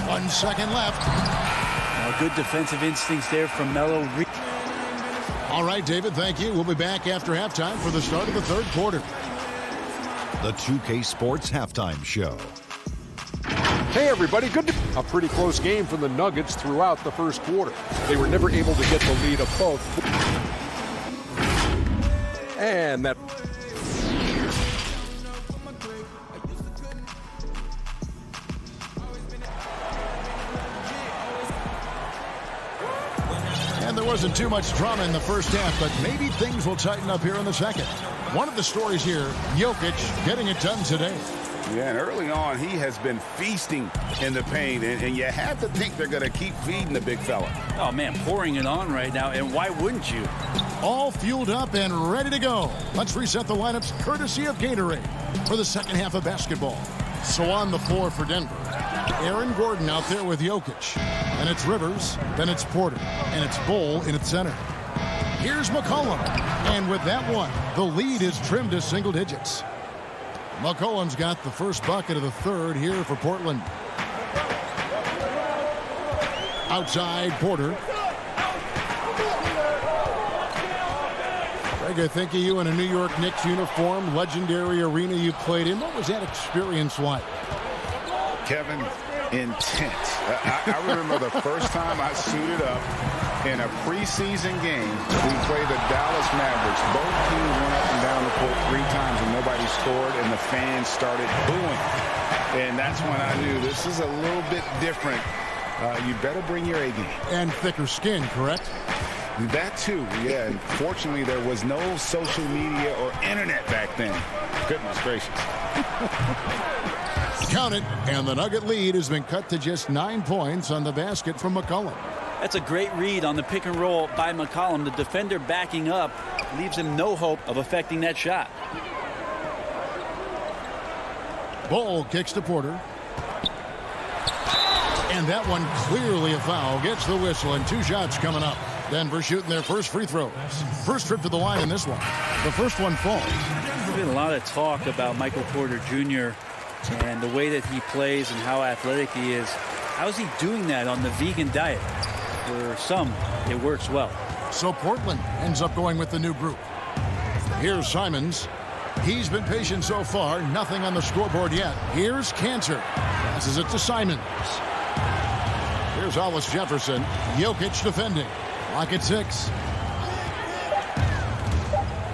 1 second left. Now, good defensive instincts there from Melo. All right, David, thank you. We'll be back after halftime for the start of the third quarter. The 2K Sports Halftime Show. Hey everybody, a pretty close game for the Nuggets throughout the first quarter. They were never able to get the lead of both. And that... And there wasn't too much drama in the first half, but maybe things will tighten up here in the second. One of the stories here, Jokic getting it done today. Yeah, and early on, he has been feasting in the paint, and you have to think they're going to keep feeding the big fella. Oh, man, pouring it on right now, and why wouldn't you? All fueled up and ready to go. Let's reset the lineups courtesy of Gatorade for the second half of basketball. So on the floor for Denver, Aaron Gordon out there with Jokic. And it's Rivers, then it's Porter, and it's Bull in its center. Here's McCollum, and with that one, the lead is trimmed to single digits. McCollum's got the first bucket of the third here for Portland. Outside, Porter. Greg, I think of you in a New York Knicks uniform, legendary arena you played in. What was that experience like? Kevin, intense. I remember the first time I suited up in a preseason game. We played the Dallas Mavericks. Both teams went up and down the court 3 times and nobody scored, and the fans started booing. And that's when I knew this is a little bit different. You better bring your A game. And thicker skin, correct? That too, yeah. And fortunately, there was no social media or internet back then. Goodness gracious. Count it, and the Nugget lead has been cut to just 9 points on the basket from McCollum. That's a great read on the pick and roll by McCollum. The defender backing up leaves him no hope of affecting that shot. Bull kicks to Porter. And that one clearly a foul. Gets the whistle, and 2 shots coming up. Denver shooting their first free throws. First trip to the line in this one. The first one falls. There's been a lot of talk about Michael Porter Jr. and the way that he plays and how athletic he is. How's he doing that on the vegan diet? For some, it works well. So Portland ends up going with the new group. Here's Simons. He's been patient so far. Nothing on the scoreboard yet. Here's Cantor. Passes it to Simons. Here's Hollis Jefferson. Jokic defending. Lock at 6.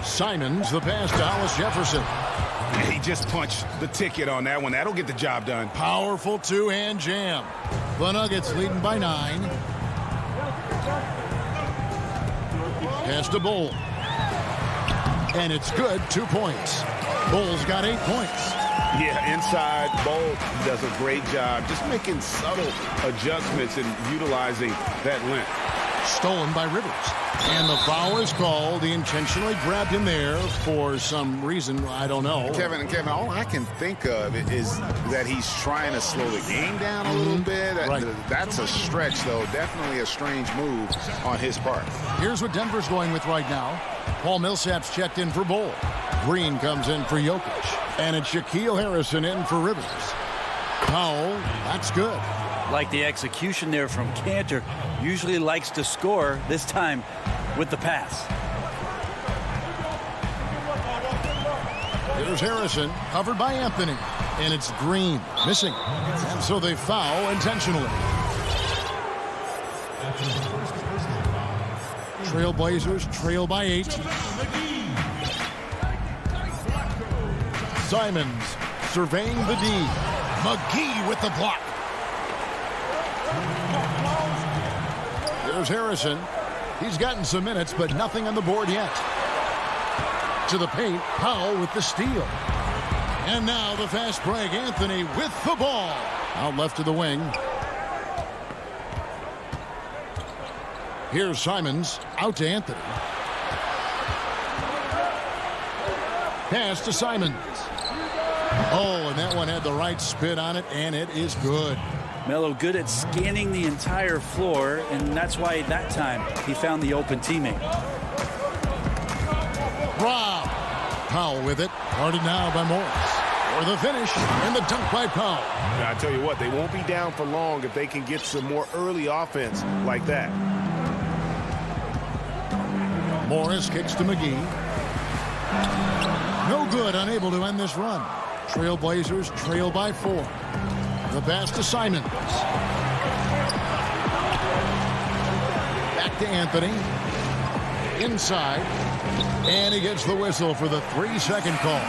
Simons, the pass to Hollis Jefferson. He just punched the ticket on that one. That'll get the job done. Powerful 2-hand jam. The Nuggets leading by 9. Pass to Bull. And it's good. 2 points. Bull's got 8 points. Yeah, inside, Bull does a great job just making subtle adjustments and utilizing that length. Stolen by Rivers. And the foul is called. He intentionally grabbed him there for some reason. I don't know. Kevin, all I can think of is that he's trying to slow the game down a little bit. Right. That's a stretch, though. Definitely a strange move on his part. Here's what Denver's going with right now. Paul Millsap's checked in for Bull. Green comes in for Jokic. And it's Shaquille Harrison in for Rivers. Powell, that's good. Like the execution there from Cantor. Usually likes to score, this time with the pass. Here's Harrison, covered by Anthony. And it's Green, missing. And so they foul intentionally. Trailblazers trail by 8. Simons surveying the D. McGee with the block. Here's Harrison. He's gotten some minutes, but nothing on the board yet. To the paint, Powell with the steal. And now the fast break, Anthony with the ball. Out left to the wing. Here's Simons, out to Anthony. Pass to Simons. Oh, and that one had the right spin on it, and it is good. Melo good at scanning the entire floor, and that's why that time he found the open teammate. Rob. Powell with it. Guarded now by Morris. For the finish, and the dunk by Powell. I tell you what, they won't be down for long if they can get some more early offense like that. Morris kicks to McGee. No good, unable to end this run. Trailblazers trail by 4. The pass to Simons. Back to Anthony. Inside. And he gets the whistle for the 3-second call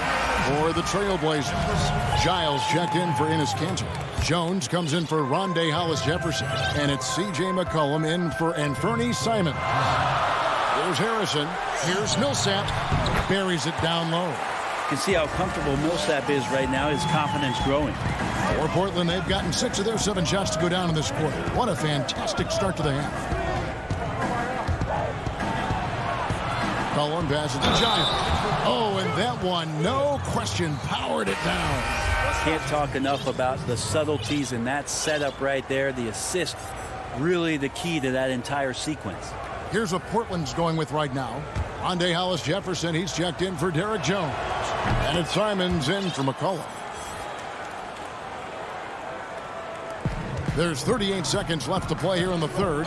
for the Trailblazers. Giles checked in for Enes Kanter. Jones comes in for Rondé Hollis-Jefferson. And it's C.J. McCollum in for Anfernee Simons. Here's Harrison. Here's Millsap. Buries it down low. You can see how comfortable Millsap is right now. His confidence growing. For Portland, they've gotten 6 of their 7 shots to go down in this quarter. What a fantastic start to the half. Cullen passes to Giles. Oh, and that one, no question, powered it down. Can't talk enough about the subtleties in that setup right there. The assist, really the key to that entire sequence. Here's what Portland's going with right now. Rondé Hollis-Jefferson, he's checked in for Derek Jones. And it's Simons in for McCollum. There's 38 seconds left to play here in the third.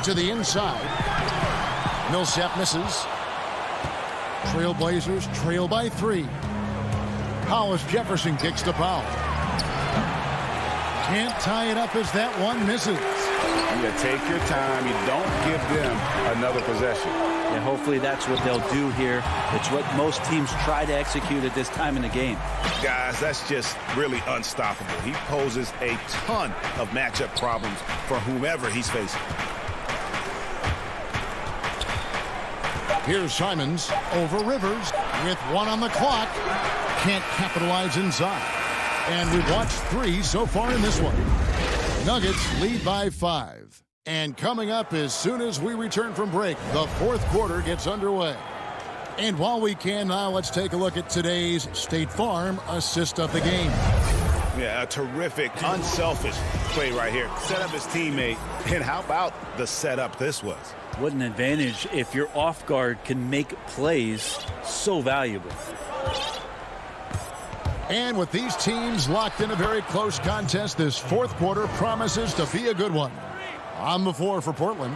To the inside. Millsap misses. Trailblazers trail by 3. Hollis-Jefferson kicks to Powell. Can't tie it up as that one misses. You take your time. You don't give them another possession. And hopefully that's what they'll do here. It's what most teams try to execute at this time in the game. Guys, that's just really unstoppable. He poses a ton of matchup problems for whomever he's facing. Here's Simons over Rivers with 1 on the clock. Can't capitalize inside. And we've watched 3 so far in this one. Nuggets lead by 5. And coming up as soon as we return from break, the fourth quarter gets underway. And while we can now, let's take a look at today's State Farm assist of the game. Yeah, a terrific, unselfish play right here. Set up his teammate. And how about the setup this was? What an advantage if your off guard can make plays so valuable. And with these teams locked in a very close contest, this fourth quarter promises to be a good one. On the floor for Portland,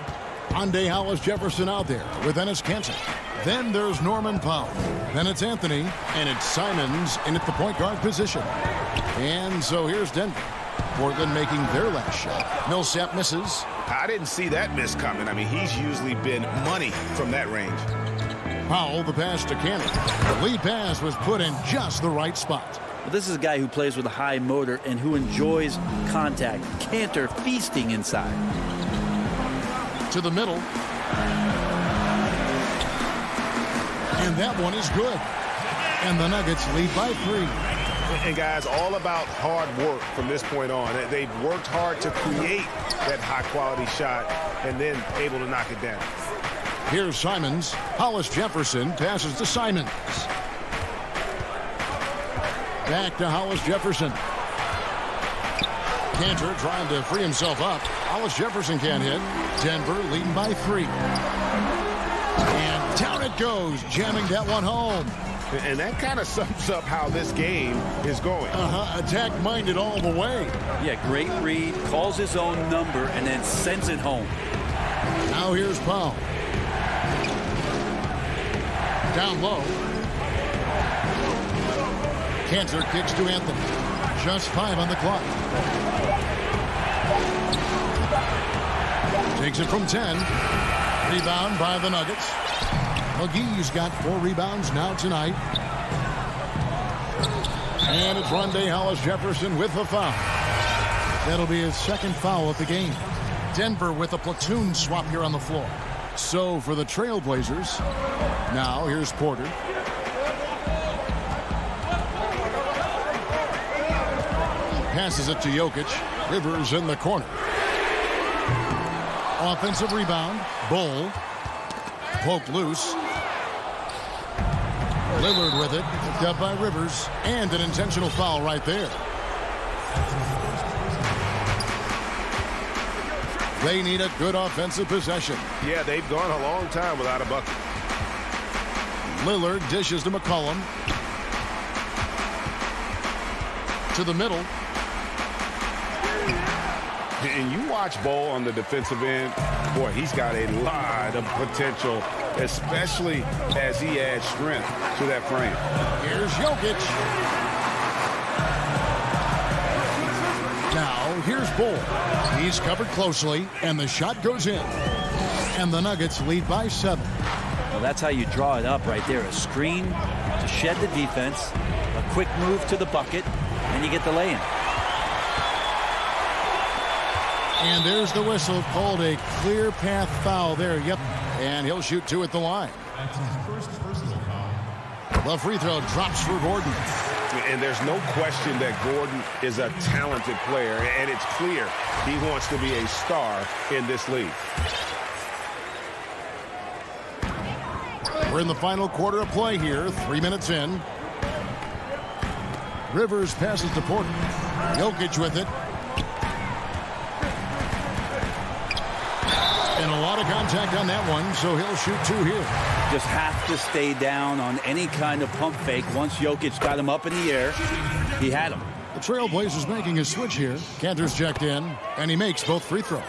Rondé Hollis-Jefferson out there with Enes Kanter. Then there's Norman Powell. Then it's Anthony, and it's Simons in at the point guard position. And so here's Denver. Portland making their last shot. Millsap misses. I didn't see that miss coming. I mean, he's usually been money from that range. Powell, the pass to Kanter. The lead pass was put in just the right spot. Well, this is a guy who plays with a high motor and who enjoys contact. Kanter feasting inside. To the middle. And that one is good. And the Nuggets lead by 3. And guys, all about hard work from this point on. They've worked hard to create that high-quality shot and then able to knock it down. Here's Simons. Hollis-Jefferson passes to Simons. Back to Hollis-Jefferson. Kanter trying to free himself up. Hollis-Jefferson can't hit. Denver leading by 3. And down it goes, jamming that one home. And that kind of sums up how this game is going. Attack-minded all the way. Yeah, great read, calls his own number, and then sends it home. Now here's Powell. Down low. Cantor kicks to Anthony. Just 5 on the clock. Takes it from 10. Rebound by the Nuggets. McGee's got 4 rebounds now tonight. And it's Rondé Hollis-Jefferson with a foul. That'll be his second foul of the game. Denver with a platoon swap here on the floor. So for the Trailblazers, now here's Porter. Passes it to Jokic. Rivers in the corner. Offensive rebound. Bull. Poked loose. Lillard with it. Picked up by Rivers. And an intentional foul right there. They need a good offensive possession. Yeah, they've gone a long time without a bucket. Lillard dishes to McCollum. To the middle. And you watch Bol on the defensive end, boy, he's got a lot of potential, especially as he adds strength to that frame. Here's Jokic. Now, here's Bol. He's covered closely, and the shot goes in. And the Nuggets lead by 7. Well, that's how you draw it up right there. A screen to shed the defense, a quick move to the bucket, and you get the lay-in. And there's the whistle, called a clear path foul there. Yep, and he'll shoot 2 at the line. The free throw drops for Gordon. And there's no question that Gordon is a talented player, and it's clear he wants to be a star in this league. We're in the final quarter of play here, 3 minutes in. Rivers passes to Porter. Jokic with it. And a lot of contact on that one, so he'll shoot 2 here. Just have to stay down on any kind of pump fake. Once Jokic got him up in the air, he had him. The Trailblazers making a switch here. Cantor's checked in, and he makes both free throws.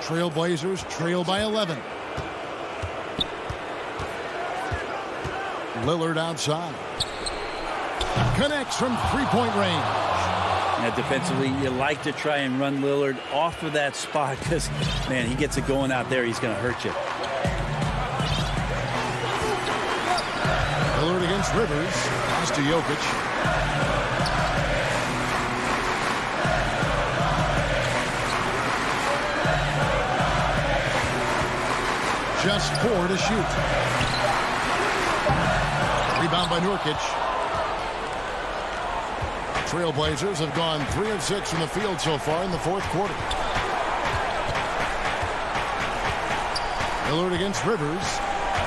Trailblazers trail by 11. Lillard outside. Connects from 3-point range. And defensively, you like to try and run Lillard off of that spot because, man, he gets it going out there, he's going to hurt you. Lillard against Rivers. Pass to Jokic. Just 4 to shoot. Rebound by Nurkic. Trailblazers have gone 3 of 6 from the field so far in the 4th quarter. Lillard against Rivers.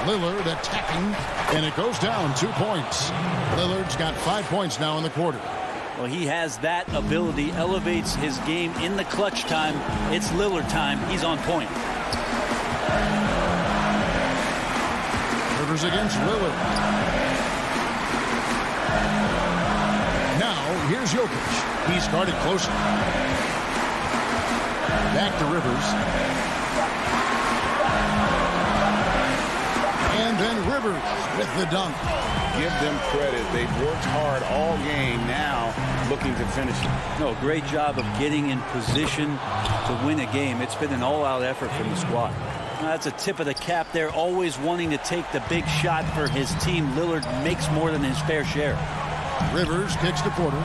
Lillard attacking, and it goes down 2 points. Lillard's got 5 points now in the quarter. Well, he has that ability, elevates his game in the clutch time. It's Lillard time. He's on point. Rivers against Lillard. Here's Jokic. He's guarded closely. Back to Rivers. And then Rivers with the dunk. Give them credit. They've worked hard all game, now looking to finish it. No, great job of getting in position to win a game. It's been an all-out effort from the squad. That's a tip of the cap there, always wanting to take the big shot for his team. Lillard makes more than his fair share. Rivers kicks to Porter.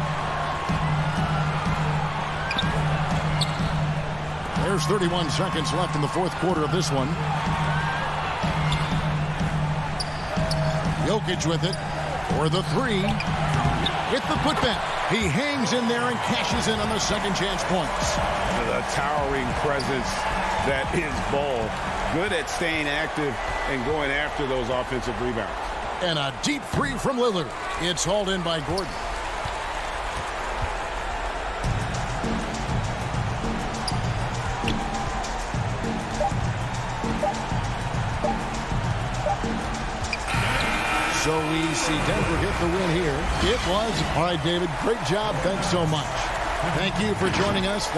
There's 31 seconds left in the 4th quarter of this one. Jokic with it for the 3. With the putback. He hangs in there and cashes in on the second chance points. The towering presence that is Bol. Good at staying active and going after those offensive rebounds. And a deep 3 from Lillard. It's hauled in by Gordon. So we see Denver get the win here. It was. All right, David, great job. Thanks so much. Thank you for joining us.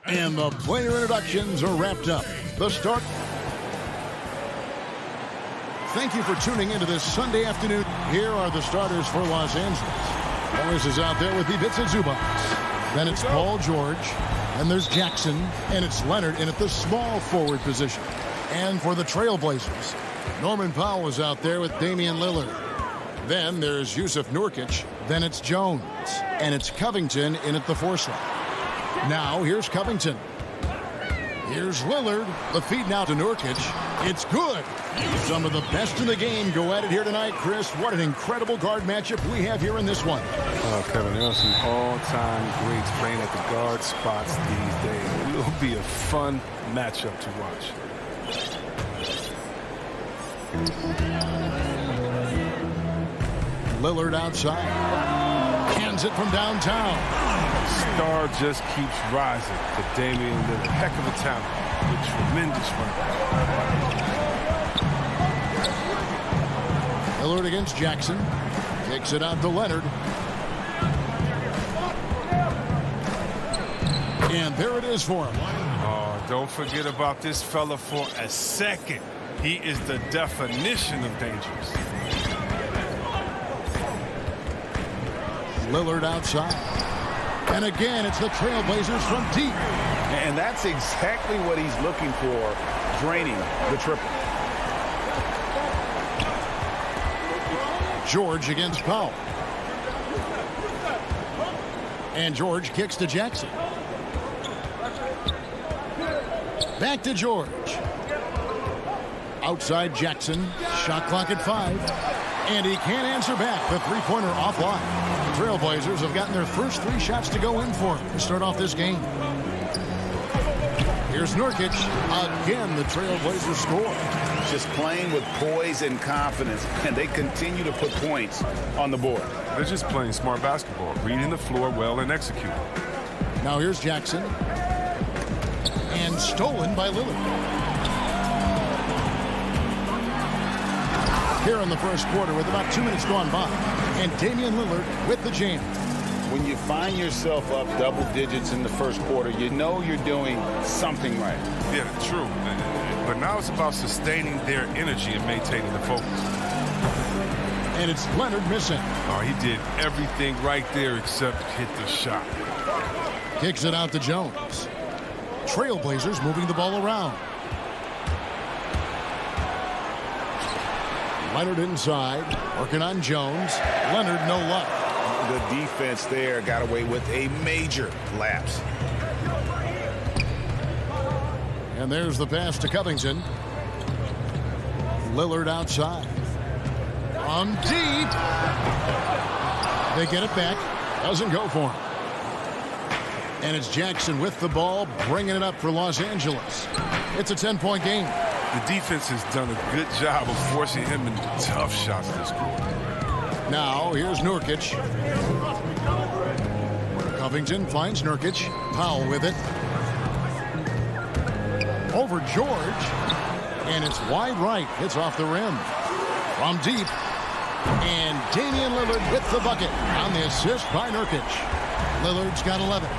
And the player introductions are wrapped up. The start. Thank you for tuning into this Sunday afternoon. Here are the starters for Los Angeles. Morris is out there with Ivica Zubac. Then it's Paul George. And there's Jackson. And it's Leonard in at the small forward position. And for the Trailblazers, Norman Powell is out there with Damian Lillard. Then there's Yusuf Nurkic. Then it's Jones. And it's Covington in at the 4 slot. Now, here's Covington. Here's Lillard. The feed now to Nurkic. It's good. Some of the best in the game go at it here tonight, Chris. What an incredible guard matchup we have here in this one. Kevin, there are some all-time greats playing at the guard spots these days. It will be a fun matchup to watch. Lillard outside. Hands it from downtown. Star just keeps rising for Damian Lillard. Heck of a talent. A tremendous run. Lillard against Jackson. Kicks it out to Leonard. And there it is for him. Oh, don't forget about this fella for a second. He is the definition of dangerous. Lillard outside. And again, it's the Trailblazers from deep. And that's exactly what he's looking for, draining the triple. George against Powell. And George kicks to Jackson. Back to George. Outside Jackson. Shot clock at 5. And he can't answer back. The three-pointer offline. The Trailblazers have gotten their first 3 shots to go in for him to start off this game. Here's Nurkic. Again, the Trailblazers score. Just playing with poise and confidence, and they continue to put points on the board. They're just playing smart basketball, reading the floor well and executing. Now here's Jackson. And stolen by Lillard. here in the first quarter with about 2 minutes gone by. And Damian Lillard with the jam. When you find yourself up double digits in the first quarter, you know you're doing something right. Yeah, true. But now it's about sustaining their energy and maintaining the focus. And it's Leonard missing. Oh, he did everything right there except hit the shot. Kicks it out to Jones. Trailblazers moving the ball around. Leonard inside, working on Jones. Leonard, no luck. The defense there got away with a major lapse. And there's the pass to Covington. Lillard outside. From deep. They get it back. Doesn't go for him. And it's Jackson with the ball, bringing it up for Los Angeles. It's a 10-point game. The defense has done a good job of forcing him into tough shots this quarter. Now, here's Nurkic. Covington finds Nurkic. Powell with it. Over George. And it's wide right. Hits off the rim. From deep. And Damian Lillard with the bucket on the assist by Nurkic. Lillard's got 11.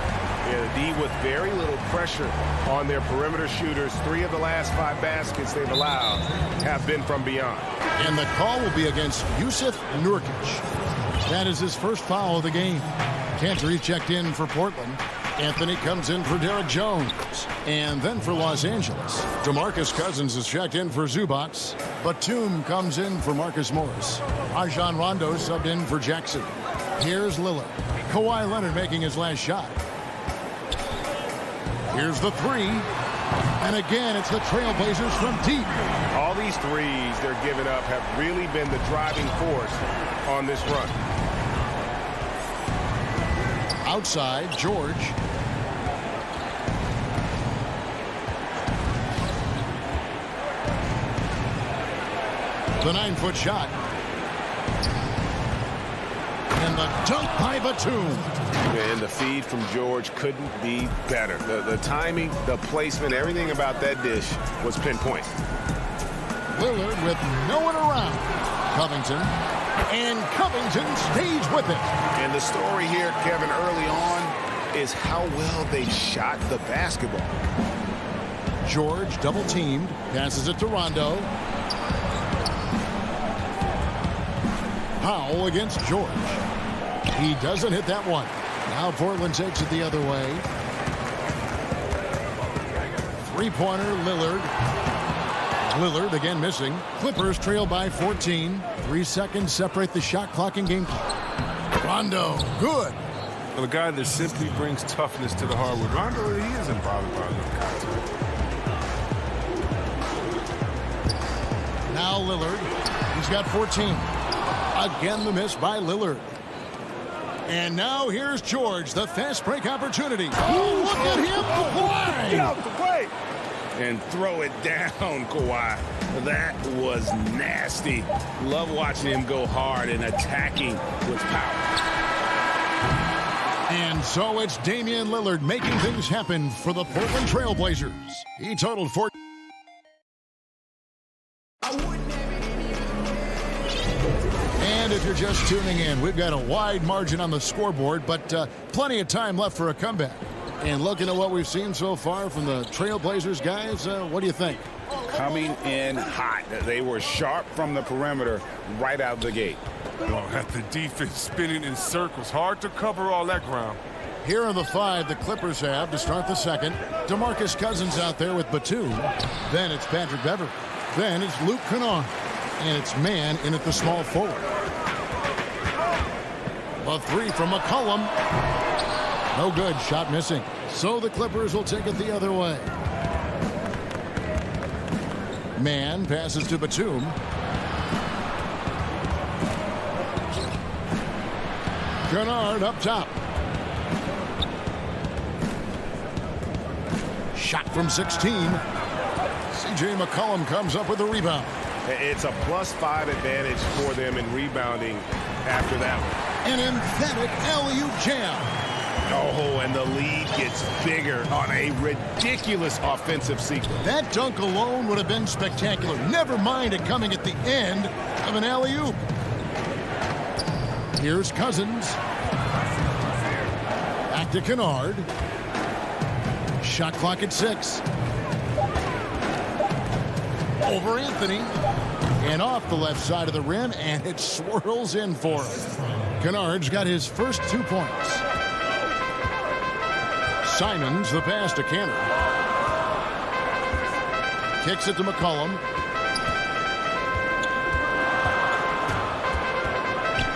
Yeah, the D with very little pressure on their perimeter shooters. 3 of the last 5 baskets they've allowed have been from beyond. And the call will be against Yusuf Nurkic. That is his first foul of the game. Cantor checked in for Portland. Anthony comes in for Derek Jones. And then for Los Angeles, DeMarcus Cousins is checked in for Zubac. Batum comes in for Marcus Morris. Rajon Rondo subbed in for Jackson. Here's Lillard. Kawhi Leonard making his last shot. Here's the 3. And again, it's the Trailblazers from deep. All these threes they're giving up have really been the driving force on this run. Outside, George. The 9-foot shot. And the dunk by Batum. And the feed from George couldn't be better. The timing, the placement, everything about that dish was pinpoint. Lillard with no one around. Covington. And Covington stays with it. And the story here, Kevin, early on is how well they shot the basketball. George double teamed. Passes it to Rondo. Powell against George. He doesn't hit that one. Now Portland takes it the other way. 3-pointer, Lillard. Lillard again missing. Clippers trail by 14. 3 seconds separate the shot clock and game clock. Rondo, good. Well, a guy that simply brings toughness to the hardwood. Rondo, he isn't bothered by the contact. Now Lillard. He's got 14. Again the miss by Lillard. And now here's George, the fast break opportunity. Oh, look at him fly! Get out the way! And throw it down, Kawhi. That was nasty. Love watching him go hard and attacking with power. And so it's Damian Lillard making things happen for the Portland Trailblazers. He totaled 4. And if you're just tuning in, we've got a wide margin on the scoreboard, but plenty of time left for a comeback. And looking at what we've seen so far from the Trailblazers guys, what do you think? Coming in hot. They were sharp from the perimeter right out the gate. Oh, at the defense spinning in circles. Hard to cover all that ground. Here are the 5 the Clippers have to start the second. DeMarcus Cousins out there with Batum. Then it's Patrick Beverley. Then it's Luke Kennard. And it's man in at the small forward. A 3 from McCollum. No good. Shot missing. So the Clippers will take it the other way. Man passes to Batum. Kennard up top. Shot from 16. C.J. McCollum comes up with a rebound. It's a +5 advantage for them in rebounding after that one. An emphatic alley-oop jam. Oh, and the lead gets bigger on a ridiculous offensive sequence. That dunk alone would have been spectacular. Never mind it coming at the end of an alley-oop. Here's Cousins. Back to Kennard. Shot clock at 6. Over Anthony. And off the left side of the rim, and it swirls in for him. Kennard's got his first 2 points. Simons, the pass to Canner. Kicks it to McCollum.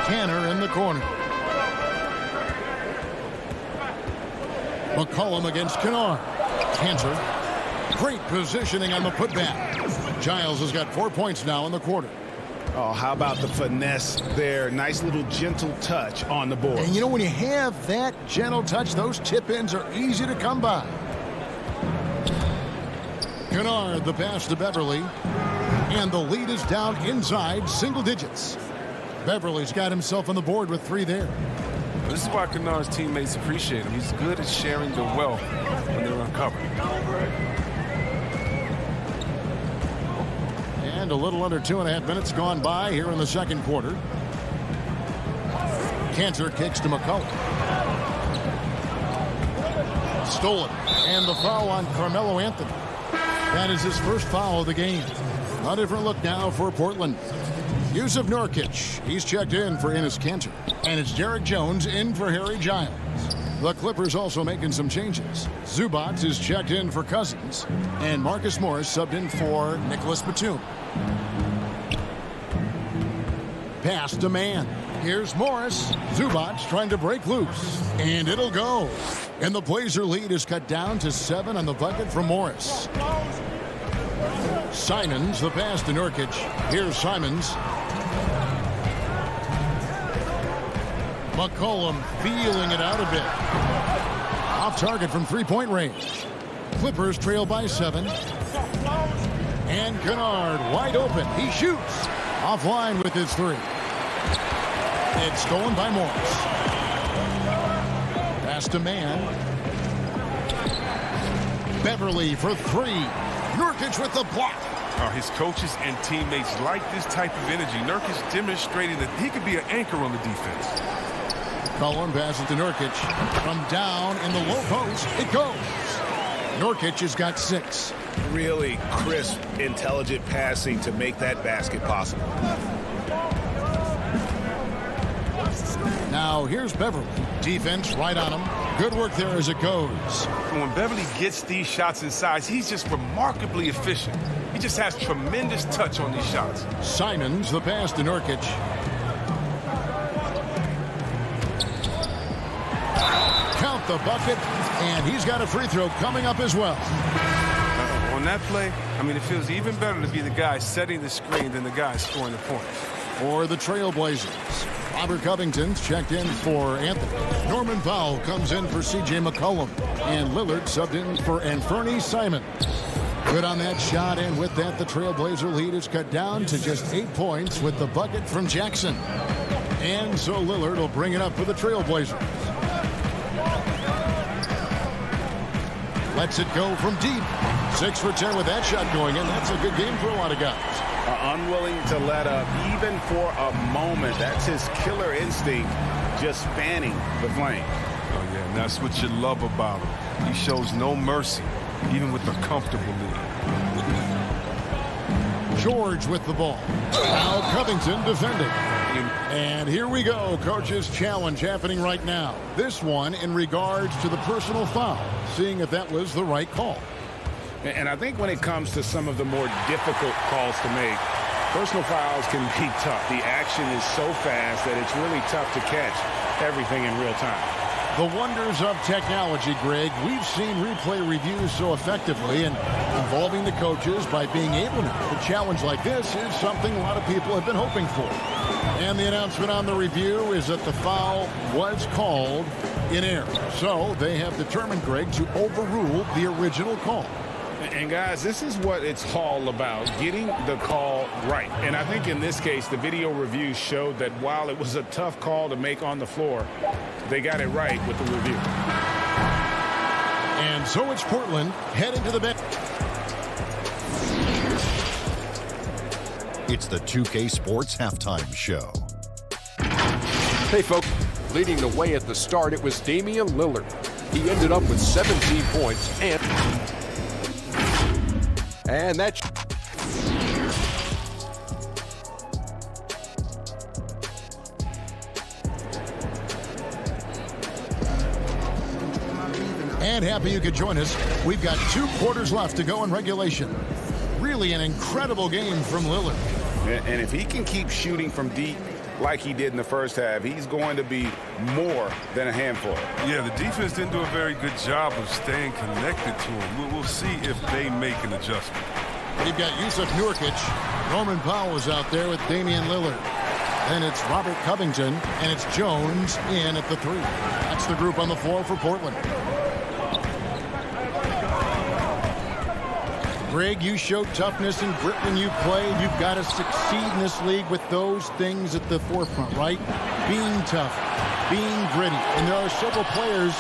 Canner in the corner. McCollum against Kennard. Cantor. Great positioning on the putback. Giles has got 4 points now in the quarter. Oh, how about the finesse there? Nice little gentle touch on the board. And you know, when you have that gentle touch, those tip-ins are easy to come by. Kennard, the pass to Beverly. And the lead is down inside single digits. Beverly's got himself on the board with 3 there. This is why Kennard's teammates appreciate him. He's good at sharing the wealth when they're uncovered. And a little under 2.5 minutes gone by here in the second quarter. Cantor kicks to McCollum. Stolen. And the foul on Carmelo Anthony. That is his first foul of the game. A different look now for Portland. Yusuf Nurkic. He's checked in for Enes Kanter. And it's Derek Jones in for Harry Giles. The Clippers also making some changes. Zubac is checked in for Cousins. And Marcus Morris subbed in for Nicholas Batum. Pass to man. Here's Morris. Zubac trying to break loose. And it'll go. And the Blazer lead is cut down to 7 on the bucket from Morris. Simons, the pass to Nurkic. Here's Simons. McCollum feeling it out a bit. Off target from three-point range. Clippers trail by 7. And Kennard wide open. He shoots. Offline with his 3. It's stolen by Morris. Pass to man. Beverly for 3. Nurkic with the block. His coaches and teammates like this type of energy. Nurkic demonstrating that he could be an anchor on the defense. Cullen passes to Nurkic. From down in the low post, it goes. Nurkic has got 6. Really crisp, intelligent passing to make that basket possible. Now here's Beverly. Defense right on him. Good work there as it goes. When Beverly gets these shots inside, he's just remarkably efficient. He just has tremendous touch on these shots. Simons, the pass to Nurkic. Count the bucket, and he's got a free throw coming up as well. On that play, I mean, it feels even better to be the guy setting the screen than the guy scoring the points. For the Trailblazers, Robert Covington's checked in for Anthony. Norman Powell comes in for C.J. McCollum. And Lillard subbed in for Anthony Simons. Good on that shot, and with that, the Trailblazer lead is cut down to just 8 points with the bucket from Jackson. And so Lillard will bring it up for the Trailblazers. Lets it go from deep. 6 for 10 with that shot going in. That's a good game for a lot of guys. Unwilling to let up even for a moment. That's his killer instinct, just fanning the flame. Oh, yeah, and that's what you love about him. He shows no mercy, even with a comfortable lead. George with the ball. Now Covington defending. And here we go. Coach's challenge happening right now. This one in regards to the personal foul. Seeing if that was the right call. And I think when it comes to some of the more difficult calls to make, personal fouls can be tough. The action is so fast that it's really tough to catch everything in real time. The wonders of technology, Greg. We've seen replay reviews so effectively, and involving the coaches by being able to. A challenge like this is something a lot of people have been hoping for. And the announcement on the review is that the foul was called in error. So they have determined, Greg, to overrule the original call. And guys, this is what it's all about, getting the call right. And I think in this case, the video review showed that while it was a tough call to make on the floor, they got it right with the review. And so it's Portland heading to the bench. It's the 2K Sports Halftime Show. Hey, folks. Leading the way at the start, it was Damian Lillard. He ended up with 17 points and that. And happy you could join us. We've got 2 quarters left to go in regulation. Really an incredible game from Lillard. And if he can keep shooting from deep like he did in the first half, he's going to be more than a handful. Yeah, the defense didn't do a very good job of staying connected to him. We'll see if they make an adjustment. We've got Yusuf Nurkic. Norman Powell is out there with Damian Lillard. Then it's Robert Covington, and it's Jones in at the 3. That's the group on the floor for Portland. Greg, you showed toughness and grit when you played. You've got to succeed in this league with those things at the forefront, right? Being tough, being gritty. And there are several players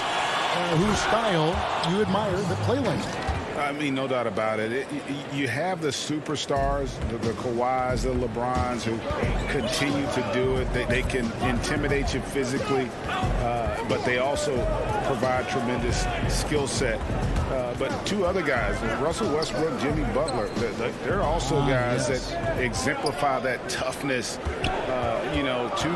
whose style you admire that play like that. I mean, no doubt about it. You have the superstars, the Kawhis, the LeBrons, who continue to do it. They can intimidate you physically, but they also provide tremendous skill set. But 2 other guys, Russell Westbrook, Jimmy Butler, they're also guys that exemplify that toughness. 2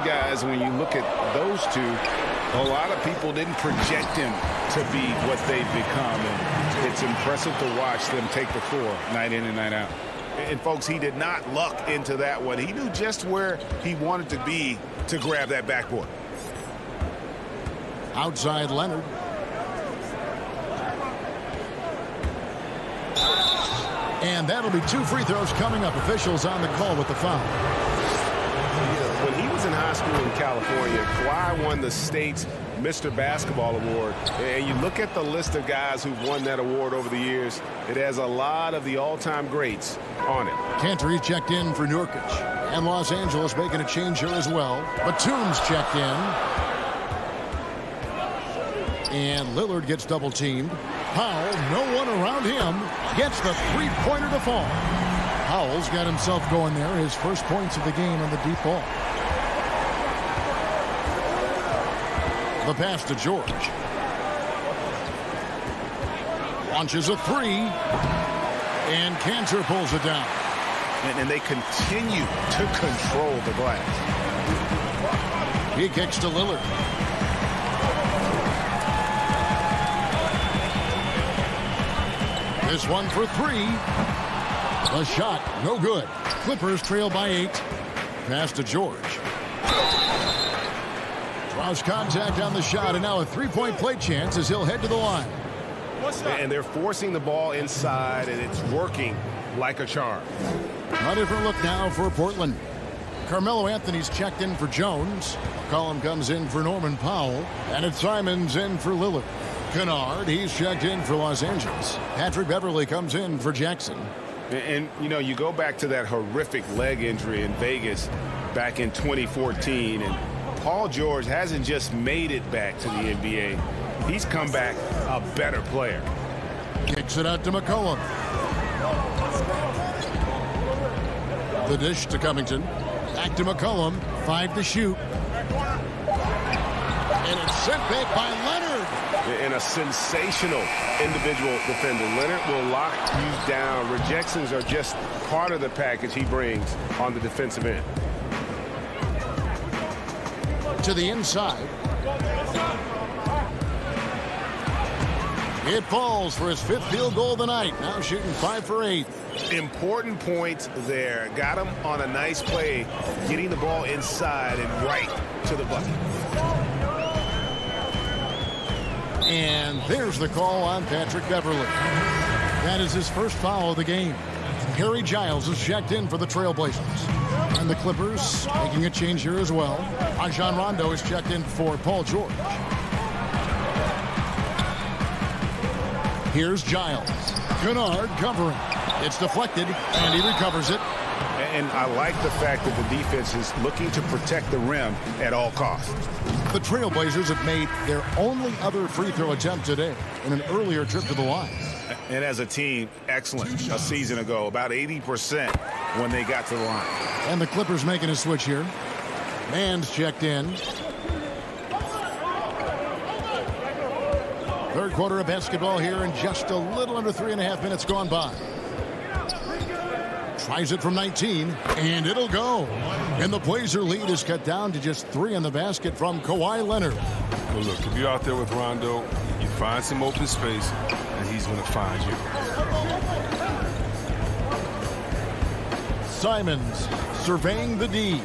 guys, when you look at those 2, a lot of people didn't project him to be what they've become. And it's impressive to watch them take the floor night in and night out. And, folks, he did not luck into that one. He knew just where he wanted to be to grab that backboard. Outside Leonard. And that'll be 2 free throws coming up. Officials on the call with the foul. When he was in high school in California, Kawhi won the state's Mr. Basketball Award. And you look at the list of guys who've won that award over the years, it has a lot of the all-time greats on it. Cantor checked in for Nurkic. And Los Angeles making a change here as well. Batum's checked in. And Lillard gets double-teamed. Powell, no one around him, gets the 3-pointer to fall. Powell's got himself going there, his first points of the game on the deep ball. The pass to George. Launches a 3. And Cantor pulls it down. And they continue to control the glass. He kicks to Lillard. This one for 3. The shot, no good. Clippers trail by 8. Pass to George. Draws contact on the shot, and now a 3-point play chance as he'll head to the line. And they're forcing the ball inside, and it's working like a charm. A different look now for Portland. Carmelo Anthony's checked in for Jones. McCollum comes in for Norman Powell. And it's Simons in for Lillard. Kennard, he's checked in for Los Angeles. Patrick Beverly comes in for Jackson. And, you go back to that horrific leg injury in Vegas back in 2014, and Paul George hasn't just made it back to the NBA. He's come back a better player. Kicks it out to McCollum. The dish to Covington. Back to McCollum. 5 to shoot. And it's sent back by Leonard. And a sensational individual defender. Leonard will lock you down. Rejections are just part of the package he brings on the defensive end. To the inside. It falls for his 5th field goal of the night. Now shooting 5 for 8. Important points there. Got him on a nice play, getting the ball inside and right to the bucket. And there's the call on Patrick Beverly. That is his first foul of the game. Harry Giles is checked in for the Trailblazers. And the Clippers making a change here as well. Rajon Rondo is checked in for Paul George. Here's Giles. Kennard covering. It's deflected, and he recovers it. And I like the fact that the defense is looking to protect the rim at all costs. The Trailblazers have made their only other free throw attempt today in an earlier trip to the line. And as a team, excellent a season ago, about 80% when they got to the line. And the Clippers making a switch here. Man's checked in. Third quarter of basketball here, and just a little under 3.5 minutes gone by. Tries it from 19, and it'll go. And the Blazer lead is cut down to just 3 in the basket from Kawhi Leonard. Well, look, if you're out there with Rondo, you find some open space, and he's going to find you. Simons surveying the D.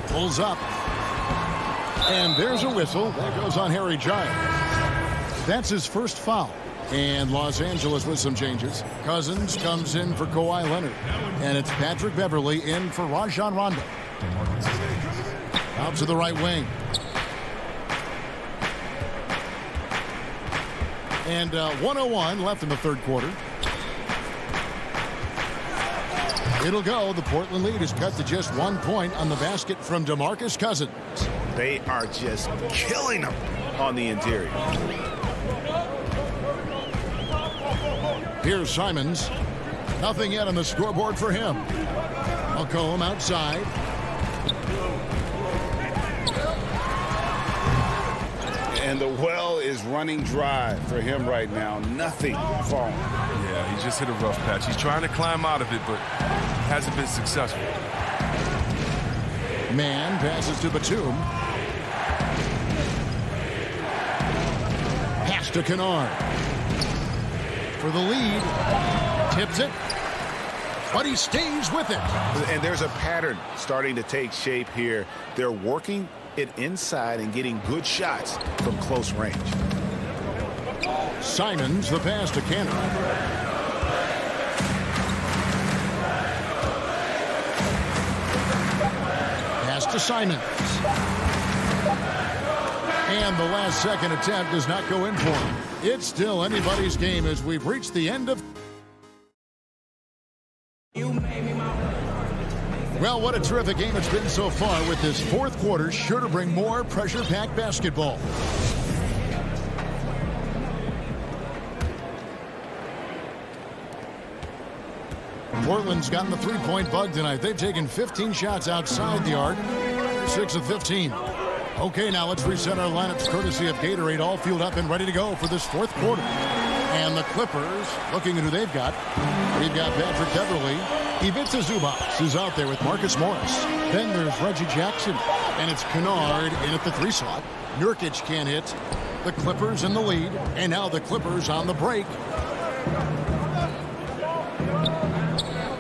Pulls up. And there's a whistle. That goes on Harry Giles. That's his first foul. And Los Angeles with some changes. Cousins comes in for Kawhi Leonard. And it's Patrick Beverley in for Rajon Rondo. Out to the right wing. And 1:01 left in the third quarter. It'll go. The Portland lead is cut to just 1 point on the basket from DeMarcus Cousins. They are just killing them on the interior. Here's Simons. Nothing yet on the scoreboard for him. McCollum outside. And the well is running dry for him right now. Nothing falling. Yeah, he just hit a rough patch. He's trying to climb out of it, but hasn't been successful. Man passes to Batum. Pass to Kennard. For the lead. Tips it. But he stays with it. And there's a pattern starting to take shape here. They're working it inside and getting good shots from close range. Simons, the pass to Cannon. Pass to Simons. And the last second attempt does not go in for him. It's still anybody's game as we've reached the end of... Well, what a terrific game it's been so far, with this fourth quarter sure to bring more pressure-packed basketball. Portland's gotten the three-point bug tonight. They've taken 15 shots outside the arc. 6 of 15. Okay, now let's reset our lineups courtesy of Gatorade, all fueled up and ready to go for this fourth quarter. And the Clippers, looking at who they've got. We've got Patrick Beverley. Ivica Zubac is out there with Marcus Morris. Then there's Reggie Jackson. And it's Kennard in at the 3 slot. Nurkic can't hit. The Clippers in the lead. And now the Clippers on the break.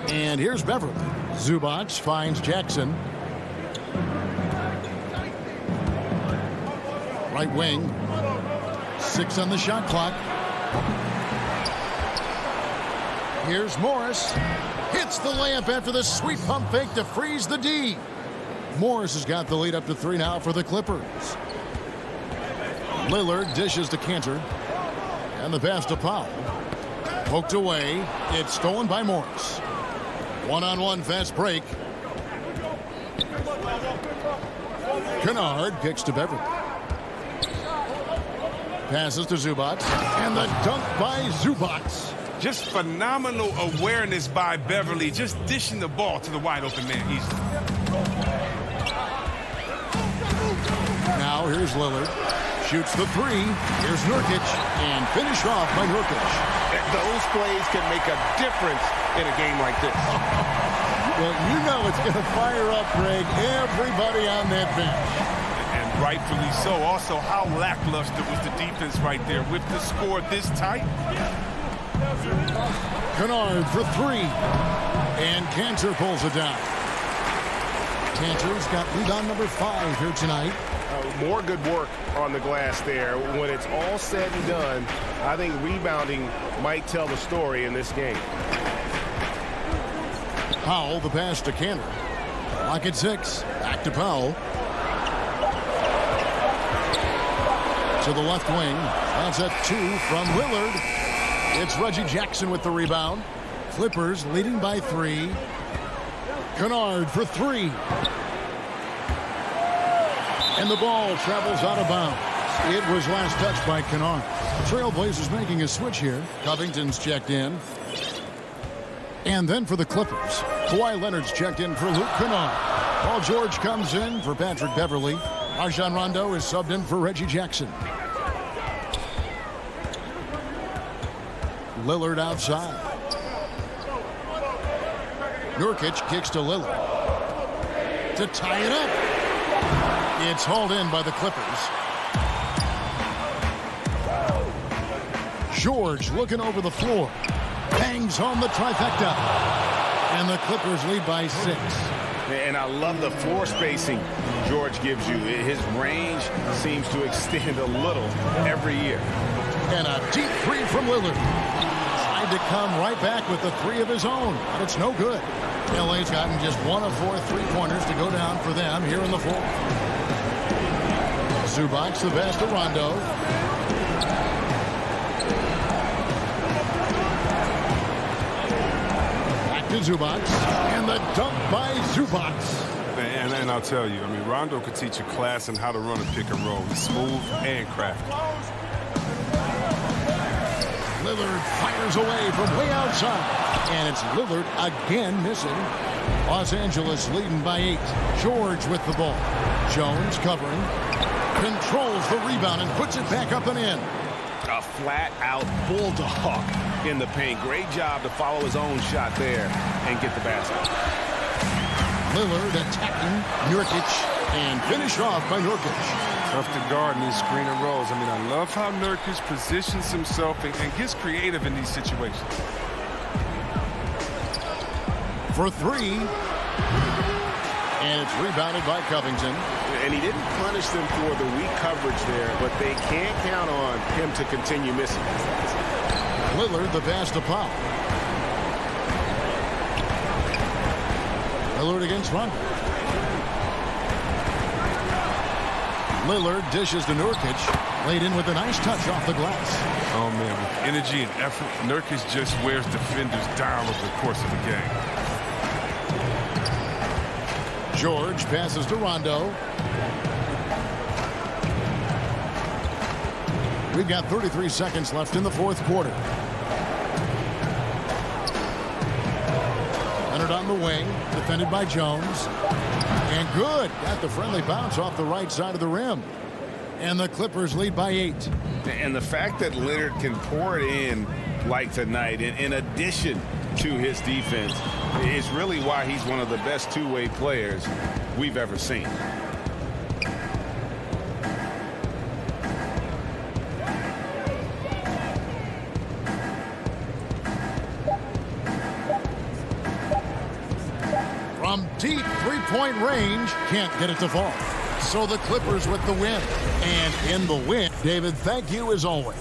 And here's Beverley. Zubac finds Jackson. Right wing. 6 on the shot clock. Here's Morris. Hits the layup after the sweep pump fake to freeze the D. Morris has got the lead up to 3 now for the Clippers. Lillard dishes to Cantor. And the pass to Powell. Poked away. It's stolen by Morris. One-on-one fast break. Kennard kicks to Beverley. Passes to Zubac. And the dunk by Zubac. Just phenomenal awareness by Beverley, just dishing the ball to the wide open man easily. Now here's Lillard. Shoots the 3. Here's Nurkic. And finished off by Nurkic. Those plays can make a difference in a game like this. Well, you know it's going to fire up, Greg, everybody on that bench. And rightfully so. Also, how lackluster was the defense right there with the score this tight. Kennard for 3. And Cantor pulls it down. Cantor's got rebound number 5 here tonight. More good work on the glass there. When it's all said and done, I think rebounding might tell the story in this game. Powell, the pass to Cantor. Clock at 6. Back to Powell. To the left wing. That's a 2 from Lillard. It's Reggie Jackson with the rebound. Clippers leading by 3. Kennard for 3. And the ball travels out of bounds. It was last touched by Kennard. Trailblazers making a switch here. Covington's checked in. And then for the Clippers, Kawhi Leonard's checked in for Luke Kennard. Paul George comes in for Patrick Beverley. Rajon Rondo is subbed in for Reggie Jackson. Lillard outside. Nurkic kicks to Lillard to tie it up. It's hauled in by the Clippers. George looking over the floor. Bangs home the trifecta. And the Clippers lead by 6. And I love the floor spacing George gives you. His range seems to extend a little every year. And a deep 3 from Lillard. Tried to come right back with the 3 of his own, but it's no good. LA's gotten just 1 of 4 3-pointers to go down for them here in the 4th. Zubac the pass to Rondo. Back to Zubac. And the dunk by Zubac. And I'll tell you, I mean, Rondo could teach a class in how to run a pick and roll. He's smooth and crafty. Lillard fires away from way outside. And it's Lillard again missing. Los Angeles leading by 8. George with the ball. Jones covering. Controls the rebound and puts it back up and in. A flat-out bulldog in the paint. Great job to follow his own shot there and get the basket. Lillard attacking Nurkic and finish off by Nurkic. Tough to guard in these screen and rolls. I mean, I love how Nurkic positions himself and gets creative in these situations. For 3. And it's rebounded by Covington. And he didn't punish them for the weak coverage there, but they can't count on him to continue missing. Lillard the pass to Powell. Lillard against Rondo. Lillard dishes to Nurkic. Laid in with a nice touch off the glass. Oh, man, with energy and effort, Nurkic just wears defenders down over the course of the game. George passes to Rondo. We've got 33 seconds left in the 4th quarter. Leonard on the wing, defended by Jones. And good. Got the friendly bounce off the right side of the rim. And the Clippers lead by 8. And the fact that Leonard can pour it in like tonight, in addition to his defense, is really why he's one of the best two-way players we've ever seen. From deep 3-point range, can't get it to fall. So the Clippers with the win. And in the win, David, thank you as always.